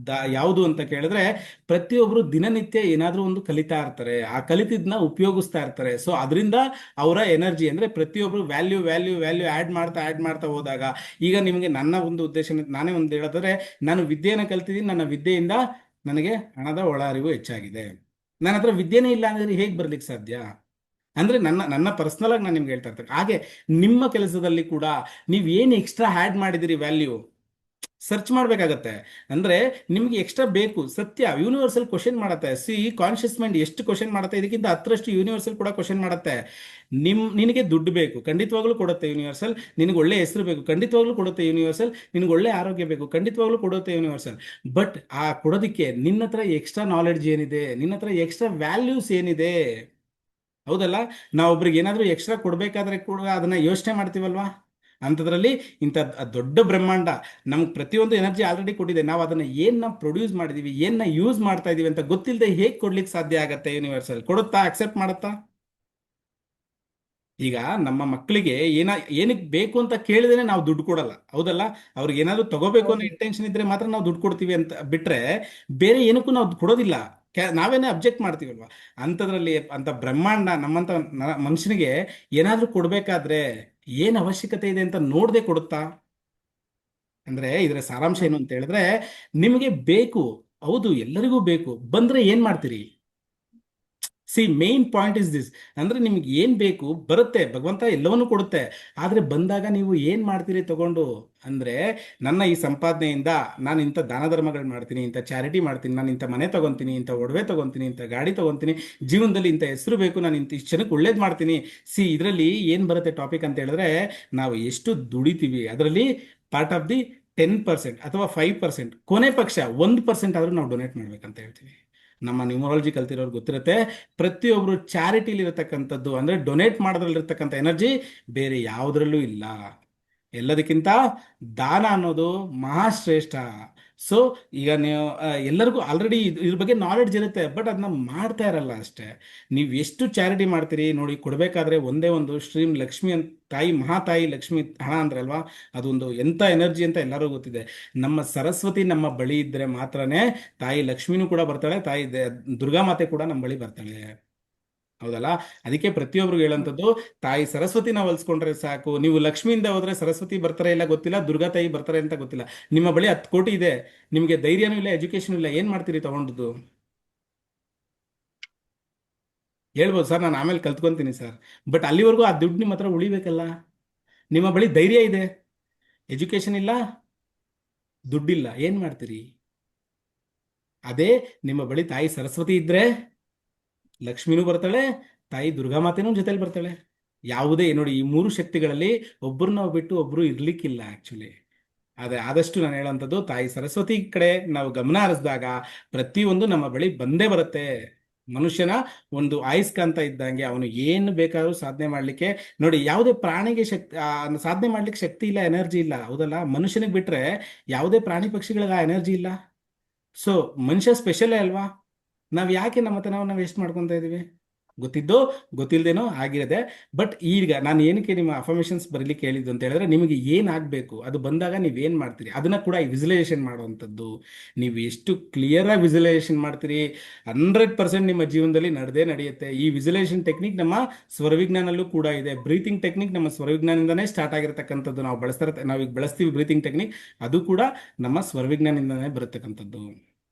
ಯಾವುದು ಅಂತ ಕೇಳಿದ್ರೆ ಪ್ರತಿಯೊಬ್ಬರು ದಿನನಿತ್ಯ ಏನಾದರೂ ಒಂದು ಕಲಿತಾ ಇರ್ತಾರೆ, ಆ ಕಲಿತಿದ್ನ ಉಪಯೋಗಿಸ್ತಾ ಇರ್ತಾರೆ. ಸೊ ಅದರಿಂದ ಅವರ ಎನರ್ಜಿ ಅಂದರೆ ಪ್ರತಿಯೊಬ್ಬರು ವ್ಯಾಲ್ಯೂ ವ್ಯಾಲ್ಯೂ ವ್ಯಾಲ್ಯೂ ಆ್ಯಡ್ ಮಾಡ್ತಾ ಹೋದಾಗ, ಈಗ ನಿಮಗೆ ನನ್ನ ಒಂದು ಉದ್ದೇಶ ನಾನೇ ಒಂದು ಹೇಳಿದ್ರೆ, ನಾನು ವಿದ್ಯೆಯನ್ನು ಕಲ್ತಿದ್ದೀನಿ, ನನ್ನ ವಿದ್ಯೆಯಿಂದ ನನಗೆ ಹಣದ ಒಳ ಅರಿವು ಹೆಚ್ಚಾಗಿದೆ. ನನ್ನ ಹತ್ರ ವಿದ್ಯೆನೇ ಇಲ್ಲ ಅಂದರೆ ಹೇಗೆ ಬರ್ಲಿಕ್ಕೆ ಸಾಧ್ಯ? ಅಂದರೆ ನನ್ನ ಪರ್ಸ್ನಲ್ ಆಗಿ ನಾನು ನಿಮ್ಗೆ ಹೇಳ್ತಾ ಇರ್ತೇನೆ. ಹಾಗೆ ನಿಮ್ಮ ಕೆಲಸದಲ್ಲಿ ಕೂಡ ನೀವು ಏನು ಎಕ್ಸ್ಟ್ರಾ ಆ್ಯಡ್ ಮಾಡಿದಿರಿ ವ್ಯಾಲ್ಯೂ, ಸರ್ಚ್ ಮಾಡ್ಬೇಕಾಗತ್ತೆ. ಅಂದ್ರೆ ನಿಮ್ಗೆ ಎಕ್ಸ್ಟ್ರಾ ಬೇಕು ಸತ್ಯ. ಯೂನಿವರ್ಸಲ್ ಕ್ವಶನ್ ಮಾಡತ್ತೆ. ಕಾನ್ಶಿಯಸ್ ಮೈಂಡ್ ಎಷ್ಟು ಕ್ವಶನ್ ಮಾಡುತ್ತೆ, ಇದಕ್ಕಿಂತ 10ರಷ್ಟು ಯೂನಿವರ್ಸಲ್ ಕೂಡ ಕ್ವಶನ್ ಮಾಡುತ್ತೆ. ನಿನಗೆ ದುಡ್ಡು ಬೇಕು, ಖಂಡಿತವಾಗ್ಲೂ ಕೊಡುತ್ತೆ ಯೂನಿವರ್ಸಲ್. ನಿನಗೆ ಒಳ್ಳೆ ಹೆಸರು ಬೇಕು, ಖಂಡಿತವಾಗ್ಲೂ ಕೊಡುತ್ತೆ ಯೂನಿವರ್ಸಲ್. ನಿನಗೆ ಒಳ್ಳೆ ಆರೋಗ್ಯ ಬೇಕು, ಖಂಡಿತವಾಗ್ಲೂ ಕೊಡುತ್ತೆ ಯೂನಿವರ್ಸಲ್. ಬಟ್ ಆ ಕೊಡೋದಕ್ಕೆ ನಿನ್ನ ಹತ್ರ ಎಕ್ಸ್ಟ್ರಾ ನಾಲೆಡ್ಜ್ ಏನಿದೆ, ನಿನ್ನ ಹತ್ರ ಎಕ್ಸ್ಟ್ರಾ ವ್ಯಾಲ್ಯೂಸ್ ಏನಿದೆ? ಹೌದಲ್ಲ? ನಾವೊಬ್ರಿಗೆ ಏನಾದರೂ ಎಕ್ಸ್ಟ್ರಾ ಕೊಡಬೇಕಾದ್ರೆ ಕೂಡ ಅದನ್ನ ಯೋಚನೆ ಮಾಡ್ತೀವಲ್ವಾ? ಅಂಥದ್ರಲ್ಲಿ ಇಂಥ ದೊಡ್ಡ ಬ್ರಹ್ಮಾಂಡ ನಮ್ಗೆ ಪ್ರತಿಯೊಂದು ಎನರ್ಜಿ ಆಲ್ರೆಡಿ ಕೊಟ್ಟಿದೆ. ನಾವು ಅದನ್ನ ಏನ್ನ ಪ್ರೊಡ್ಯೂಸ್ ಮಾಡಿದೀವಿ, ಏನ್ನ ಯೂಸ್ ಮಾಡ್ತಾ ಇದೀವಿ ಅಂತ ಗೊತ್ತಿಲ್ಲದೆ ಹೇಗೆ ಕೊಡ್ಲಿಕ್ಕೆ ಸಾಧ್ಯ ಆಗತ್ತೆ? ಯೂನಿವರ್ಸಲ್ ಕೊಡುತ್ತಾ, ಅಕ್ಸೆಪ್ಟ್ ಮಾಡುತ್ತಾ? ಈಗ ನಮ್ಮ ಮಕ್ಕಳಿಗೆ ಏನಕ್ಕೆ ಬೇಕು ಅಂತ ಕೇಳಿದ್ರೆ ನಾವು ದುಡ್ಡು ಕೊಡಲ್ಲ, ಹೌದಲ್ಲ? ಅವ್ರಿಗೆ ಏನಾದ್ರು ತಗೋಬೇಕು ಅನ್ನೋ ಇಂಟೆನ್ಷನ್ ಇದ್ರೆ ಮಾತ್ರ ನಾವು ದುಡ್ಡು ಕೊಡ್ತೀವಿ, ಅಂತ ಬಿಟ್ರೆ ಬೇರೆ ಏನಕ್ಕೂ ನಾವು ಕೊಡೋದಿಲ್ಲ. ನಾವೇನೇ ಅಬ್ಜೆಕ್ಟ್ ಮಾಡ್ತೀವಲ್ವಾ? ಅಂಥದ್ರಲ್ಲಿ ಅಂತ ಬ್ರಹ್ಮಾಂಡ ನಮ್ಮಂತ ಮನುಷ್ಯನಿಗೆ ಏನಾದ್ರೂ ಕೊಡ್ಬೇಕಾದ್ರೆ ಏನ್ ಅವಶ್ಯಕತೆ ಇದೆ ಅಂತ ನೋಡದೆ ಕೊಡುತ್ತಾ? ಅಂದ್ರೆ ಇದರ ಸಾರಾಂಶ ಏನು ಅಂತ ಹೇಳಿದ್ರೆ, ನಿಮಗೆ ಬೇಕು, ಹೌದು ಎಲ್ಲರಿಗೂ ಬೇಕು, ಬಂದ್ರೆ ಏನ್ ಮಾಡ್ತೀರಿ? Main point is this. ಅಂದ್ರೆ ನಿಮ್ಗೆ ಏನ್ ಬೇಕು ಬರುತ್ತೆ, ಭಗವಂತ ಎಲ್ಲವನ್ನೂ ಕೊಡುತ್ತೆ. ಆದ್ರೆ ಬಂದಾಗ ನೀವು ಏನ್ ಮಾಡ್ತೀರಿ ತಗೊಂಡು? ಅಂದ್ರೆ ನನ್ನ ಈ ಸಂಪಾದನೆಯಿಂದ ನಾನು ಇಂಥ ದಾನ ಧರ್ಮಗಳು ಮಾಡ್ತೀನಿ, ಇಂಥ ಚಾರಿಟಿ ಮಾಡ್ತೀನಿ, ನಾನು ಇಂಥ ಮನೆ ತಗೊಂತೀನಿ, ಇಂಥ ಒಡವೆ ತಗೊಂತೀನಿ, ಇಂಥ ಗಾಡಿ ತಗೊಂತೀನಿ, ಜೀವನದಲ್ಲಿ ಇಂಥ ಹೆಸರು ಬೇಕು, ನಾನು ಇಷ್ಟು ಜನಕ್ಕೆ ಒಳ್ಳೇದು ಮಾಡ್ತೀನಿ. ಇದರಲ್ಲಿ ಏನ್ ಬರುತ್ತೆ ಟಾಪಿಕ್ ಅಂತ ಹೇಳಿದ್ರೆ, ನಾವು ಎಷ್ಟು ದುಡಿತೀವಿ ಅದರಲ್ಲಿ ಪಾರ್ಟ್ ಆಫ್ ದಿ 10% ಅಥವಾ 5%, ಕೊನೆ ಪಕ್ಷ 1% ಆದ್ರೂ ನಾವು ಡೊನೇಟ್ ಮಾಡ್ಬೇಕಂತ ಹೇಳ್ತೀವಿ. ನಮ್ಮ ನ್ಯೂಮರಾಲಜಿ ಕಲ್ತಿರೋರು ಗೊತ್ತಿರುತ್ತೆ, ಪ್ರತಿಯೊಬ್ರು ಚಾರಿಟಿಲಿ ಇರತಕ್ಕಂಥದ್ದು ಅಂದ್ರೆ ಡೊನೇಟ್ ಮಾಡೋದ್ರಲ್ಲಿರ್ತಕ್ಕಂಥ ಎನರ್ಜಿ ಬೇರೆ ಯಾವುದ್ರಲ್ಲೂ ಇಲ್ಲ. ಎಲ್ಲದಕ್ಕಿಂತ ದಾನ ಅನ್ನೋದು ಮಹಾಶ್ರೇಷ್ಠ. ಸೊ ಈಗ ನೀವು ಎಲ್ಲರಿಗೂ ಆಲ್ರೆಡಿ ಇದ್ರ ಬಗ್ಗೆ ನಾಲೆಡ್ಜ್ ಇರುತ್ತೆ, ಬಟ್ ಅದನ್ನ ಮಾಡ್ತಾ ಇರಲ್ಲ ಅಷ್ಟೇ. ನೀವು ಎಷ್ಟು ಚಾರಿಟಿ ಮಾಡ್ತೀರಿ ನೋಡಿ, ಕೊಡಬೇಕಾದ್ರೆ ಒಂದೇ ಒಂದು ಸ್ಟ್ರೀಮ್ ಲಕ್ಷ್ಮಿ ಅಂತ, ತಾಯಿ ಮಹಾತಾಯಿ ಲಕ್ಷ್ಮಿ ಹಣ ಅಂದ್ರಲ್ವಾ, ಅದೊಂದು ಎಂಥ ಎನರ್ಜಿ ಅಂತ ಎಲ್ಲರೂ ಗೊತ್ತಿದೆ. ನಮ್ಮ ಸರಸ್ವತಿ ನಮ್ಮ ಬಳಿ ಇದ್ರೆ ಮಾತ್ರನೇ ತಾಯಿ ಲಕ್ಷ್ಮಿನೂ ಕೂಡ ಬರ್ತಾಳೆ, ತಾಯಿ ದುರ್ಗಾಮಾತೆ ಕೂಡ ನಮ್ಮ ಬಳಿ ಬರ್ತಾಳೆ, ಹೌದಲ್ಲ? ಅದಕ್ಕೆ ಪ್ರತಿಯೊಬ್ರಿಗೆ ಹೇಳಂಥದ್ದು, ತಾಯಿ ಸರಸ್ವತಿನ ಹೊಲ್ಸ್ಕೊಂಡ್ರೆ ಸಾಕು. ನೀವು ಲಕ್ಷ್ಮಿಯಿಂದ ಹೋದ್ರೆ ಸರಸ್ವತಿ ಬರ್ತಾರೆ ಇಲ್ಲ ಗೊತ್ತಿಲ್ಲ, ದುರ್ಗಾ ತಾಯಿ ಬರ್ತಾರೆ ಅಂತ ಗೊತ್ತಿಲ್ಲ. ನಿಮ್ಮ ಬಳಿ 10 ಕೋಟಿ ಇದೆ, ನಿಮಗೆ ಧೈರ್ಯನೂ ಇಲ್ಲ, ಎಜುಕೇಶನ್ ಇಲ್ಲ, ಏನ್ ಮಾಡ್ತೀರಿ ತಗೊಂಡದ್ದು? ಹೇಳ್ಬೋದು ಸರ್ ನಾನು ಆಮೇಲೆ ಕಲ್ತ್ಕೊಂತೀನಿ ಸರ್, ಬಟ್ ಅಲ್ಲಿವರೆಗೂ ಆ ದುಡ್ಡು ನಿಮ್ಮ ಹತ್ರ ಉಳಿಬೇಕಲ್ಲ. ನಿಮ್ಮ ಬಳಿ ಧೈರ್ಯ ಇದೆ, ಎಜುಕೇಶನ್ ಇಲ್ಲ, ದುಡ್ಡಿಲ್ಲ, ಏನ್ ಮಾಡ್ತೀರಿ? ಅದೇ ನಿಮ್ಮ ಬಳಿ ತಾಯಿ ಸರಸ್ವತಿ ಇದ್ರೆ ಲಕ್ಷ್ಮಿನೂ ಬರ್ತಾಳೆ, ತಾಯಿ ದುರ್ಗಾಮಾತೆನೂ ಜೊತೆಲಿ ಬರ್ತಾಳೆ. ಯಾವುದೇ ನೋಡಿ, ಈ 3 ಶಕ್ತಿಗಳಲ್ಲಿ ಒಬ್ಬರು ನಾವು ಬಿಟ್ಟು ಒಬ್ರು ಇರ್ಲಿಕ್ಕಿಲ್ಲ ಆಕ್ಚುಲಿ. ಅದೇ ಆದಷ್ಟು ನಾನು ಹೇಳೋಂಥದ್ದು, ತಾಯಿ ಸರಸ್ವತಿ ಕಡೆ ನಾವು ಗಮನ ಹರಿಸಿದಾಗ ಪ್ರತಿಯೊಂದು ನಮ್ಮ ಬಳಿ ಬಂದೇ ಬರುತ್ತೆ. ಮನುಷ್ಯನ ಒಂದು ಆಯುಷ್ಕಾಂತ ಇದ್ದಂಗೆ, ಅವನು ಏನು ಬೇಕಾದ್ರೂ ಸಾಧನೆ ಮಾಡ್ಲಿಕ್ಕೆ ನೋಡಿ, ಯಾವುದೇ ಪ್ರಾಣಿಗೆ ಸಾಧನೆ ಮಾಡ್ಲಿಕ್ಕೆ ಶಕ್ತಿ ಇಲ್ಲ, ಎನರ್ಜಿ ಇಲ್ಲ, ಹೌದಲ್ಲ? ಮನುಷ್ಯನಿಗೆ ಬಿಟ್ರೆ ಯಾವುದೇ ಪ್ರಾಣಿ ಪಕ್ಷಿಗಳಿಗೆ ಆ ಎನರ್ಜಿ ಇಲ್ಲ. ಸೊ ಮನುಷ್ಯ ಸ್ಪೆಷಲೇ ಅಲ್ವಾ? ನಾವ್ ಯಾಕೆ ನಮ್ಮ ಹತ್ರ ನಾವು ವೇಸ್ಟ್ ಮಾಡ್ಕೊತಾ ಇದೀವಿ? ಗೊತ್ತಿದ್ದೋ ಗೊತ್ತಿಲ್ದೇನೋ ಆಗಿರದೆ. ಬಟ್ ಈಗ ನಾನು ಏನಕ್ಕೆ ನಿಮ್ಮ ಅಫರ್ಮೇಷನ್ಸ್ ಬರಲಿಕ್ಕೆ ಹೇಳಿದ್ದು ಅಂತ ಹೇಳಿದ್ರೆ, ನಿಮಗೆ ಏನಾಗಬೇಕು ಅದು ಬಂದಾಗ ನೀವೇನ್ ಮಾಡ್ತೀರಿ ಅದನ್ನ ಕೂಡ ವಿಜುವಲೈಸೇಷನ್ ಮಾಡುವಂಥದ್ದು. ನೀವು ಎಷ್ಟು ಕ್ಲಿಯರ್ ಆಗಿ ವಿಜುವಲೈಸೇಷನ್ ಮಾಡ್ತೀರಿ 100% ನಿಮ್ಮ ಜೀವನದಲ್ಲಿ ನಡೆಯುತ್ತೆ. ಈ ವಿಜುವಲೈಸೇಷನ್ ಟೆಕ್ನಿಕ್ ನಮ್ಮ ಸ್ವರವಿಜ್ಞಾನಲ್ಲೂ ಕೂಡ ಇದೆ. ಬ್ರೀತಿಂಗ್ ಟೆಕ್ನಿಕ್ ನಮ್ಮ ಸ್ವರವಿಜ್ಞಾನದಿಂದನೇ ಸ್ಟಾರ್ಟ್ ಆಗಿರತಕ್ಕಂಥದ್ದು. ನಾವೀಗ ಬಳಸ್ತೀವಿ ಬ್ರೀತಿಂಗ್ ಟೆಕ್ನಿಕ್, ಅದು ಕೂಡ ನಮ್ಮ ಸ್ವರವಿಜ್ಞಾನದಿಂದನೇ ಬರತಕ್ಕಂಥದ್ದು.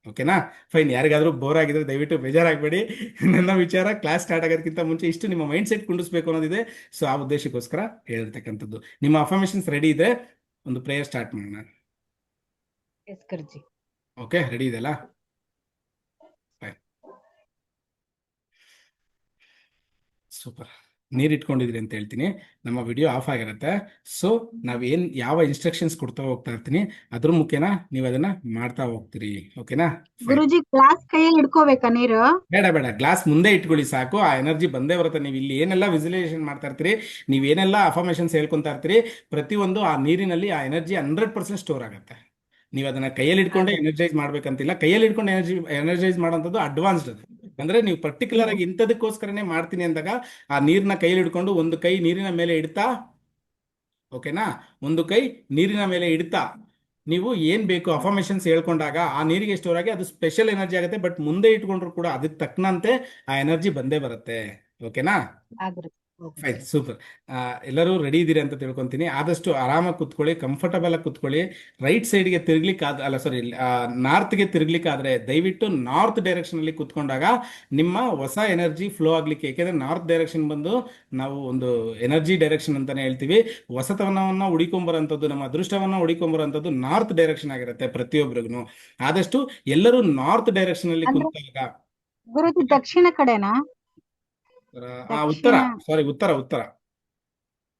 ಓಕೆನಾ? ಫೈನ್. ಯಾರಿಗಾದ್ರೂ ಬೋರ್ ಆಗಿದ್ರೆ ದಯವಿಟ್ಟು ಬೇಜಾರಾಗಬೇಡಿ. ನನ್ನ ವಿಚಾರ ಕ್ಲಾಸ್ ಸ್ಟಾರ್ಟ್ ಆಗೋದಕ್ಕಿಂತ ಮುಂಚೆ ಇಷ್ಟು ನಿಮ್ಮ ಮೈಂಡ್ ಸೆಟ್ ಕುಂಡಿಸ್ಬೇಕು ಅನ್ನೋದಿದೆ. ಸೊ ಆ ಉದ್ದೇಶಕ್ಕೋಸ್ಕರ ಹೇಳಿರ್ತಕ್ಕಂಥದ್ದು. ನಿಮ್ಮ ಅಫರ್ಮೇಷನ್ಸ್ ರೆಡಿ ಇದೆ, ಒಂದು ಪ್ರೇಯರ್ ಸ್ಟಾರ್ಟ್ ಮಾಡೋಣ. ಎಸ್ ಗುರುಜಿ. ಓಕೆ, ರೆಡಿ ಇದೆಲ್ಲ? Fine, super. ನೀರು ಇಟ್ಕೊಂಡಿದ್ರಿ ಅಂತ ಹೇಳ್ತೀನಿ. ನಮ್ಮ ವಿಡಿಯೋ ಆಫ್ ಆಗಿರುತ್ತೆ. ಸೊ ಯಾವ ಇನ್ಸ್ಟ್ರಕ್ಷನ್ಸ್ ಕೊಡ್ತಾ ಹೋಗ್ತಾ ಇರ್ತೀನಿ, ಅದ್ರ ಮುಖ್ಯನ ನೀವು ಅದನ್ನ ಮಾಡ್ತಾ ಹೋಗ್ತೀರಿ. ಓಕೆನಾ? ಗುರುಜಿ ಗ್ಲಾಸ್ ಕೈಯಲ್ಲಿ ಇಟ್ಕೋಬೇಕಾ ನೀರು? ಬೇಡ, ಗ್ಲಾಸ್ ಮುಂದೆ ಇಟ್ಕೊಳ್ಳಿ ಸಾಕು. ಆ ಎನರ್ಜಿ ಬಂದೇ ಬರುತ್ತೆ. ನೀವು ಇಲ್ಲಿ ಏನೆಲ್ಲ ವಿಜುವಲೈಸೇಷನ್ ಮಾಡ್ತಾ ಇರ್ತೀರಿ, ನೀವೇನೆಲ್ಲ ಅಫರ್ಮೇಷನ್ಸ್ ಹೇಳ್ಕೊಂತಾ ಇರ್ತೀರಿ, ಪ್ರತಿಯೊಂದು ಆ ನೀರಿನಲ್ಲಿ ಆ ಎನರ್ಜಿ 100% ಸ್ಟೋರ್ ಆಗುತ್ತೆ. ನೀವು ಅದನ್ನ ಕೈಯಲ್ಲಿ ಇಟ್ಕೊಂಡೆ ಎನರ್ಜೈಸ್ ಮಾಡ್ಬೇಕಂತಿಲ್ಲ. ಕೈಯಲ್ಲಿ ಇಟ್ಕೊಂಡು ಎನರ್ಜೈಸ್ ಮಾಡೋಂಥದ್ದು ಅಡ್ವಾನ್ಸ್ಡ್. ಅದು ಅಂದ್ರೆ ನೀವು ಪರ್ಟಿಕ್ಯುಲರ್ ಆಗಿ ಇಂಥದಕ್ಕೋಸ್ಕರನೇ ಮಾಡ್ತೀನಿ ಅಂದಾಗ ಆ ನೀರ್ನ ಕೈಯಲ್ಲಿ ಹಿಡ್ಕೊಂಡು ಒಂದು ಕೈ ನೀರಿನ ಮೇಲೆ ಇಡ್ತಾ, ಓಕೆನಾ, ಒಂದು ಕೈ ನೀರಿನ ಮೇಲೆ ಇಡ್ತಾ ನೀವು ಏನ್ ಬೇಕು ಅಫರ್ಮೇಷನ್ಸ್ ಹೇಳ್ಕೊಂಡಾಗ ಆ ನೀರಿಗೆ ಸ್ಟೋರ್ ಆಗಿ ಅದು ಸ್ಪೆಷಲ್ ಎನರ್ಜಿ ಆಗುತ್ತೆ. ಬಟ್ ಮುಂದೆ ಇಟ್ಕೊಂಡ್ರು ಕೂಡ ಅದಕ್ಕೆ ತಕ್ಕನಂತೆ ಆ ಎನರ್ಜಿ ಬಂದೇ ಬರುತ್ತೆ. ಓಕೆನಾ? Fine, super. ಎಲ್ಲರೂ ರೆಡಿ ಇದ್ದೀರಿ ಅಂತ ತಿಳ್ಕೊಂತೀನಿ. ಆದಷ್ಟು ಆರಾಮಾಗಿ ಕುತ್ಕೊಳ್ಳಿ, ಕಂಫರ್ಟಬಲ್ ಆಗಿ ಕುತ್ಕೊಳ್ಳಿ. ರೈಟ್ ಸೈಡ್ಗೆ ತಿರ್ಗ್ಲಿಕ್ಕೆ ಅಲ್ಲ, ಸಾರಿ, ನಾರ್ತ್ಗೆ ತಿರ್ಗ್ಲಿಕ್ಕಾದ್ರೆ ದಯವಿಟ್ಟು ನಾರ್ತ್ ಡೈರೆಕ್ಷನ್ ಅಲ್ಲಿ ಕುತ್ಕೊಂಡಾಗ ನಿಮ್ಮ ಹೊಸ ಎನರ್ಜಿ ಫ್ಲೋ ಆಗ್ಲಿಕ್ಕೆ, ಯಾಕೆಂದ್ರೆ ನಾರ್ತ್ ಡೈರೆಕ್ಷನ್ ಬಂದು ನಾವು ಒಂದು ಎನರ್ಜಿ ಡೈರೆಕ್ಷನ್ ಅಂತಾನೆ ಹೇಳ್ತೀವಿ. ಹೊಸತನವನ್ನ ಹುಡಿಕೊಂಬರೋಂಥದ್ದು, ನಮ್ಮ ಅದೃಷ್ಟವನ್ನ ಹುಡಿಕೊಂಬರೋಂಥದ್ದು ನಾರ್ತ್ ಡೈರೆಕ್ಷನ್ ಆಗಿರುತ್ತೆ ಪ್ರತಿಯೊಬ್ಬರಿಗೂ. ಆದಷ್ಟು ಎಲ್ಲರೂ ನಾರ್ತ್ ಡೈರೆಕ್ಷನ್ ಅಲ್ಲಿ ಅಂದ್ರೆ ಕುಂತಾಗ, ಗುರುಜಿ ದಕ್ಷಿಣ ಕಡೆನಾ? ಉತ್ತರ, ದಕ್ಷಿಣ. ಸಾರಿ, ಉತ್ತರ ಉತ್ತರ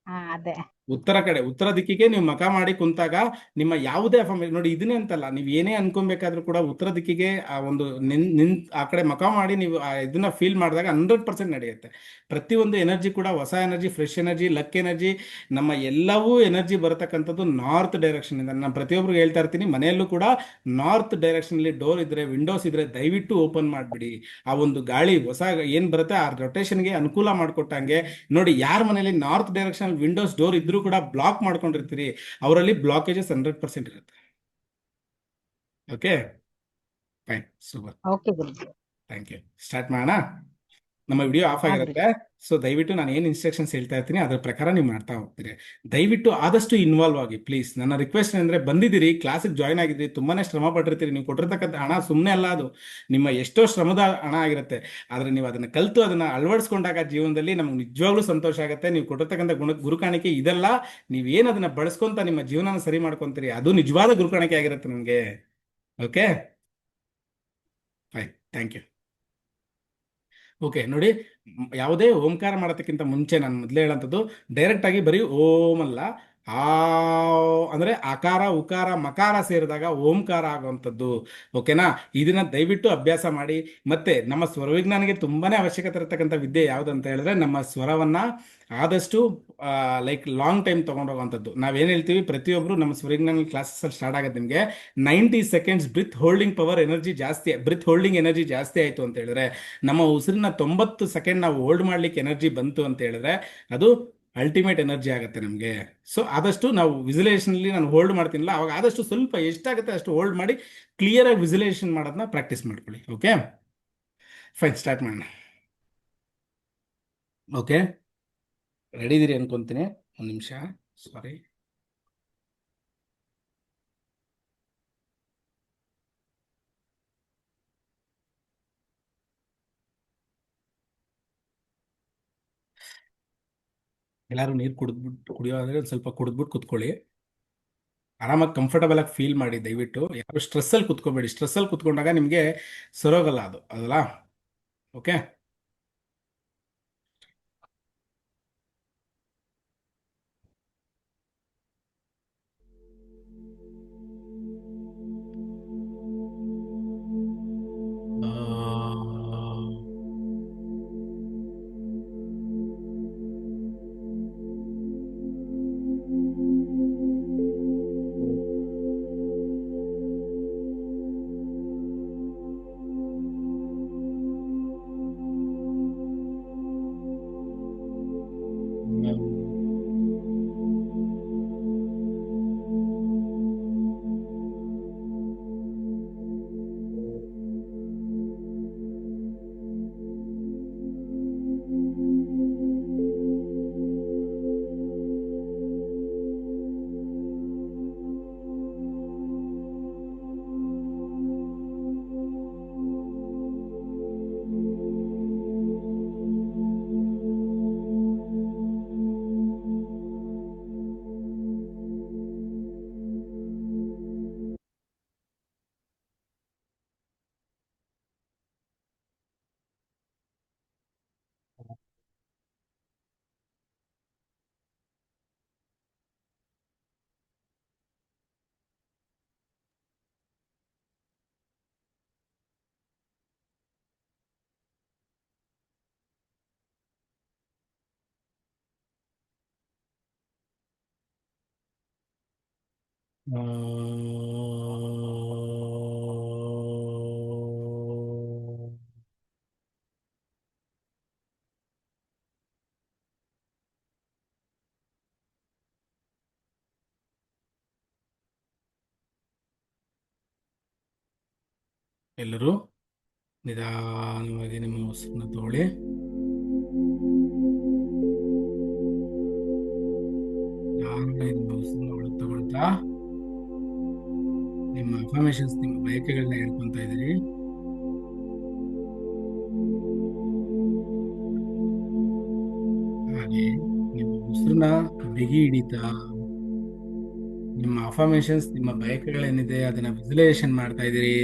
ಹಾ ಅದೇ. ಉತ್ತರ ಕಡೆ, ಉತ್ತರ ದಿಕ್ಕಿಗೆ ನೀವು ಮಖ ಮಾಡಿ ಕುಂತಾಗ ನಿಮ್ಮ ಯಾವುದೇ ನೋಡಿ, ಇದನ್ನೇ ಅಂತಲ್ಲ, ನೀವು ಏನೇ ಅನ್ಕೊಬೇಕಾದ್ರೂ ಕೂಡ ಉತ್ತರ ದಿಕ್ಕಿಗೆ ಆ ಒಂದು ಆ ಕಡೆ ಮಖ ಮಾಡಿ ನೀವು ಇದನ್ನ ಫೀಲ್ ಮಾಡಿದಾಗ 100% ನಡೆಯುತ್ತೆ. ಪ್ರತಿಯೊಂದು ಎನರ್ಜಿ ಕೂಡ ಹೊಸ energy, fresh energy, luck energy, ನಮ್ಮ ಎಲ್ಲವೂ ಎನರ್ಜಿ ಬರತಕ್ಕಂಥದ್ದು ನಾರ್ತ್ ಡೈರೆಕ್ಷನ್ ಇಂದ. ನಾನು ಪ್ರತಿಯೊಬ್ಬರಿಗೂ ಹೇಳ್ತಾ ಇರ್ತೀನಿ, ಮನೆಯಲ್ಲೂ ಕೂಡ ನಾರ್ತ್ ಡೈರೆಕ್ಷನ್ ಅಲ್ಲಿ ಡೋರ್ ಇದ್ರೆ, ವಿಂಡೋಸ್ ಇದ್ರೆ ದಯವಿಟ್ಟು ಓಪನ್ ಮಾಡಿಬಿಡಿ. ಆ ಒಂದು ಗಾಳಿ ಹೊಸ ಏನ್ ಬರುತ್ತೆ ಆ ರೊಟೇಷನ್ಗೆ ಅನುಕೂಲ ಮಾಡಿಕೊಟ್ಟಂಗೆ. ನೋಡಿ, ಯಾರ ಮನೆಯಲ್ಲಿ ನಾರ್ತ್ ಡೈರೆಕ್ಷನ್ ವಿಂಡೋಸ್ ಡೋರ್ ಇದ್ರೂ ಕೂಡ ಬ್ಲಾಕ್ ಮಾಡ್ಕೊಂಡಿರ್ತೀರಿ, ಅವರಲ್ಲಿ ಬ್ಲಾಕೇಜಸ್ 100% ಇರುತ್ತೆ. ಓಕೆ, ಫೈನ್, ಸೂಪರ್, ಓಕೆ ಗುರುಜಿ. Thank you. ಸ್ಟಾರ್ಟ್ ಮಾಡೋಣ. ನಮ್ಮ ವಿಡಿಯೋ ಆಫ್ ಆಗಿರುತ್ತೆ, ಸೊ ದಯವಿಟ್ಟು ನಾನು ಏನು ಇನ್ಸ್ಟ್ರಕ್ಷನ್ಸ್ ಹೇಳ್ತಾ ಇರ್ತೀನಿ ಅದರ ಪ್ರಕಾರ ನೀವು ಮಾಡ್ತಾ ಹೋಗ್ತೀರಿ. ದಯವಿಟ್ಟು ಆದಷ್ಟು ಇನ್ವಾಲ್ವ್ ಆಗಿ ಪ್ಲೀಸ್. ನನ್ನ ರಿಕ್ವೆಸ್ಟ್ ಅಂದರೆ, ಬಂದಿದ್ದೀರಿ, ಕ್ಲಾಸಿಗೆ ಜಾಯ್ನ್ ಆಗಿದ್ದೀರಿ, ತುಂಬಾನೇ ಶ್ರಮ ಪಟ್ಟಿರ್ತೀರಿ. ನೀವು ಕೊಟ್ಟಿರ್ತಕ್ಕಂಥ ಹಣ ಸುಮ್ಮನೆ ಅಲ್ಲ, ಅದು ನಿಮ್ಮ ಎಷ್ಟೋ ಶ್ರಮದ ಹಣ ಆಗಿರುತ್ತೆ. ಆದರೆ ನೀವು ಅದನ್ನು ಕಲಿತು ಅದನ್ನು ಅಳವಡಿಸ್ಕೊಂಡಾಗ ಜೀವನದಲ್ಲಿ ನಮ್ಗೆ ನಿಜವಾಗ್ಲೂ ಸಂತೋಷ ಆಗುತ್ತೆ. ನೀವು ಕೊಟ್ಟಿರ್ತಕ್ಕಂಥ ಗುರುಕಾಣಿಕೆ ಇದೆಲ್ಲ, ನೀವೇನು ಅದನ್ನು ಬಳಸ್ಕೊಂತ ನಿಮ್ಮ ಜೀವನನ ಸರಿ ಮಾಡ್ಕೊತೀರಿ, ಅದು ನಿಜವಾದ ಗುರುಕಾಣಿಕೆ ಆಗಿರುತ್ತೆ ನಮಗೆ. Okay, fine, thank you. Okay, ನೋಡಿ, ಯಾವುದೇ ಓಂಕಾರ ಮಾಡೋದಕ್ಕಿಂತ ಮುಂಚೆ ನಾನು ಮೊದಲೇ ಹೇಳೋಂಥದ್ದು, ಡೈರೆಕ್ಟ್ ಆಗಿ ಬರೀ ಓಂ ಅಲ್ಲ, ಆ ಅಂದ್ರೆ ಅಕಾರ ಉಕಾರ ಮಕಾರ ಸೇರಿದಾಗ ಓಂಕಾರ ಆಗುವಂಥದ್ದು. ಓಕೆನಾ? ಇದನ್ನ ದಯವಿಟ್ಟು ಅಭ್ಯಾಸ ಮಾಡಿ. ಮತ್ತೆ ನಮ್ಮ ಸ್ವರವಿಜ್ಞಾನಿಗೆ ತುಂಬಾನೇ ಅವಶ್ಯಕತೆ ಇರತಕ್ಕಂಥ ವಿದ್ಯೆ ಯಾವುದು ಅಂತ ಹೇಳಿದ್ರೆ, ನಮ್ಮ ಸ್ವರವನ್ನ ಆದಷ್ಟು ಲೈಕ್ ಲಾಂಗ್ ಟೈಮ್ ತೊಗೊಂಡೋಗುವಂಥದ್ದು. ನಾವೇನು ಹೇಳ್ತೀವಿ, ಪ್ರತಿಯೊಬ್ಬರು ನಮ್ಮ ಸ್ವರವಿಜ್ಞಾನ ಕ್ಲಾಸಸ್ ಸ್ಟಾರ್ಟ್ ಆಗುತ್ತೆ ನಿಮಗೆ 90 ಸೆಕೆಂಡ್ಸ್ ಬ್ರಿತ್ ಹೋಲ್ಡಿಂಗ್ ಪವರ್ ಎನರ್ಜಿ ಜಾಸ್ತಿ, ಬ್ರಿತ್ ಹೋಲ್ಡಿಂಗ್ ಎನರ್ಜಿ ಜಾಸ್ತಿ ಆಯಿತು ಅಂತ ಹೇಳಿದ್ರೆ, ನಮ್ಮ ಉಸಿರನ್ನ 90 ಸೆಕೆಂಡ್ ನಾವು ಹೋಲ್ಡ್ ಮಾಡ್ಲಿಕ್ಕೆ ಎನರ್ಜಿ ಬಂತು ಅಂತ ಹೇಳಿದ್ರೆ, ಅದು ಅಲ್ಟಿಮೇಟ್ ಎನರ್ಜಿ ಆಗುತ್ತೆ ನಮಗೆ. ಸೊ ಆದಷ್ಟು ನಾವು ವಿಸುಲೈಸೇಷನಲ್ಲಿ ನಾನು ಹೋಲ್ಡ್ ಮಾಡ್ತೀನಿಲ್ಲ, ಅವಾಗ ಆದಷ್ಟು ಸ್ವಲ್ಪ ಎಷ್ಟಾಗುತ್ತೆ ಅಷ್ಟು ಹೋಲ್ಡ್ ಮಾಡಿ ಕ್ಲಿಯರಾಗಿ ವಿಸುಲೈಸೇಷನ್ ಮಾಡೋದನ್ನ ಪ್ರಾಕ್ಟೀಸ್ ಮಾಡ್ಕೊಳ್ಳಿ. ಓಕೆ, ಫೈನ್, ಸ್ಟಾರ್ಟ್ ಮಾಡೋಣ. ಓಕೆ, ರೆಡಿ ಇದೀರಿ ಅನ್ಕೊಂತೀನಿ. ಒಂದು ನಿಮಿಷ, ಸಾರಿ. ಎಲ್ಲರೂ ನೀರು ಕುಡಿಯೋದ್ರೆ ಒಂದು ಸ್ವಲ್ಪ ಕುಡಿದ್ಬಿಟ್ಟು ಕುತ್ಕೊಳ್ಳಿ. ಆರಾಮಾಗಿ ಕಂಫರ್ಟಬಲ್ ಆಗಿ ಫೀಲ್ ಮಾಡಿ. ದಯವಿಟ್ಟು ಯಾರು ಸ್ಟ್ರೆಸ್ಸಲ್ಲಿ ಕುತ್ಕೋಬೇಡಿ. ಸ್ಟ್ರೆಸ್ಸಲ್ಲಿ ಕುತ್ಕೊಂಡಾಗ ನಿಮಗೆ ಸರೋಗಲ್ಲ ಅದು, ಅದಲ್ಲ? ಓಕೆ, ಎಲ್ಲರೂ ನಿಧಾನವಾಗಿ ನಿಮ್ಮ ಉಸಿರನ್ನ ತಗೊಳ್ಳಿ. ಅಫರ್ಮೇಶನ್ಸ್, ನಿಮ್ಮ ಬಯಕೆಗಳನ್ನ ಹೇಳ್ಕೊಂತ ಇದ್ದೀರಿ. ಹಾಗೆ ನಿಮ್ಮ ಉಸಿರನ್ನ ಬಿಗಿ ಹಿಡಿತಾ ನಿಮ್ಮ ಅಫರ್ಮೇಶನ್ಸ್, ನಿಮ್ಮ ಬಯಕೆಗಳೇನಿದೆ ಅದನ್ನ ವಿಜುವಲೈಸೇಷನ್ ಮಾಡ್ತಾ ಇದ್ದೀರಿ.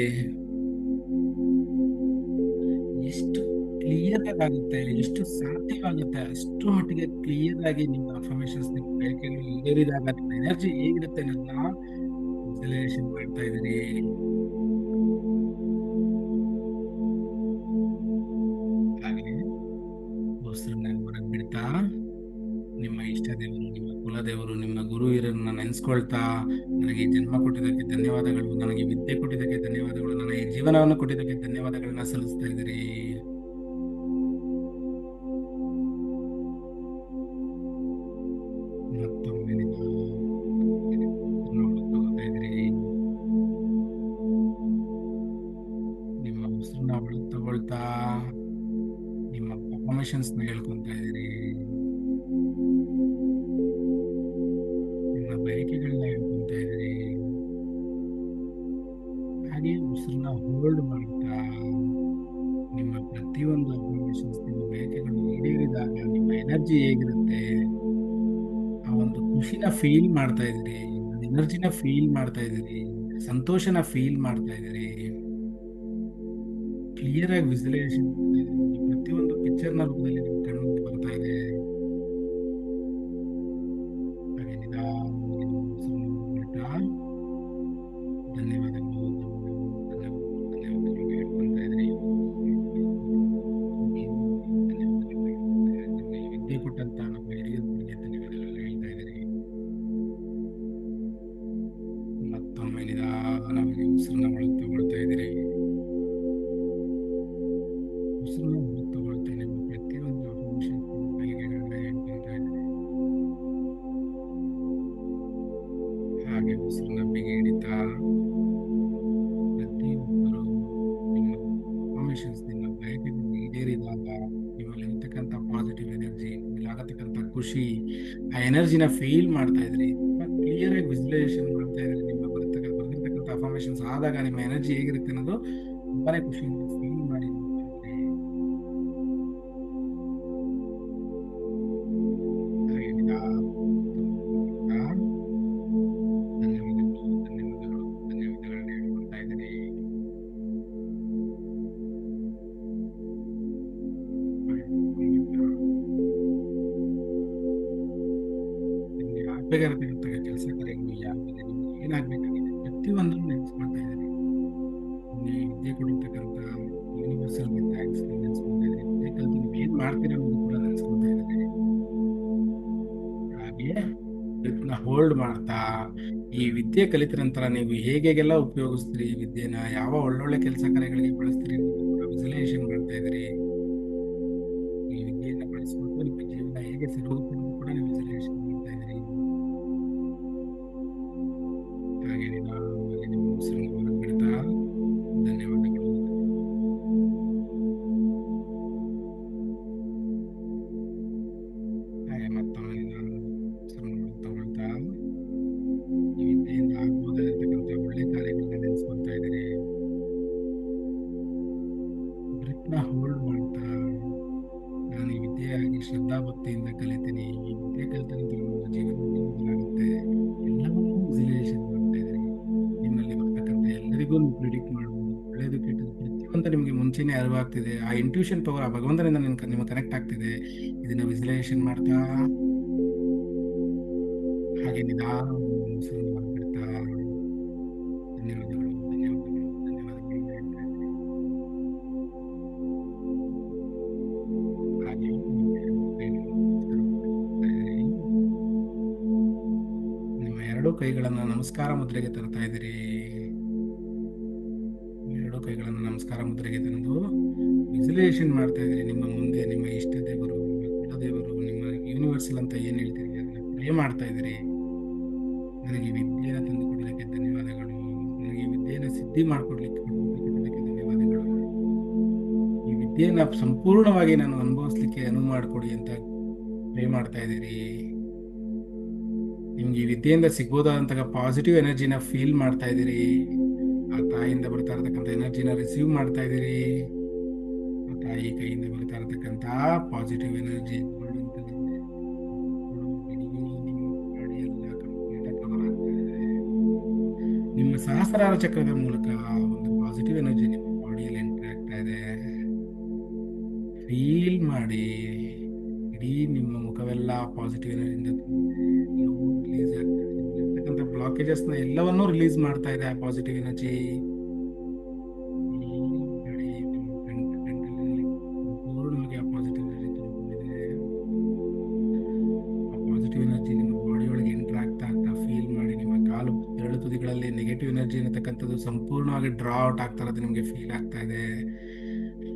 ಎಷ್ಟು ಕ್ಲಿಯರ್ ಆಗುತ್ತೆ, ಎಷ್ಟು ಸಾಧ್ಯವಾಗುತ್ತೆ ಅಷ್ಟು ಮಟ್ಟಿಗೆ ಕ್ಲಿಯರ್ ಆಗಿ ನಿಮ್ಮ ಅಫರ್ಮೇಶನ್ಸ್, ನಿಮ್ಮ ಬಯಕೆಗಳು ಈಡೇರಿದಾಗ ನಿಮ್ಮ ಎನರ್ಜಿ ಹೇಗಿರುತ್ತೆ ಅನ್ನೋದನ್ನ ವಿಜುವಲೈಸೇಷನ್ ಮಾಡ್ತಾ ಇದ್ದೀರಿ. ಹಾಗೆ ಉಸಿರನ್ನ ಹೊರಗೆ ಬಿಡ್ತಾ ನಿಮ್ಮ ಇಷ್ಟ ದೇವರು, ನಿಮ್ಮ ಕುಲದೇವರು, ನಿಮ್ಮ ಗುರು ಹಿರಿಯರನ್ನ ನೆನೆಸ್ಕೊಳ್ತಾ, ನನಗೆ ಈ ಜನ್ಮ ಕೊಟ್ಟಿದ್ದಕ್ಕೆ ಧನ್ಯವಾದಗಳು, ನನಗೆ ವಿದ್ಯೆ ಕೊಟ್ಟಿದ್ದಕ್ಕೆ ಧನ್ಯವಾದಗಳು, ನನಗೆ ಈ ಜೀವನವನ್ನು ಕೊಟ್ಟಿದ್ದಕ್ಕೆ ಧನ್ಯವಾದಗಳನ್ನ ಸಲ್ಲಿಸ್ತಾ ಇದ್ದೀರಿ. ಮತ್ತೊಮ್ಮೆ ನೀವು ತಗೋತಾ ಇದ್ದೀರಿ. ನಿಮ್ಮ ಉಸಿರನ್ನ ಒಳಗೆ ತಗೊಳ್ತಾ ನಿಮ್ಮ ಪರ್ಫಾರ್ಮೆನ್ಸ್ ನ ಹೇಳ್ಕೊಂತ ಇದ್ದೀರಿ. ನಿಮ್ಮ ಬಯಕೆಗಳನ್ನ ಹೇಳ್ಕೊಂತ ಇದ್ದೀರಿ. ಹಾಗೆ ಉಸಿರನ್ನ ಹೋಲ್ಡ್ ಮಾಡ್ತಾ ನಿಮ್ಮ ಪ್ರತಿಯೊಂದು ಅಫರ್ಮೇಷನ್ಸ್, ನಿಮ್ಮ ಬಯಕೆಗಳು ಈಡೇರಿದಾಗ ನಿಮ್ಮ ಎನರ್ಜಿ ಹೇಗಿರುತ್ತೆ ಆ ಒಂದು ಖುಷಿನ ಫೀಲ್ ಮಾಡ್ತಾ ಇದ್ದೀರಿ, ಎನರ್ಜಿನ ಫೀಲ್ ಮಾಡ್ತಾ ಇದ್ದೀರಿ, ಸಂತೋಷನ ಫೀಲ್ ಮಾಡ್ತಾ ಇದ್ದೀರಿ. ಕ್ಲಿಯರ್ ಆಗಿ ವಿಜುವಲೈಸೇಷನ್ ಮಾಡ್ತಾ ಇದ್ದೀರಿ. ಪ್ರತಿಯೊಂದು ಪಿಕ್ಚರ್ನ ರೂಪದಲ್ಲಿ ನಿಮ್ಮ ಕಣ್ಣು ಮುಂದೆ ಬರ್ತಾ ಇದೆ. ಹಾಗೆ ನಿಧಾನವಾಗಿ ನೀವು ಉಸಿರನ್ನ ಬಿಡ್ತಾ ಧನ್ಯವಾದಗಳು, ಧನ್ಯವಾದಗಳು ಹೇಳ್ಕೊಂತ ಇದ್ರಿ. ವಿದ್ಯೆ ಕೊಟ್ಟಂತ ನಮ್ಮ ಹಿರಿಯರಿಗೆ ಧನ್ಯವಾದಗಳು ಹೇಳ್ತಾ ಇದ್ದೀರಿ. ಮತ್ತೊಮ್ಮೆ ನಿಧಾನವಾಗಿ ಉಸಿರನ್ನ ಒಳಗೆ ತಗೊಳ್ತಾ ಇದ್ದೀರಿ. ಉಸಿರನ್ನ ಹೊರಗೆ ತಗೊಳ್ತಾ ನಿಮ್ಮ ಪ್ರತಿಯೊಂದು ಅಫರ್ಮೇಷನ್ ಬಯಕೆಗಳನ್ನ ಹೇಳ್ಕೊಂತ ಇದ್ದೀರಿ. ಹಾಗೆ ಉಸಿರನ್ನ ಬಿಗಿ ಹಿಡಿತಾ ಪ್ರತಿಯೊಬ್ಬರು ನಿಮ್ಮ ಅಫರ್ಮೇಷನ್ಸ್, ನಿಮ್ಮ ಬಯಕೆಗಳು ಈಡೇರಿದಾಗ ನಿಮ್ಮಲ್ಲಿ ಇರ್ತಕ್ಕಂಥ ಪಾಸಿಟಿವ್ ಎನರ್ಜಿ, ನಿಮ್ಮಲ್ಲಿ ಆಗತಕ್ಕಂಥ ಖುಷಿ, ಆ ಎನರ್ಜಿನ ಫೀಲ್ ಮಾಡ್ತಾ ಇದ್ರಿ. ಕ್ಲಿಯರ್ ಆಗಿ ವಿಜುವಲೈಸೇಷನ್ ಮಾಡ್ತಾ ಇದ್ರಿ. ನಿಮ್ಮ ಬರ್ದಿರ್ತಕ್ಕಂಥ ಅಫರ್ಮೇಷನ್ಸ್ ಆದಾಗ ನಿಮ್ಮ ಎನರ್ಜಿ ಹೇಗಿರುತ್ತೆ ಅನ್ನೋದು ತುಂಬಾನೇ ಖುಷಿಯಿಂದ ಫೀಲ್ ಮಾಡಿ ನೋಡ್ತಾ ಇದ್ರಿ. ಹಾಗೆ ಧನ್ಯವಾದಗಳು, ಧನ್ಯವಾದಗಳು, ಧನ್ಯವಾದಗಳನ್ನ ಹೇಳ್ಕೊಳ್ತಾ ಇದ್ದೀರಿ. ನಿಮ್ಗೆ ಆಗ್ಬೇಕಾಗಿರ್ತಕ್ಕಂಥ ಕೆಲಸ ಕಾರ್ಯಗಳು ಯಾವಿದೆ, ನಿಮ್ಗೆ ಏನಾಗಬೇಕಾಗಿದೆ ಪ್ರತಿಯೊಂದನ್ನು ನೆನೆಸ್ಕೊಳ್ತಾ ಇದ್ದೀರಿ. ನಿಮಗೆ ವಿದ್ಯೆ ಕೊಡಿರ್ತಕ್ಕಂಥ ಯೂನಿವರ್ಸಲ್ಗೆ ಥ್ಯಾಂಕ್ಸ್ ನೆನೆಸ್ಕೊಳ್ತಾ ಇದ್ದೀರಿ. ವಿದ್ಯೆ ಕಲಿತು ನೀವು ಏನ್ ಮಾಡ್ತೀರಾ ಅನ್ನೋದು ಕೂಡ ನೆನೆಸ್ಕೊಳ್ತಾ ಇದ್ದೀರಿ. ಹಾಗೆ ಇದನ್ನ ಹೋಲ್ಡ್ ಮಾಡ್ತಾ ಈ ವಿದ್ಯೆ ಕಲಿತ ನಂತರ ನೀವು ಹೇಗೆಲ್ಲ ಉಪಯೋಗಿಸ್ತೀರಿ, ಈ ವಿದ್ಯೆನ ಯಾವ ಒಳ್ಳೊಳ್ಳೆ ಕೆಲಸ ಕಾರ್ಯಗಳಿಗೆ ಬಳಸ್ತೀರಿ ಅನ್ನೋದು ಕೂಡ ವಿಜುವಲೈಸೇಷನ್ ಮಾಡ್ತಾ ಇದ್ದೀರಿ. ಈ ವಿದ್ಯೆಯನ್ನ ಬಳಸ್ಕೊಂಡು ನಿಮ್ಮ ಜೀವನ ಹೇಗೆ ಸರಿಹೋಗುತ್ತೆ ಅನ್ನೋದು ಕೂಡ ನೀವು ವಿಜುವಲೈಸೇಷನ್ ಮಾಡ್ತಾ ಇದ್ದೀರಿ. ಹಾಗೆ ನಿಧಾನವಾಗಿ ನಿಮ್ಮ ಉಸಿರನ್ನ ಹೊರಗೆ ಬಿಡ್ತಾ ಧನ್ಯವಾದಗಳು. ಹಾಗೆ ಮತ್ತೊಮ್ಮೆ ಉಸಿರನ್ನ ತಗೊಳ್ತಾ ಈ ವಿದ್ಯೆಯಿಂದ ಆಗ್ಬೋದಾಗಿರ್ತಕ್ಕಂಥ ಒಳ್ಳೆ ಕಾರ್ಯಗಳನ್ನ ನೆನೆಸ್ಕೊಳ್ತಾ ಇದ್ದೀರಿ. ಬ್ರೆತ್ನ ಹೋಲ್ಡ್ ಮಾಡ್ತಾ ನಾನು ಈ ವಿದ್ಯೆಯಾಗಿ ಶ್ರದ್ಧಾ ಭಕ್ತಿಯಿಂದ ಕಲಿತೀನಿ, ಈ ವಿದ್ಯೆ ಕಲಿತ ನಂತರ ನನ್ನ ಜೀವನ ಬದಲಾಗುತ್ತೆ, ಎಲ್ಲವನ್ನೂ ವಿಜುವಲೈಸೇಷನ್ ಮಾಡ್ತಾ ಇದ್ದೀರಿ. ನಿಮ್ಮಲ್ಲಿ ಬರ್ತಕ್ಕಂಥ ಎಲ್ಲರಿಗೂ ನೀವು ಪ್ರಿಡಿಕ್ಟ್ ಮಾಡ್ಬೋದು, ಒಳ್ಳೇದು ಕೆಟ್ಟದ್ದು ಪ್ರತಿಯೊಂದು ನಿಮಗೆ ಮುಂಚೆನೆ ಅರಿವಾಗ್ತಿದೆ. ಆ ಇಂಟ್ಯೂಷನ್ ಪವರ್ ಆ ಭಗವಂತನಿಂದ ನಿಮಗೆ ಕನೆಕ್ಟ್ ಆಗ್ತಿದೆ. ಇದನ್ನ ವಿಜುವಲೈಸೇಷನ್ ಮಾಡ್ತಾ ಹಾಗೆ ನಿಧಾನವಾಗಿ ಉಸಿರನ್ನ ಹೊರಬಿಡ್ತಾ ಧನ್ಯವಾದಗಳು, ಧನ್ಯವಾದಗಳು, ಧನ್ಯವಾದಗಳು ಹೇಳ್ತಾ ಇದ್ದೀನಿ. ಹಾಗೆ ನಿಮ್ಮ ಎರಡೂ ಕೈಗಳನ್ನ ನಮಸ್ಕಾರ ಮುದ್ರೆಗೆ ತರ್ತಾ ಇದ್ದೀರಿ. ಎರಡೂ ಕೈಗಳನ್ನ ನಮಸ್ಕಾರ ಮುದ್ರೆಗೆ ತಂದು ವಿಜುವಲೈಸೇಷನ್ ಮಾಡ್ತಾ ಇದ್ದೀರಿ. ನಿಮ್ಮ ಮುಂದೆ ನಿಮ್ಮ ಇಷ್ಟ ದೇವರು, ನಿಮ್ಮ ಕುಲದೇವರು, ನಿಮ್ಮ ಯೂನಿವರ್ಸಲ್ ಅಂತ ಏನ್ ಹೇಳ್ತೀರಿ ಅದನ್ನ ಪ್ರೇ ಮಾಡ್ತಾ ಇದ್ದೀರಿ. ನನಗೆ ವಿದ್ಯೆಯನ್ನು ತಂದು ಕೊಡಲಿಕ್ಕೆ ಧನ್ಯವಾದಗಳು, ನನಗೆ ವಿದ್ಯೆಯನ್ನು ಸಿದ್ಧಿ ಮಾಡಿಕೊಡ್ಲಿಕ್ಕೆ ಧನ್ಯವಾದಗಳು, ಈ ವಿದ್ಯೆಯನ್ನ ಸಂಪೂರ್ಣವಾಗಿ ನಾನು ಅನುಭವಿಸ್ಲಿಕ್ಕೆ ಅನುವು ಮಾಡಿಕೊಡಿ ಅಂತ ಪ್ರೇ ಮಾಡ್ತಾ ಇದ್ದೀರಿ. ನಿಮ್ಗೆ ಈ ವಿದ್ಯೆಯಿಂದ ಸಿಗ್ಬೋದಾದಂತಹ ಪಾಸಿಟಿವ್ ಎನರ್ಜಿನ ಫೀಲ್ ಮಾಡ್ತಾ ಇದ್ದೀರಿ. ತಾಯಿಯಿಂದ ಬರ್ತಾ ಇರತಕ್ಕಂಥ ಎನರ್ಜಿನ ರಿಸೀವ್ ಮಾಡ್ತಾ ಇದ್ದೀರಿ. ಆ ತಾಯಿ ಕೈಯಿಂದ ಬರ್ತಾ ಇರತಕ್ಕಂಥ ಪಾಸಿಟಿವ್ ಎನರ್ಜಿ ನಿಮ್ಮ ಸಹಸ್ರಾರ ಚಕ್ರದ ಮೂಲಕ ಒಂದು ಪಾಸಿಟಿವ್ ಎನರ್ಜಿ ನಿಮ್ಮ ಬಾಡಿಯಲ್ಲಿ ಎಂಟರ್ ಆಗ್ತಾ ಇದೆ. ಫೀಲ್ ಮಾಡಿ, ಇಡೀ ನಿಮ್ಮ ಮುಖವೆಲ್ಲ ಪಾಸಿಟಿವ್ ಎನರ್ಜಿಯಿಂದ ರಿಲೀಸ್ ಆಗ್ತಾ ಇದೆ. ಇರ್ತಕ್ಕಂಥ ಬ್ಲಾಕೇಜಸ್ ನ ಎಲ್ಲವನ್ನೂ ರಿಲೀಸ್ ಮಾಡ್ತಾ ಇದೆ ಆ ಪಾಸಿಟಿವ್ ಎನರ್ಜಿ. ಸಂಪೂರ್ಣವಾಗಿ ಆ ಪಾಸಿಟಿವ್ ಎನರ್ಜಿ ತುಂಬಿಕೊಂಡಿದೆ. ಆ ಪಾಸಿಟಿವ್ ಎನರ್ಜಿ ನಿಮ್ಮ ಬಾಡಿ ಒಳಗೆ ಎಂಟರ್ ಆಗ್ತಾ ಆಗ್ತಾ ಫೀಲ್ ಮಾಡಿ. ನಿಮ್ಮ ಕಾಲು ಬೆರಳು ತುದಿಗಳಲ್ಲಿ ನೆಗೆಟಿವ್ ಎನರ್ಜಿ ಅನ್ನತಕ್ಕಂಥದ್ದು ಸಂಪೂರ್ಣವಾಗಿ ಡ್ರಾ ಔಟ್ ಆಗ್ತಾ ಇರೋದು ನಿಮಗೆ ಫೀಲ್ ಆಗ್ತಾ ಇದೆ.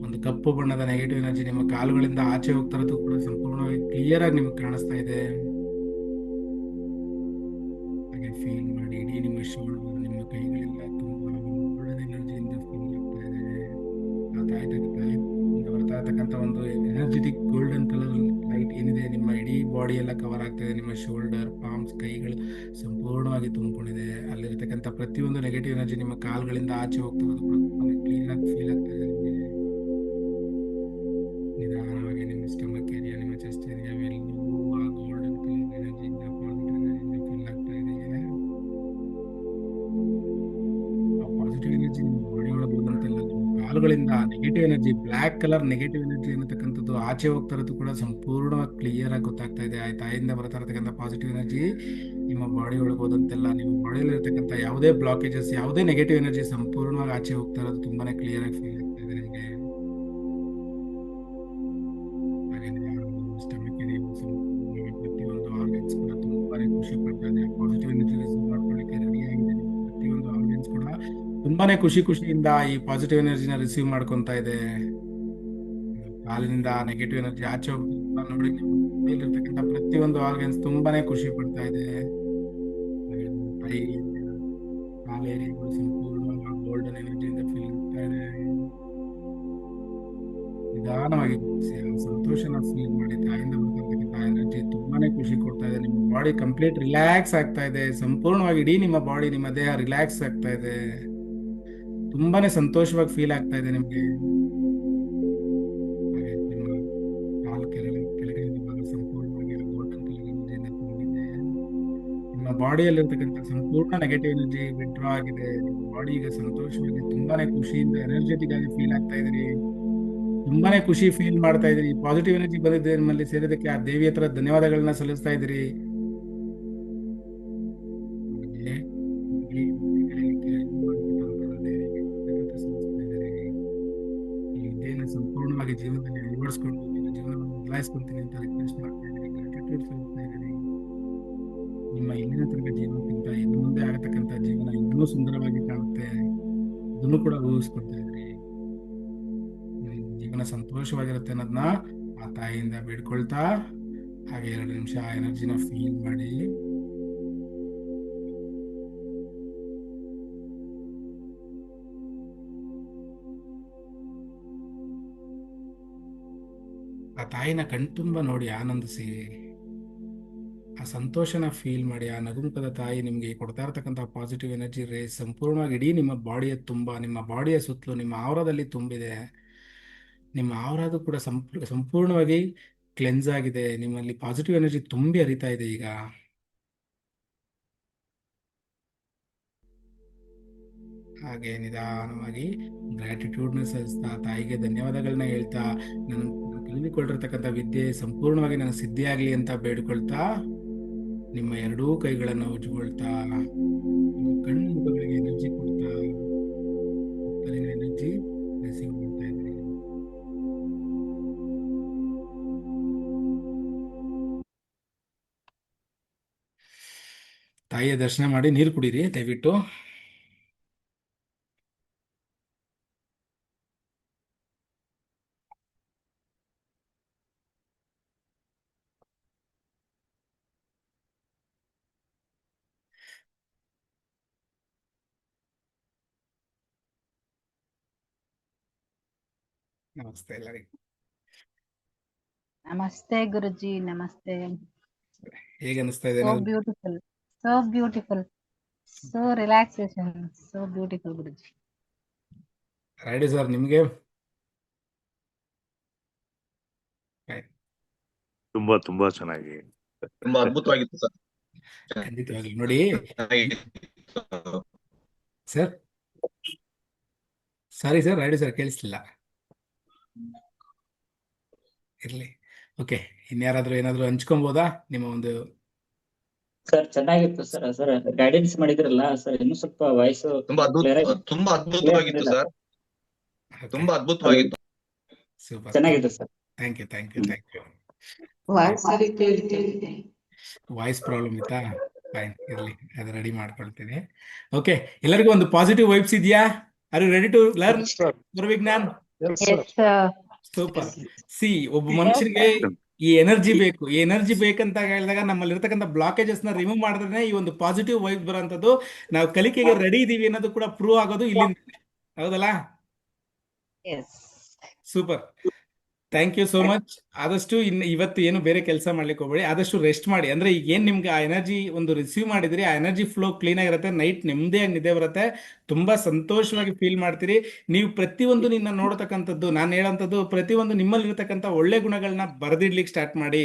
ಒಂದು ಕಪ್ಪು ಬಣ್ಣದ ನೆಗೆಟಿವ್ ಎನರ್ಜಿ ನಿಮ್ಮ ಕಾಲುಗಳಿಂದ ಆಚೆ ಹೋಗ್ತಾ ಇರೋದು ಕೂಡ ಸಂಪೂರ್ಣವಾಗಿ ಕ್ಲಿಯರ್ ಆಗಿ ನಿಮಗೆ ಕಾಣಿಸ್ತಾ ಇದೆ. ಹಾಗೆ ಫೀಲ್ ಮಾಡಿ, ಇಡೀ ನಿಮ್ಮ ಶೋಲ್ಡರ್, ನಿಮ್ಮ ಕೈಗಳೆಲ್ಲ ತುಂಬಾ ಒಳ್ಳೆಯ ಎನರ್ಜಿಯಿಂದ ಫೀಲ್ ಆಗ್ತಾ ಇದೆ. ಆ ತಾಯಿಯಿಂದ ಬರ್ತಾ ಇರ್ತಕ್ಕಂಥ ಒಂದು ಎನರ್ಜೆಟಿಕ್ ಗೋಲ್ಡನ್ ಕಲರ್ ಲೈಟ್ ಏನಿದೆ ನಿಮ್ಮ ಇಡೀ ಬಾಡಿ ಎಲ್ಲ ಕವರ್ ಆಗ್ತಾ ಇದೆ. ನಿಮ್ಮ ಶೋಲ್ಡರ್, ಪಾಮ್ಸ್, ಕೈಗಳು ಸಂಪೂರ್ಣವಾಗಿ ತುಂಬಿಕೊಂಡಿದೆ. ಅಲ್ಲಿರ್ತಕ್ಕಂಥ ಪ್ರತಿಯೊಂದು ನೆಗೆಟಿವ್ ಎನರ್ಜಿ ನಿಮ್ಮ ಕಾಲುಗಳಿಂದ ಆಚೆ ಹೋಗ್ತಾ ಇರೋದು ಕೂಡ ಕ್ಲೀನ್ ಆಗಿ ಫೀಲ್ ಆಗ್ತಾ ಇದೆ. ನಿಧಾನವಾಗಿ ನಿಮ್ಮ ಸ್ಟಮಕ್ ಏರಿಯಾ, ನಿಮ್ಮ ಚೆಸ್ಟ್ ಏರಿಯಾ ಎಲ್ಲವೂ ಆ ಗೋಲ್ಡನ್ ಕಲರ್ ಎನರ್ಜಿಯಿಂದ ಪಾಸಿಟಿವ್ ಎನರ್ಜಿಯಿಂದ ಫೀಲ್ ಆಗ್ತಾ ಇದೆ. ಆ ಪಾಸಿಟಿವ್ ಎನರ್ಜಿ ನಿಮ್ಮ ಬಾಡಿ ಒಳಗೆ ಹೋದಂತೆಲ್ಲ ನಿಮ್ಮ ಕಾಲುಗಳಿಂದ negative energy, black colour negative energy ಅನ್ನತಕ್ಕಂಥದ್ದು ಆಚೆ ಹೋಗ್ತಾ ಇರೋದು ಕೂಡ ಸಂಪೂರ್ಣವಾಗಿ ಕ್ಲಿಯರ್ ಆಗಿ ಗೊತ್ತಾಗ್ತಾ ಇದೆ. ಆ ತಾಯಿಯಿಂದ ಬರ್ತಾ ಇರತಕ್ಕಂಥ ಪಾಸಿಟಿವ್ ಎನರ್ಜಿ ನಿಮ್ಮ ಬಾಡಿ ಒಳಗೆ ಹೋದಂತೆಲ್ಲ ನಿಮ್ಮ ಬಾಡಿಯಲ್ಲಿ ಇರತಕ್ಕಂಥ ಯಾವುದೇ ಬ್ಲಾಕೇಜಸ್, ಯಾವುದೇ ನೆಗೆಟಿವ್ ಎನರ್ಜಿ ಸಂಪೂರ್ಣವಾಗಿ ಆಚೆ ಹೋಗ್ತಾ ಇರೋದು ತುಂಬಾನೇ ಕ್ಲಿಯರ್ ಆಗಿ ಫೀಲ್ ಆಗ್ತಾ ಇದೆ ನಿಮಗೆ. ಸ್ಟಮಕ್ ಏರಿಯಾ ಸಂಪೂರ್ಣವಾಗಿ ಪ್ರತಿಯೊಂದು ಆರ್ಗನ್ಸ್ ಕೂಡ ತುಂಬಾನೇ ಖುಷಿ ಪಡ್ತಾ ಇದೆ. ಪಾಸಿಟಿವ್ ಎನರ್ಜಿ ರಿಸೀವ್ ಮಾಡ್ಕೊಳ್ಳಿಕ್ಕೆ ರೆಡಿ ಆಗಿದೆ. ಪ್ರತಿಯೊಂದು ಆರ್ಗನ್ಸ್ ಕೂಡ ತುಂಬಾನೇ ಖುಷಿಯಿಂದ ಈ ಪಾಸಿಟಿವ್ ಎನರ್ಜಿನ ರಿಸೀವ್ ಮಾಡ್ಕೊಂತಾ ಇದೆ. ಕಾಲಿನಿಂದ ನೆಗೆಟಿವ್ ಎನರ್ಜಿ ಆಚೆ ಹೋಗ್ತಾ ನೋಡಿ, ಇರ್ತಕ್ಕಂಥ ಪ್ರತಿಯೊಂದು ಆರ್ಗನ್ಸ್ ತುಂಬಾನೇ ಖುಷಿ ಪಡ್ತಾ ಇದೆ. ಕಾಲ ಏರಿಯಾಗಳು ಸಂಪೂರ್ಣವಾಗಿ ಗೋಲ್ಡನ್ ಎನರ್ಜಿಯಿಂದ ಫೀಲ್ ಆಗ್ತಾ ಇದೆ. ನಿಧಾನವಾಗಿ ಸಂತೋಷನ ಫೀಲ್ ಮಾಡಿ. ತಾಯಿಯಿಂದ ಬರ್ತಕ್ಕಂಥ ಎನರ್ಜಿ ತುಂಬಾನೇ ಖುಷಿ ಕೊಡ್ತಾ ಇದೆ. ನಿಮ್ಮ ಬಾಡಿ ಕಂಪ್ಲೀಟ್ ರಿಲ್ಯಾಕ್ಸ್ ಆಗ್ತಾ ಇದೆ. ಸಂಪೂರ್ಣವಾಗಿ ಇಡೀ ನಿಮ್ಮ ಬಾಡಿ, ನಿಮ್ಮ ದೇಹ ರಿಲ್ಯಾಕ್ಸ್ ಆಗ್ತಾ ಇದೆ. ತುಂಬಾನೇ ಸಂತೋಷವಾಗಿ ಫೀಲ್ ಆಗ್ತಾ ಇದೆ ನಿಮ್ಗೆ. ಹಾಗೆ ನಿಮ್ಮ ಕಾಲು ಕೆಳಗಡೆ ಭಾಗ ಸಂಪೂರ್ಣವಾಗಿ ಗೋಲ್ಡನ್ ಕಲರ್ ಎನರ್ಜಿಯಿಂದ ತುಂಬಿದೆ. ನಿಮ್ಮ ಬಾಡಿಯಲ್ಲಿರ್ತಕ್ಕಂಥ ಸಂಪೂರ್ಣ ನೆಗೆಟಿವ್ ಎನರ್ಜಿ ವಿಡ್ರಾ ಆಗಿದೆ. ನಿಮ್ಮ ಬಾಡಿ ಈಗ ಸಂತೋಷವಾಗಿ ತುಂಬಾನೇ ಖುಷಿಯಿಂದ ಎನರ್ಜೆಟಿಕ್ ಆಗಿ ಫೀಲ್ ಆಗ್ತಾ ಇದ್ರಿ. ತುಂಬಾನೇ ಖುಷಿ ಫೀಲ್ ಮಾಡ್ತಾ ಇದ್ರಿ. ಪಾಸಿಟಿವ್ ಎನರ್ಜಿ ಬಂದಿದೆ ನಿಮ್ಮಲ್ಲಿ ಸೇರಿದಕ್ಕೆ ಆ ದೇವಿ ಹತ್ರ ಧನ್ಯವಾದಗಳನ್ನ ಸಲ್ಲಿಸ್ತಾ ಇದ್ರಿ. ಈ ವಿದ್ಯೆಯನ್ನು ಸಂಪೂರ್ಣವಾಗಿ ಜೀವನದಲ್ಲಿ ಅಳವಡಿಸ್ಕೊಂಡು ಜೀವನವನ್ನು ಬದಲಾಯಿಸ್ಕೊಂತೀನಿ ಅಂತ ರಿಕ್ವೆಸ್ಟ್ ಮಾಡ್ತಾ ಇದ್ದೀರಿ. ಗ್ರಾಟಿಟ್ಯೂಡ್ ಸಲ್ಲಿಸ್ತಾ ಇದ್ದೀರಿ. ನಿಮ್ಮ ಇಂದಿನ ತನಕ ಜೀವನಕ್ಕಿಂತ ಇನ್ನು ಮುಂದೆ ಆಗತಕ್ಕಂಥ ಜೀವನ ಇನ್ನೂ ಸುಂದರವಾಗಿ ಕಾಣುತ್ತೆ, ಅದನ್ನು ಕೂಡ ಊಹಿಸ್ಕೊಳ್ತಾ ಇದ್ರಿ. ಜೀವನ ಸಂತೋಷವಾಗಿರುತ್ತೆ ಅನ್ನೋದನ್ನ ಆ ತಾಯಿಯಿಂದ ಬೇಡ್ಕೊಳ್ತಾ ಹಾಗೆ 2 ನಿಮಿಷ ಆ ಎನರ್ಜಿನ ಫೀಲ್ ಮಾಡಿ. ಆ ತಾಯಿನ ಕಣ್ತುಂಬ ನೋಡಿ, ಆನಂದಿಸಿ, ಆ ಸಂತೋಷನ ಫೀಲ್ ಮಾಡಿ. ಆ ನಗುಮುಖದ ತಾಯಿ ನಿಮಗೆ ಕೊಡ್ತಾ ಇರತಕ್ಕಂಥ ಪಾಸಿಟಿವ್ ಎನರ್ಜಿ ರೇಸ್ ಸಂಪೂರ್ಣವಾಗಿ ಇಡೀ ನಿಮ್ಮ ಬಾಡಿಯ ನಿಮ್ಮ ಬಾಡಿಯ ಸುತ್ತಲೂ ನಿಮ್ಮ ಆವರದಲ್ಲಿ ತುಂಬಿದೆ. ನಿಮ್ಮ ಆವರದು ಕೂಡ ಸಂಪೂರ್ಣವಾಗಿ ಕ್ಲೆನ್ಸ್ ಆಗಿದೆ. ನಿಮ್ಮಲ್ಲಿ ಪಾಸಿಟಿವ್ ಎನರ್ಜಿ ತುಂಬಿ ಹರಿತಾ ಇದೆ ಈಗ. ಹಾಗೆ ನಿಧಾನವಾಗಿ ಗ್ರಾಟಿಟ್ಯೂಡ್ನ ಸಲ್ಲಿಸ್ತಾ, ತಾಯಿಗೆ ಧನ್ಯವಾದಗಳನ್ನ ಹೇಳ್ತಾ, ನಾನು ತಿಳಿದುಕೊಂಡಿರ್ತಕ್ಕಂಥ ವಿದ್ಯೆ ಸಂಪೂರ್ಣವಾಗಿ ನನಗೆ ಸಿದ್ಧಿಯಾಗಲಿ ಅಂತ ಬೇಡ್ಕೊಳ್ತಾ, ನಿಮ್ಮ 2 ಕೈಗಳನ್ನು ಉಜ್ಕೊಳ್ತಾ, ನಿಮ್ಮ ಕಣ್ಣು ಮುಖಗಳಿಗೆ ಎನರ್ಜಿ ಕೊಡ್ತಾ, ಎನರ್ಜಿ ರಿಸೀವ್ ಮಾಡ್ತಾ ಇದ್ದೀರಿ. ತಾಯಿಯ ದರ್ಶನ ಮಾಡಿ ನೀರು ಕುಡೀರಿ ದಯವಿಟ್ಟು. ನಮಸ್ತೆ ಎಲ್ಲರಿಗೂ. ನಮಸ್ತೆ ಗುರುಜಿ, ನಮಸ್ತೆ. ಹೇಗೆ ಅನಿಸ್ತಾ ಇದೆ? So beautiful, so beautiful, so relaxation, so beautiful ಗುರುಜಿ. ರೆಡಿ ಸರ್ ನಿಮ್ಗೆ? ತುಂಬಾ ತುಂಬಾ ಚೆನ್ನಾಗಿ. ತುಂಬಾ ಅದ್ಭುತವಾಗಿತ್ತು ಸರ್. ಖಂಡಿತವಾಗ್ಲು ನೋಡಿ ಚೆನ್ನಾಗಿತ್ತು. Sir. Sorry sir, ready sir, ಕೇಳಿಸ್ಲಿಲ್ಲ. ಇರ್ಲಿ, ಓಕೆ. ಇನ್ಯಾರಾದ್ರೂ ಏನಾದ್ರು ಹಂಚ್ಕೊಬೋದಾ ನಿಮ್ಮ ಒಂದು? ಸರ್ ಚೆನ್ನಾಗಿತ್ತು ಸರ್. ಸರ್ ಗೈಡೆನ್ಸ್ ಮಾಡಿದ್ರಲ್ಲ ಸರ್, ಇನ್ನೂ ಸ್ವಲ್ಪ ವಾಯ್ಸ್ ತುಂಬಾ ಕ್ಲಿಯರ್ ಆಗಿ ತುಂಬಾ ಅದ್ಭುತವಾಗಿತ್ತು ಸರ್. ತುಂಬಾ ಅದ್ಭುತವಾಗಿತ್ತು. ಸೂಪರ್, ಚೆನ್ನಾಗಿದೆ sir. Thank you, thank you, thank you. Voice problem ಇತ್ತಾ? ಫೈನ್, ಇರ್ಲಿ, ಅದು ರೆಡಿ ಮಾಡ್ಕೊಳ್ತೀನಿ. ಓಕೆ, ಎಲ್ಲರಿಗೂ ಒಂದು ಪಾಸಿಟಿವ್ ವೈಬ್ಸ್ ಇದೆಯಾ? Are you ready to learn ವಿಜ್ಞಾನ್? ಸೂಪರ್. ಸಿ, ಒಬ್ಬ ಮನುಷ್ಯನಿಗೆ ಈ ಎನರ್ಜಿ ಬೇಕು. ಈ ಎನರ್ಜಿ ಬೇಕಂತ ಹೇಳಿದಾಗ ನಮ್ಮಲ್ಲಿ ಇರ್ತಕ್ಕಂಥ ಬ್ಲಾಕೇಜಸ್ ನ ರಿಮೂವ್ ಮಾಡಿದ್ರೆ ಈ ಒಂದು ಪಾಸಿಟಿವ್ ವೈಬ್ ಬರೋಂಥದ್ದು, ನಾವು ಕಲಿಕೆಗೆ ರೆಡಿ ಇದೀವಿ ಅನ್ನೋದು ಕೂಡ ಪ್ರೂವ್ ಆಗೋದು ಇಲ್ಲಿಂದ. ಹೌದಲ್ಲ? Super, thank you so much. ಆದಷ್ಟು ಇವತ್ತು ಏನು ಬೇರೆ ಕೆಲಸ ಮಾಡ್ಲಿಕ್ಕೆ ಹೋಗ್ಬೇಡಿ, ಆದಷ್ಟು ರೆಸ್ಟ್ ಮಾಡಿ. ಅಂದ್ರೆ ಈಗ ಏನ್ ನಿಮ್ಗೆ ಆ ಎನರ್ಜಿ ಒಂದು ರಿಸೀವ್ ಮಾಡಿದ್ರಿ, ಆ ಎನರ್ಜಿ ಫ್ಲೋ ಕ್ಲೀನ್ ಆಗಿರುತ್ತೆ. ನೈಟ್ ನೆಮ್ಮದಿಯಾಗಿ ನಿದ್ದೆ ಬರುತ್ತೆ, ತುಂಬಾ ಸಂತೋಷವಾಗಿ ಫೀಲ್ ಮಾಡ್ತೀರಿ. ನೀವು ಪ್ರತಿಯೊಂದು ನಿನ್ನ ನೋಡತಕ್ಕಂಥದ್ದು, ನಾನು ಹೇಳೋಂಥದ್ದು ಪ್ರತಿಯೊಂದು ನಿಮ್ಮಲ್ಲಿ ಇರತಕ್ಕಂಥ ಒಳ್ಳೆ ಗುಣಗಳನ್ನ ಬರೆದಿಡ್ಲಿಕ್ಕೆ ಸ್ಟಾರ್ಟ್ ಮಾಡಿ.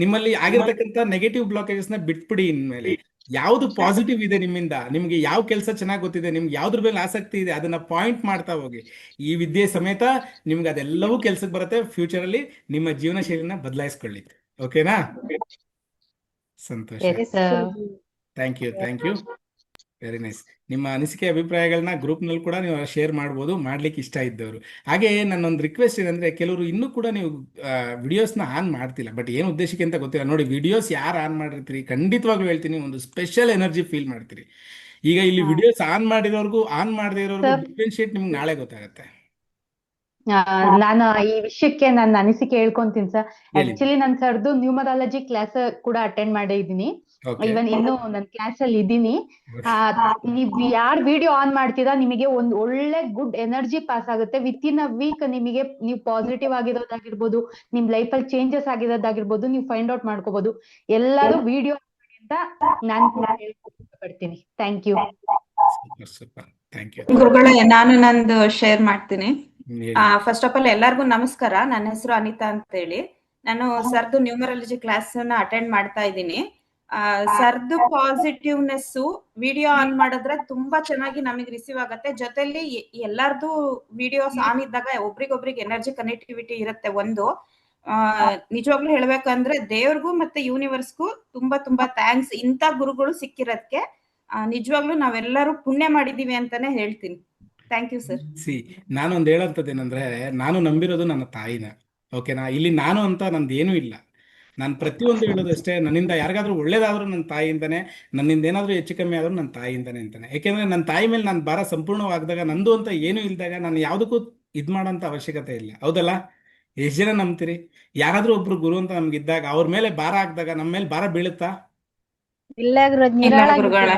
ನಿಮ್ಮಲ್ಲಿ ಆಗಿರ್ತಕ್ಕಂಥ ನೆಗೆಟಿವ್ ಬ್ಲಾಕೇಜಸ್ ನ ಬಿಟ್ಬಿಡಿ. ಇನ್ಮೇಲೆ ಯಾವ್ದು ಪಾಸಿಟಿವ್ ಇದೆ ನಿಮ್ಮಿಂದ, ನಿಮ್ಗೆ ಯಾವ ಕೆಲಸ ಚೆನ್ನಾಗಿ ಗೊತ್ತಿದೆ, ನಿಮ್ಗೆ ಯಾವ್ದ್ರ ಮೇಲೆ ಆಸಕ್ತಿ ಇದೆ, ಅದನ್ನ ಪಾಯಿಂಟ್ ಮಾಡ್ತಾ ಹೋಗಿ. ಈ ವಿದ್ಯೆ ಸಮೇತ ನಿಮ್ಗೆ ಅದೆಲ್ಲವೂ ಕೆಲ್ಸಕ್ಕೆ ಬರುತ್ತೆ. ಫ್ಯೂಚರ್ ಅಲ್ಲಿ ನಿಮ್ಮ ಜೀವನ ಶೈಲಿನ ಬದಲಾಯಿಸ್ಕೊಳ್ಳಿ. ಓಕೆನಾ? ಸಂತೋಷ. Thank you, thank you, very nice. ನಿಮ್ಮ ಅನಿಸಿಕೆ ಅಭಿಪ್ರಾಯಗಳನ್ನ ಗ್ರೂಪ್ ನಲ್ಲಿ ಕೂಡ ನೀವು ಶೇರ್ ಮಾಡ್ಬೋದು, ಮಾಡ್ಲಿಕ್ಕೆ ಇಷ್ಟ ಇದ್ದವರು. ಹಾಗೆ ನನ್ನೊಂದು ರಿಕ್ವೆಸ್ಟ್ ಏನಂದ್ರೆ, ಕೆಲವರು ಇನ್ನೂ ಕೂಡ ನೀವು ವಿಡಿಯೋಸ್ನ ಆನ್ ಮಾಡ್ತಿಲ್ಲ. ಬಟ್ ಏನು ಉದ್ದೇಶಕ್ಕೆ ಅಂತ ಗೊತ್ತಿಲ್ಲ. ನೋಡಿ, ವಿಡಿಯೋಸ್ ಯಾರು ಆನ್ ಮಾಡಿರ್ತೀರಿ, ಖಂಡಿತವಾಗ್ಲೂ ಹೇಳ್ತೀನಿ, ಒಂದು ಸ್ಪೆಷಲ್ ಎನರ್ಜಿ ಫೀಲ್ ಮಾಡ್ತೀರಿ. ಈಗ ಇಲ್ಲಿ ವಿಡಿಯೋಸ್ ಆನ್ ಮಾಡಿರೋರ್ಗು ಆನ್ ಮಾಡದೇ ಇರೋರ್ಗು ಡಿಫ್ರೆನ್ಶಿಯೇಟ್ ನಿಮ್ಗೆ ನಾಳೆ ಗೊತ್ತಾಗುತ್ತೆ. ನಾನು ಈ ವಿಷಯಕ್ಕೆ ನನ್ನ ಅನಿಸಿಕೆ ಹೇಳ್ಕೊಂತೀನಿ ಸರ್. ಹೇಳಿ. ಆಕ್ಚುಲಿ ನಾನು ಸರ್ದು ನ್ಯೂಮರಾಲಜಿ ಕ್ಲಾಸ್ ಕೂಡ ಅಟೆಂಡ್ ಮಾಡಿದ್ದೀನಿ. ಓಕೆ, ಇವನ್ ಇನ್ನು ನನ್ನ ಕ್ಲಾಸ್ ಅಲ್ಲಿ ಇದ್ದೀನಿ. ನೀವ್ ಯಾರ್ ವಿಡಿಯೋ ಆನ್ ಮಾಡ್ತೀರಾ, ನಿಮಗೆ ಒಂದ್ ಒಳ್ಳೆ ಗುಡ್ ಎನರ್ಜಿ ಪಾಸ್ ಆಗುತ್ತೆ. ವಿತ್ ಇನ್ ಅ ವೀಕ್ ನಿಮಗೆ ನೀವು ಪಾಸಿಟಿವ್ ಆಗಿರೋದಾಗಿರ್ಬೋದು, ನಿಮ್ ಲೈಫ್ ಅಲ್ಲಿ ಚೇಂಜಸ್ ಆಗಿರೋದಾಗಿರ್ಬೋದು, ನೀವು ಫೈಂಡ್ ಔಟ್ ಮಾಡ್ಕೋಬಹುದು. ಎಲ್ಲರೂ ವಿಡಿಯೋ ಅಂತ ನಾನು ಕೂಡ ಹೇಳ್ಕೊಡ್ತೀನಿ. Thank you. Super super, thank you. ಗುರುಗಳೇ, ನಾನು ನಂದು ಶೇರ್ ಮಾಡ್ತೀನಿ. ಹೇಳಿ. ಫಸ್ಟ್ ಆಫ್ ಆಲ್ ಎಲ್ಲರಿಗೂ ನಮಸ್ಕಾರ. ನನ್ನ ಹೆಸರು ಅನಿತಾ ಅಂತ ಹೇಳಿ. ನಾನು ಸರ್ದು ನ್ಯೂಮರಾಲಜಿ ಕ್ಲಾಸ್ ಅಟೆಂಡ್ ಮಾಡ್ತಾ ಇದ್ದೀನಿ. ಸರ್ದು ಪಾಸಿಟಿವ್ನೆಸ್ ವಿಡಿಯೋ ಆನ್ ಮಾಡಿದ್ರೆ ತುಂಬಾ ಚೆನ್ನಾಗಿ ನಮಗೆ ರಿಸೀವ್ ಆಗತ್ತೆ. ಜೊತೆಲಿ ಎಲ್ಲಾರ್ದು ವಿಡಿಯೋಸ್ ಆನ್ ಇದ್ದಾಗ ಒಬ್ರಿಗೊಬ್ರಿಗೆ ಎನರ್ಜಿ ಕನೆಕ್ಟಿವಿಟಿ ಇರುತ್ತೆ. ಒಂದು ನಿಜವಾಗ್ಲೂ ಹೇಳ್ಬೇಕಂದ್ರೆ ದೇವ್ರಿಗೂ ಮತ್ತೆ ಯೂನಿವರ್ಸ್ಗೂ ತುಂಬಾ ತುಂಬಾ ಥ್ಯಾಂಕ್ಸ್. ಇಂಥ ಗುರುಗಳು ಸಿಕ್ಕಿರೋದಕ್ಕೆ ನಿಜವಾಗ್ಲೂ ನಾವೆಲ್ಲರೂ ಪುಣ್ಯ ಮಾಡಿದೀವಿ ಅಂತಾನೆ ಹೇಳ್ತೀನಿ. Thank you sir. ಸಿ, ನಾನೊಂದು ಹೇಳೋಂಥದ್ದು ಏನಂದ್ರೆ, ನಾನು ನಂಬಿರೋದು ನನ್ನ ತಾಯಿನ. ಓಕೆನಾ? ಇಲ್ಲಿ ನಾನು ಅಂತ ನಂದು ಏನೂ ಇಲ್ಲ. ನಾನು ಪ್ರತಿಯೊಂದು ಹೇಳೋದು ಅಷ್ಟೇ, ನನ್ನಿಂದ ಯಾರಿಗಾದ್ರೂ ಒಳ್ಳೇದಾದ್ರೂ ನನ್ನ ತಾಯಿಯಿಂದನೇ, ನನ್ನಿಂದ ಏನಾದರೂ ಹೆಚ್ಚು ಕಮ್ಮಿ ಆದ್ರೂ ನನ್ನ ತಾಯಿಯಿಂದನೇ ಅಂತಾನೆ. ಯಾಕೆಂದ್ರೆ ನನ್ನ ತಾಯಿ ಮೇಲೆ ನಾನು ಭಾರ ಸಂಪೂರ್ಣವಾಗದಾಗ, ನಂದು ಅಂತ ಏನೂ ಇಲ್ದಾಗ ನಾನು ಯಾವುದಕ್ಕೂ ಇದು ಮಾಡೋಂಥ ಅವಶ್ಯಕತೆ ಇಲ್ಲ. ಹೌದಲ್ಲ? ಎಷ್ಟು ಜನ ನಂಬ್ತೀರಿ? ಯಾರಾದ್ರೂ ಒಬ್ರು ಗುರು ಅಂತ ನಮ್ಗಿದ್ದಾಗ, ಅವ್ರ ಮೇಲೆ ಭಾರ ಹಾಕಿದಾಗ ನಮ್ಮ ಮೇಲೆ ಭಾರ ಬೀಳುತ್ತಾ? ಇಲ್ಲ ಗುರುಜಿ, ಇಲ್ಲ ನಿರಾಳಾಗಿ ಗುರುಗಳೇ.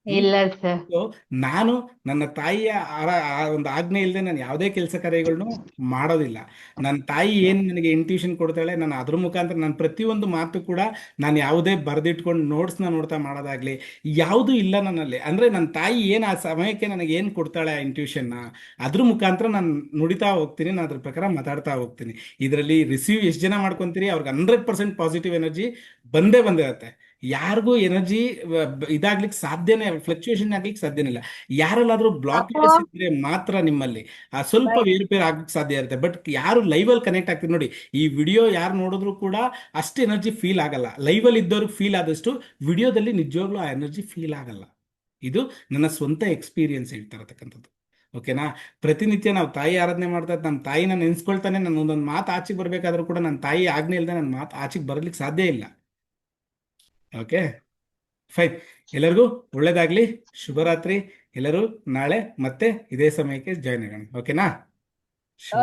ಇಲ್ಲ ಸರ್. So, ನಾನು ನನ್ನ ತಾಯಿಯ ಆ ಒಂದು ಆಜ್ಞೆ ಇಲ್ಲದೆ ನಾನು ಯಾವುದೇ ಕೆಲಸ ಕಾರ್ಯಗಳನ್ನು ಮಾಡೋದಿಲ್ಲ. ನನ್ನ ತಾಯಿ ಏನ್ ನನಗೆ ಇಂಟ್ಯೂಷನ್ ಕೊಡ್ತಾಳೆ, ನಾನು ಅದ್ರ ಮುಖಾಂತರ ನನ್ನ ಪ್ರತಿಯೊಂದು ಮಾತು ಕೂಡ ನಾನು ಯಾವುದೇ ಬರೆದಿಟ್ಕೊಂಡು ನೋಟ್ಸ್ನ ನೋಡ್ತಾ ಮಾಡೋದಾಗ್ಲಿ ಯಾವುದೂ ಇಲ್ಲ ನನ್ನಲ್ಲಿ. ಅಂದ್ರೆ ನನ್ನ ತಾಯಿ ಏನ್ ಆ ಸಮಯಕ್ಕೆ ನನಗೆ ಏನ್ ಕೊಡ್ತಾಳೆ ಆ ಇಂಟ್ಯೂಷನ್ನ, ಅದ್ರ ಮುಖಾಂತರ ನಾನು ನುಡಿತಾ ಹೋಗ್ತೀನಿ, ನಾನು ಅದ್ರ ಪ್ರಕಾರ ಮಾತಾಡ್ತಾ ಹೋಗ್ತೀನಿ. ಇದರಲ್ಲಿ ರಿಸೀವ್ ಎಷ್ಟು ಜನ ಮಾಡ್ಕೊಂತೀರಿ, ಅವ್ರಿಗೆ 100% ಪಾಸಿಟಿವ್ ಎನರ್ಜಿ ಬಂದೇ ಬಂದಿರುತ್ತೆ. ಯಾರಿಗೂ ಎನರ್ಜಿ ಇದಾಗ್ಲಿಕ್ಕೆ ಸಾಧ್ಯನೇ, ಫ್ಲಕ್ಚುಯೇಷನ್ ಆಗ್ಲಿಕ್ಕೆ ಸಾಧ್ಯನೇ ಇಲ್ಲ. ಯಾರಲ್ಲಾದ್ರೂ ಬ್ಲಾಕೇಜಸ್ ಇದ್ರೆ ಮಾತ್ರ ನಿಮ್ಮಲ್ಲಿ ಸ್ವಲ್ಪ ಏರುಪೇರು ಆಗಕ್ಕೆ ಸಾಧ್ಯ ಇರುತ್ತೆ. ಬಟ್ ಯಾರು ಲೈವ್ ಅಲ್ಲಿ ಕನೆಕ್ಟ್ ಆಗ್ತಿದೆ ನೋಡಿ, ಈ ವಿಡಿಯೋ ಯಾರು ನೋಡಿದ್ರು ಕೂಡ ಅಷ್ಟು ಎನರ್ಜಿ ಫೀಲ್ ಆಗಲ್ಲ. ಲೈವ್ ಅಲ್ಲಿ ಇದ್ದವ್ರಿಗೆ ಫೀಲ್ ಆದಷ್ಟು ವಿಡಿಯೋದಲ್ಲಿ ನಿಜವಾಗ್ಲೂ ಆ ಎನರ್ಜಿ ಫೀಲ್ ಆಗಲ್ಲ. ಇದು ನನ್ನ ಸ್ವಂತ ಎಕ್ಸ್ಪೀರಿಯನ್ಸ್ ಹೇಳ್ತಾ ಇರತಕ್ಕಂಥದ್ದು. ಓಕೆನಾ? ಪ್ರತಿನಿತ್ಯ ನಾವು ತಾಯಿ ಆರಾಧನೆ ಮಾಡ್ತಾ ನಮ್ಮ ತಾಯಿನ ನೆನೆಸ್ಕೊಳ್ತಾನೆ ನಾನು ಒಂದೊಂದು ಮಾತು ಆಚೆಗೆ ಬರ್ಬೇಕಾದ್ರೂ ಕೂಡ ನನ್ನ ತಾಯಿ ಆಜ್ಞೆ ಇಲ್ಲದೆ ನನ್ನ ಮಾತು ಆಚೆಗೆ ಬರಲಿಕ್ಕೆ ಸಾಧ್ಯ ಇಲ್ಲ. Okay, fine. ಎಲ್ಲರಿಗೂ ಒಳ್ಳೇದಾಗ್ಲಿ, ಶುಭರಾತ್ರಿ. ಎಲ್ಲರೂ ನಾಳೆ ಮತ್ತೆ ಇದೇ ಸಮಯಕ್ಕೆ ಜಾಯ್ನ್ ಆಗೋಣ. ಓಕೆನಾ?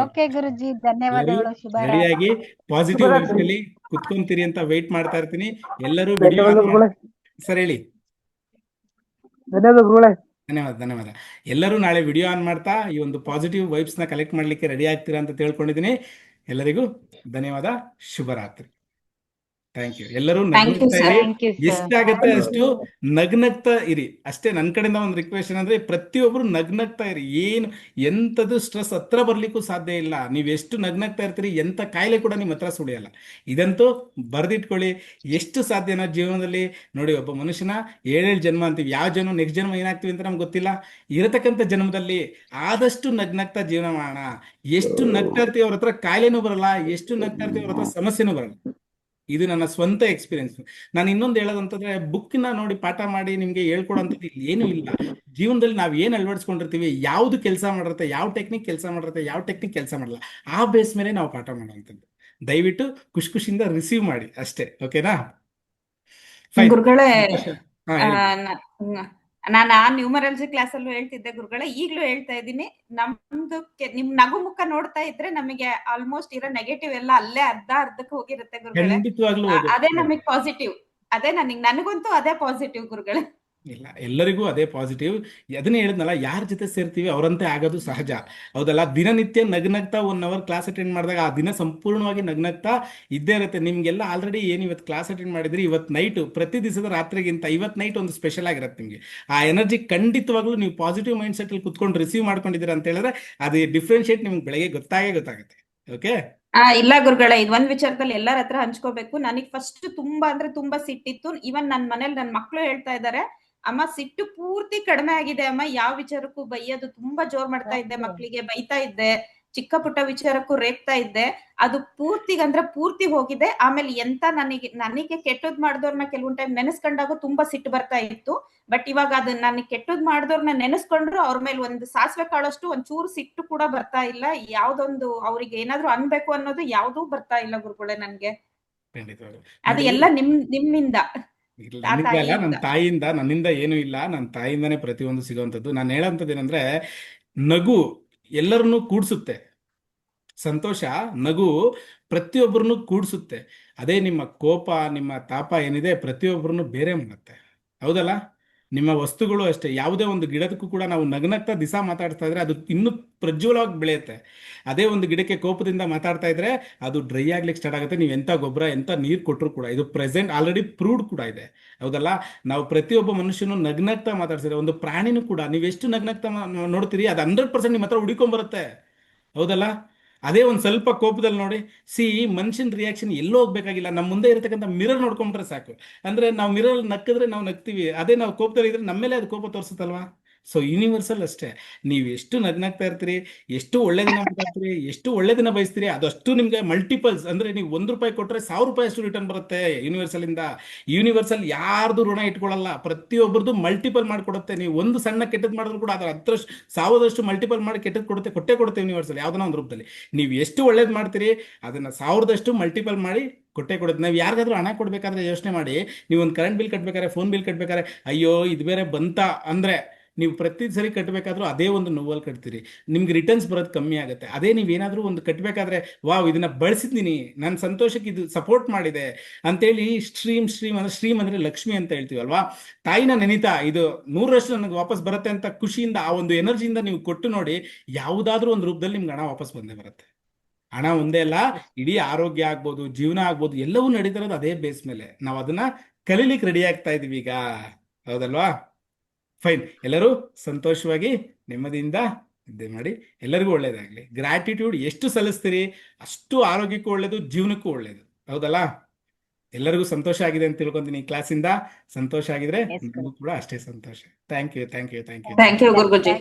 ಓಕೆ ಗುರುಜಿ, ಧನ್ಯವಾದಗಳು. ಶುಭರಾತ್ರಿ. ರೆಡಿಯಾಗಿ ಪಾಸಿಟಿವ್ ಅಲ್ಲಿ ಕುತ್ಕೊಂತೀರಿ ಅಂತ ವೆಯ್ಟ್ ಮಾಡ್ತಾ ಇರ್ತೀನಿ. ಎಲ್ಲರೂ ವಿಡಿಯೋ ಸರ್ ಹೇಳಿ. ಧನ್ಯವಾದ ಧನ್ಯವಾದ. ಎಲ್ಲರೂ ನಾಳೆ ವಿಡಿಯೋ ಆನ್ ಮಾಡ್ತಾ ಈ ಒಂದು ಪಾಸಿಟಿವ್ ವೈಬ್ಸ್ ನ ಕಲೆಕ್ಟ್ ಮಾಡ್ಲಿಕ್ಕೆ ರೆಡಿ ಆಗ್ತೀರಾ ಅಂತ ತಿಳ್ಕೊಂಡಿದ್ದೀನಿ. ಎಲ್ಲರಿಗೂ ಧನ್ಯವಾದ, ಶುಭರಾತ್ರಿ. Thank you. ಎಲ್ಲರೂ ಥ್ಯಾಂಕ್ ಯು ನಗ್ನಗ್ತಾ ಸರ್. ಇರಿ, ಥ್ಯಾಂಕ್ ಯು ಸರ್. ಎಷ್ಟಾಗತ್ತೆ ಅಷ್ಟು ನಗ್ನಗ್ತಾ ಇರಿ ಅಷ್ಟೇ. ನನ್ನ ಕಡೆಯಿಂದ ಒಂದು ರಿಕ್ವೆಸ್ಟ್ ಏನಂದ್ರೆ ಪ್ರತಿಯೊಬ್ರು ನಗ್ನಗ್ತಾ ಇರಿ. ಏನು ಎಂಥದ್ದು ಸ್ಟ್ರೆಸ್ ಹತ್ರ ಬರ್ಲಿಕ್ಕೂ ಸಾಧ್ಯ ಇಲ್ಲ. ನೀವು ಎಷ್ಟು ನಗ್ನಗ್ತಾ ಇರ್ತೀರಿ ಎಂಥ ಕಾಯಿಲೆ ಕೂಡ ನಿಮ್ಮ ಹತ್ರ ಸುಳಿಯಲ್ಲ. ಇದಂತೂ ಬರ್ದಿಟ್ಕೊಳ್ಳಿ. ಎಷ್ಟು ಸಾಧ್ಯನೋ ಜೀವನದಲ್ಲಿ ನೋಡಿ, ಒಬ್ಬ ಮನುಷ್ಯನ 7 ಜನ್ಮ ಅಂತೀವಿ. ಯಾವ ಜನ್ಮ ನೆಕ್ಸ್ಟ್ ಜನ್ಮ ಏನಾಗ್ತೀವಿ ಅಂತ ನಮ್ಗೆ ಗೊತ್ತಿಲ್ಲ. ಇರತಕ್ಕಂಥ ಜನ್ಮದಲ್ಲಿ ಆದಷ್ಟು ನಗ್ನಗ್ತಾ ಜೀವನ ಮಾಡೋಣ. ಎಷ್ಟು ನಗ್ತಾ ಇರ್ತೀವಿ ಅವ್ರ ಹತ್ರ ಕಾಯಿಲೆನೂ ಬರಲ್ಲ, ಎಷ್ಟು ನಗ್ತಾ ಇರ್ತೀವಿ ಅವ್ರ ಹತ್ರ ಸಮಸ್ಯೆನೂ ಬರಲ್ಲ. ಇದು ನನ್ನ ಸ್ವಂತ ಎಕ್ಸ್ಪೀರಿಯನ್ಸ್. ನಾನು ಇನ್ನೊಂದು ಹೇಳೋದಂತಂದ್ರೆ, ಬುಕ್ನ ನೋಡಿ ಪಾಠ ಮಾಡಿ ನಿಮ್ಗೆ ಹೇಳ್ಕೊಡೋಂಥದ್ದು ಇಲ್ಲಿ ಏನೂ ಇಲ್ಲ. ಜೀವನದಲ್ಲಿ ನಾವು ಏನು ಅಳವಡಿಸ್ಕೊಂಡಿರ್ತೀವಿ, ಯಾವ್ದು ಕೆಲಸ ಮಾಡಿರುತ್ತೆ, ಯಾವ ಟೆಕ್ನಿಕ್ ಕೆಲಸ ಮಾಡಿರುತ್ತೆ, ಯಾವ ಟೆಕ್ನಿಕ್ ಕೆಲಸ ಮಾಡಲ್ಲ, ಆ ಬೇಸ್ ಮೇಲೆ ನಾವು ಪಾಠ ಮಾಡೋವಂಥದ್ದು. ದಯವಿಟ್ಟು ಖುಷಿಯಿಂದ ರಿಸೀವ್ ಮಾಡಿ ಅಷ್ಟೇ. ಓಕೆನಾ? ಫೈನ್. ಗುರುಗಳೇ, ಹಾ, ಹೇಳಿ. ನಾನು ಆ ನ್ಯೂಮರಾಲಜಿ ಕ್ಲಾಸ್ ಅಲ್ಲೂ ಹೇಳ್ತಿದ್ದೆ ಗುರುಗಳೇ, ಈಗ್ಲೂ ಹೇಳ್ತಾ ಇದ್ದೀನಿ. ನಮ್ದು ನಿಮ್ ನಗು ಮುಖ ನೋಡ್ತಾ ಇದ್ರೆ ನಮಗೆ ಆಲ್ಮೋಸ್ಟ್ ಇರೋ ನೆಗೆಟಿವ್ ಎಲ್ಲ ಅಲ್ಲೇ ಅರ್ಧಕ್ಕೆ ಹೋಗಿರುತ್ತೆ ಗುರುಗಳೇ. ಖಂಡಿತವಾಗ್ಲೂ ಅದೇ ಹೋಗುತ್ತೆ. ನಮಗ್ ಪಾಸಿಟಿವ್. ಅದೇ ನನಗಂತೂ ಅದೇ ಪಾಸಿಟಿವ್ ಗುರುಗಳೇ. ಇಲ್ಲ, ಎಲ್ಲರಿಗೂ ಅದೇ ಪಾಸಿಟಿವ್. ಅದನ್ನೇ ಹೇಳಿದ್ನಲ್ಲ, ಯಾರ ಜೊತೆ ಸೇರ್ತೀವಿ ಅವರಂತೆ ಆಗೋದು ಸಹಜ. ಹೌದಲ್ಲ? ದಿನನಿತ್ಯ ನಗ್ನಗ್ತಾ 1 ಅವರ್ ಕ್ಲಾಸ್ ಅಟೆಂಡ್ ಮಾಡಿದಾಗ ಆ ದಿನ ಸಂಪೂರ್ಣವಾಗಿ ನಗ್ನಗ್ತಾ ಇದ್ದೇ ಇರುತ್ತೆ. ನಿಮ್ಗೆಲ್ಲ ಆಲ್ರೆಡಿ ಏನು ಇವತ್ತು ಕ್ಲಾಸ್ ಅಟೆಂಡ್ ಮಾಡಿದ್ರಿ, ಇವತ್ತು ನೈಟು ಪ್ರತಿ ದಿವಸದ ರಾತ್ರಿಗಿಂತ ಇವತ್ತು ನೈಟ್ ಒಂದು ಸ್ಪೆಷಲ್ ಆಗಿರುತ್ತೆ ನಿಮಗೆ. ಆ ಎನರ್ಜಿ ಖಂಡಿತವಾಗ್ಲೂ ನೀವು ಪಾಸಿಟಿವ್ ಮೈಂಡ್ ಸೆಟ್ ಅಲ್ಲಿ ಕುತ್ಕೊಂಡು ರಿಸೀವ್ ಮಾಡ್ಕೊಂಡಿದ್ದೀರಾ ಅಂತ ಹೇಳಿದ್ರೆ ಅದು ಡಿಫ್ರೆನ್ಶಿಯೇಟ್ ನಿಮ್ಗೆ ಬೆಳಗ್ಗೆ ಗೊತ್ತಾಗುತ್ತೆ. ಓಕೆ? ಇಲ್ಲ ಗುರುಗಳೇ, ಇದೊಂದ್ ವಿಚಾರದಲ್ಲಿ ಎಲ್ಲರ ಹತ್ರ ಹಂಚ್ಕೋಬೇಕು. ನನಗ್ ಫಸ್ಟ್ ತುಂಬಾ ಅಂದ್ರೆ ತುಂಬಾ ಸಿಟ್ಟಿತ್ತು. ಇವನ್ ನನ್ ಮನೇಲಿ ನನ್ ಮಕ್ಳು ಹೇಳ್ತಾ ಇದ್ದಾರೆ, ಅಮ್ಮ ಸಿಟ್ಟು ಪೂರ್ತಿ ಕಡಿಮೆ ಆಗಿದೆ ಅಮ್ಮ, ಯಾವ ವಿಚಾರಕ್ಕೂ ಬೈಯೋದು ತುಂಬಾ ಜೋರ್ ಮಾಡ್ತಾ ಇದ್ದೆ, ಮಕ್ಳಿಗೆ ಬೈತಾ ಇದ್ದೆ, ಚಿಕ್ಕ ಪುಟ್ಟ ವಿಚಾರಕ್ಕೂ ರೇಗ್ತಾ ಇದ್ದೆ, ಅದು ಪೂರ್ತಿ ಹೋಗಿದೆ. ಆಮೇಲೆ ಎಂತ ನನಗೆ ಕೆಟ್ಟದ್ ಮಾಡಿದವ್ರನ್ನ ಕೆಲವೊಂದ್ ಟೈಮ್ ನೆನೆಸ್ಕೊಂಡಾಗ ತುಂಬಾ ಸಿಟ್ಟು ಬರ್ತಾ ಇತ್ತು. ಬಟ್ ಇವಾಗ ಅದು ನನಗೆ ಕೆಟ್ಟದ್ ಮಾಡಿದವ್ರನ್ನ ನೆನೆಸ್ಕೊಂಡ್ರು ಅವ್ರ ಮೇಲೆ ಒಂದು ಸಾಸಿವೆ ಕಾಳಷ್ಟು ಒಂಚೂರು ಸಿಟ್ಟು ಕೂಡ ಬರ್ತಾ ಇಲ್ಲ. ಯಾವ್ದೊಂದು ಅವ್ರಿಗೆ ಏನಾದ್ರು ಅನ್ಬೇಕು ಅನ್ನೋದು ಯಾವ್ದೂ ಬರ್ತಾ ಇಲ್ಲ ಗುರುಗಳೇ ನನ್ಗೆ. ಖಂಡಿತವಾಗ್ಲೂ ಅದು ನೋಡಿ. ಎಲ್ಲ ನಿಮ್ಮಿಂದ, ಇಲ್ಲ, ಆ ನನ್ನಿಂದ ಅಲ್ಲ, ನನ್ನ ತಾಯಿಯಿಂದ. ತಾಯಿಯಿಂದ, ನನ್ನಿಂದ ಏನೂ ಇಲ್ಲ. ನನ್ನ ತಾಯಿಯಿಂದಾನೇ ಪ್ರತಿಯೊಂದು ಸಿಗೋವಂಥದ್ದು. ನಾನು ಹೇಳೋಂಥದ್ದು ಏನಂದ್ರೆ, ನಗು ಎಲ್ಲರನ್ನೂ ಕೂಡ್ಸುತ್ತೆ. ಸಂತೋಷ, ನಗು ಪ್ರತಿಯೊಬ್ಬರನ್ನು ಕೂಡ್ಸುತ್ತೆ. ಅದೇ ನಿಮ್ಮ ಕೋಪ, ನಿಮ್ಮ ತಾಪ ಏನಿದೆ ಪ್ರತಿಯೊಬ್ಬರನ್ನು ಬೇರೆ ಮಾಡುತ್ತೆ. ಹೌದಲ್ಲ? ನಿಮ್ಮ ವಸ್ತುಗಳು ಅಷ್ಟೇ. ಯಾವುದೇ ಒಂದು ಗಿಡದಕ್ಕೂ ಕೂಡ ನಾವು ನಗ್ನಗ್ತಾ ದಿಸ ಮಾತಾಡ್ತಾ ಇದ್ರೆ ಅದು ಇನ್ನೂ ಪ್ರಜ್ವಲವಾಗಿ ಬೆಳೆಯುತ್ತೆ. ಅದೇ ಒಂದು ಗಿಡಕ್ಕೆ ಕೋಪದಿಂದ ಮಾತಾಡ್ತಾ ಇದ್ರೆ ಅದು ಡ್ರೈ ಆಗ್ಲಿಕ್ಕೆ ಸ್ಟಾರ್ಟ್ ಆಗುತ್ತೆ. ನೀವು ಎಂಥ ಗೊಬ್ಬರ ಎಂಥ ನೀರು ಕೊಟ್ಟರು ಕೂಡ. ಇದು ಪ್ರೆಸೆಂಟ್ ಆಲ್ರೆಡಿ ಪ್ರೂವ್ಡ್ ಕೂಡ ಇದೆ. ಹೌದಲ್ಲ? ನಾವು ಪ್ರತಿಯೊಬ್ಬ ಮನುಷ್ಯನು ನಗ್ನಗ್ತಾ ಮಾತಾಡ್ಸಿದ್ರೆ, ಒಂದು ಪ್ರಾಣಿನೂ ಕೂಡ ನೀವೆಷ್ಟು ನಗ್ನಗ್ತಾ ನೋಡ್ತೀರಿ ಅದು 100% ನಿಮ್ಮ ಹತ್ರ ಹುಡುಕೊಂಬರುತ್ತೆ. ಹೌದಲ್ಲ? ಅದೇ ಒಂದು ಸ್ವಲ್ಪ ಕೋಪದಲ್ಲಿ ನೋಡಿ, ಮನುಷ್ಯನ ರಿಯಾಕ್ಷನ್ ಎಲ್ಲೋ ಹೋಗ್ಬೇಕಾಗಿಲ್ಲ. ನಮ್ಮ ಮುಂದೆ ಇರತಕ್ಕಂಥ ಮಿರರ್ ನೋಡ್ಕೊಂಡ್ರೆ ಸಾಕು. ಅಂದ್ರೆ ನಾವು ಮಿರರ್ ನಕ್ಕಿದ್ರೆ ನಾವು ನಗ್ತೀವಿ, ಅದೇ ನಾವು ಕೋಪದಲ್ಲಿ ಇದ್ರೆ ನಮ್ಮ ಮೇಲೆ ಅದು ಕೋಪ ತೋರಿಸುತ್ತಲ್ವಾ? ಸೊ ಯೂನಿವರ್ಸಲ್ ಅಷ್ಟೇ. ನೀವು ಎಷ್ಟು ನಗ್ನಾಗ್ತಾ ಇರ್ತೀರಿ, ಎಷ್ಟು ಒಳ್ಳೆ ದಿನ ಮಾತಾಡ್ತೀರಿ, ಎಷ್ಟು ಒಳ್ಳೆ ದಿನ ಬಯಸ್ತೀರಿ, ಅದಷ್ಟು ನಿಮ್ಗೆ ಮಲ್ಟಿಪಲ್ಸ್. ಅಂದ್ರೆ ನೀವು ₹1 ಕೊಟ್ಟರೆ ₹1000 ಅಷ್ಟು ರಿಟರ್ನ್ ಬರುತ್ತೆ ಯೂನಿವರ್ಸಲ್ ಇಂದ. ಯೂನಿವರ್ಸಲ್ ಯಾರ್ದು ಋಣ ಇಟ್ಕೊಳ್ಳಲ್ಲ, ಪ್ರತಿಯೊಬ್ಬರದು ಮಲ್ಟಿಪಲ್ ಮಾಡಿಕೊಡುತ್ತೆ. ನೀವು ಒಂದು ಸಣ್ಣ ಕೆಟ್ಟದ್ದು ಮಾಡಿದ್ರು ಕೂಡ ಅದರ 10,000 ಮಲ್ಟಿಪಲ್ ಮಾಡಿ ಕೆಟ್ಟದ್ದು ಕೊಟ್ಟೆ ಕೊಡುತ್ತೆ ಯೂನಿವರ್ಸಲ್, ಯಾವ್ದನ್ನ ಒಂದು ರೂಪದಲ್ಲಿ. ನೀವು ಎಷ್ಟು ಒಳ್ಳೇದು ಮಾಡ್ತೀರಿ ಅದನ್ನ 1000 ಮಲ್ಟಿಪಲ್ ಮಾಡಿ ಕೊಟ್ಟೆ ಕೊಡುತ್ತೆ. ನಾವು ಯಾರಿಗಾದ್ರೂ ಹಣ ಕೊಡ್ಬೇಕಾದ್ರೆ ಯೋಚನೆ ಮಾಡಿ, ನೀವು ಒಂದು ಕರೆಂಟ್ ಬಿಲ್ ಕಟ್ಬೇಕಾದ್ರೆ, ಫೋನ್ ಬಿಲ್ ಕಟ್ಬೇಕಾದ್ರೆ, ಅಯ್ಯೋ ಇದು ಬೇರೆ ಬಂತ ಅಂದ್ರೆ ನೀವು ಪ್ರತಿ ಸರಿ ಕಟ್ಟಬೇಕಾದ್ರೂ ಅದೇ ಒಂದು ನೋವಲ್ಲಿ ಕಟ್ತೀರಿ, ನಿಮ್ಗೆ ರಿಟರ್ನ್ಸ್ ಬರೋದು ಕಮ್ಮಿ ಆಗುತ್ತೆ. ಅದೇ ನೀವೇನಾದರೂ ಒಂದು ಕಟ್ಟಬೇಕಾದ್ರೆ, ವಾವ್ ಇದನ್ನ ಬಳಸಿದ್ದೀನಿ, ನನ್ನ ಸಂತೋಷಕ್ಕೆ ಇದು ಸಪೋರ್ಟ್ ಮಾಡಿದೆ ಅಂತೇಳಿ ಸ್ಟ್ರೀಮ್ ಅಂದ್ರೆ ಲಕ್ಷ್ಮಿ ಅಂತ ಹೇಳ್ತೀವಲ್ವಾ, ತಾಯಿನ ನೆನಿತಾ ಇದು 100% ನನಗೆ ವಾಪಸ್ ಬರುತ್ತೆ ಅಂತ ಖುಷಿಯಿಂದ ಆ ಒಂದು ಎನರ್ಜಿಯಿಂದ ನೀವು ಕೊಟ್ಟು ನೋಡಿ, ಯಾವುದಾದ್ರೂ ಒಂದು ರೂಪದಲ್ಲಿ ನಿಮ್ಗೆ ಹಣ ವಾಪಸ್ ಬಂದೇ ಬರುತ್ತೆ. ಹಣ ಒಂದೇ ಅಲ್ಲ, ಇಡೀ ಆರೋಗ್ಯ ಆಗ್ಬೋದು, ಜೀವನ ಆಗ್ಬೋದು, ಎಲ್ಲವೂ ನಡೀತಿರೋದು ಅದೇ ಬೇಸ್ ಮೇಲೆ. ನಾವು ಅದನ್ನ ಕಲೀಲಿಕ್ಕೆ ರೆಡಿ ಆಗ್ತಾ ಇದೀವಿ ಈಗ. ಹೌದಲ್ವಾ? ಫೈನ್. ಎಲ್ಲರೂ ಸಂತೋಷವಾಗಿ ನೆಮ್ಮದಿಯಿಂದ ನಿದ್ದೆ ಮಾಡಿ. ಎಲ್ಲರಿಗೂ ಒಳ್ಳೇದಾಗ್ಲಿ. ಗ್ರಾಟಿಟ್ಯೂಡ್ ಎಷ್ಟು ಸಲ್ಲಿಸ್ತೀರಿ ಅಷ್ಟು ಆರೋಗ್ಯಕ್ಕೂ ಒಳ್ಳೇದು, ಜೀವನಕ್ಕೂ ಒಳ್ಳೇದು. ಹೌದಲ್ಲ? ಎಲ್ಲರಿಗೂ ಸಂತೋಷ ಆಗಿದೆ ಅಂತ ತಿಳ್ಕೊಂತೀನಿ. ಈ ಕ್ಲಾಸಿಂದ ಸಂತೋಷ ಆಗಿದ್ರೆ ನನಗೂ ಕೂಡ ಅಷ್ಟೇ ಸಂತೋಷ. Thank you Guruji.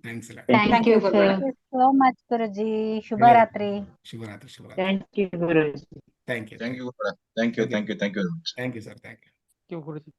ಥ್ಯಾಂಕ್ಸ್ ಎಲ್ಲ. Thank you sir. So much Guruji. ಶುಭರಾತ್ರಿ. ಶುಭರಾತ್ರಿ. Thank you Guruji. Thank you thank you sir. Thank you. Thank you sir. Thank you. Guruji.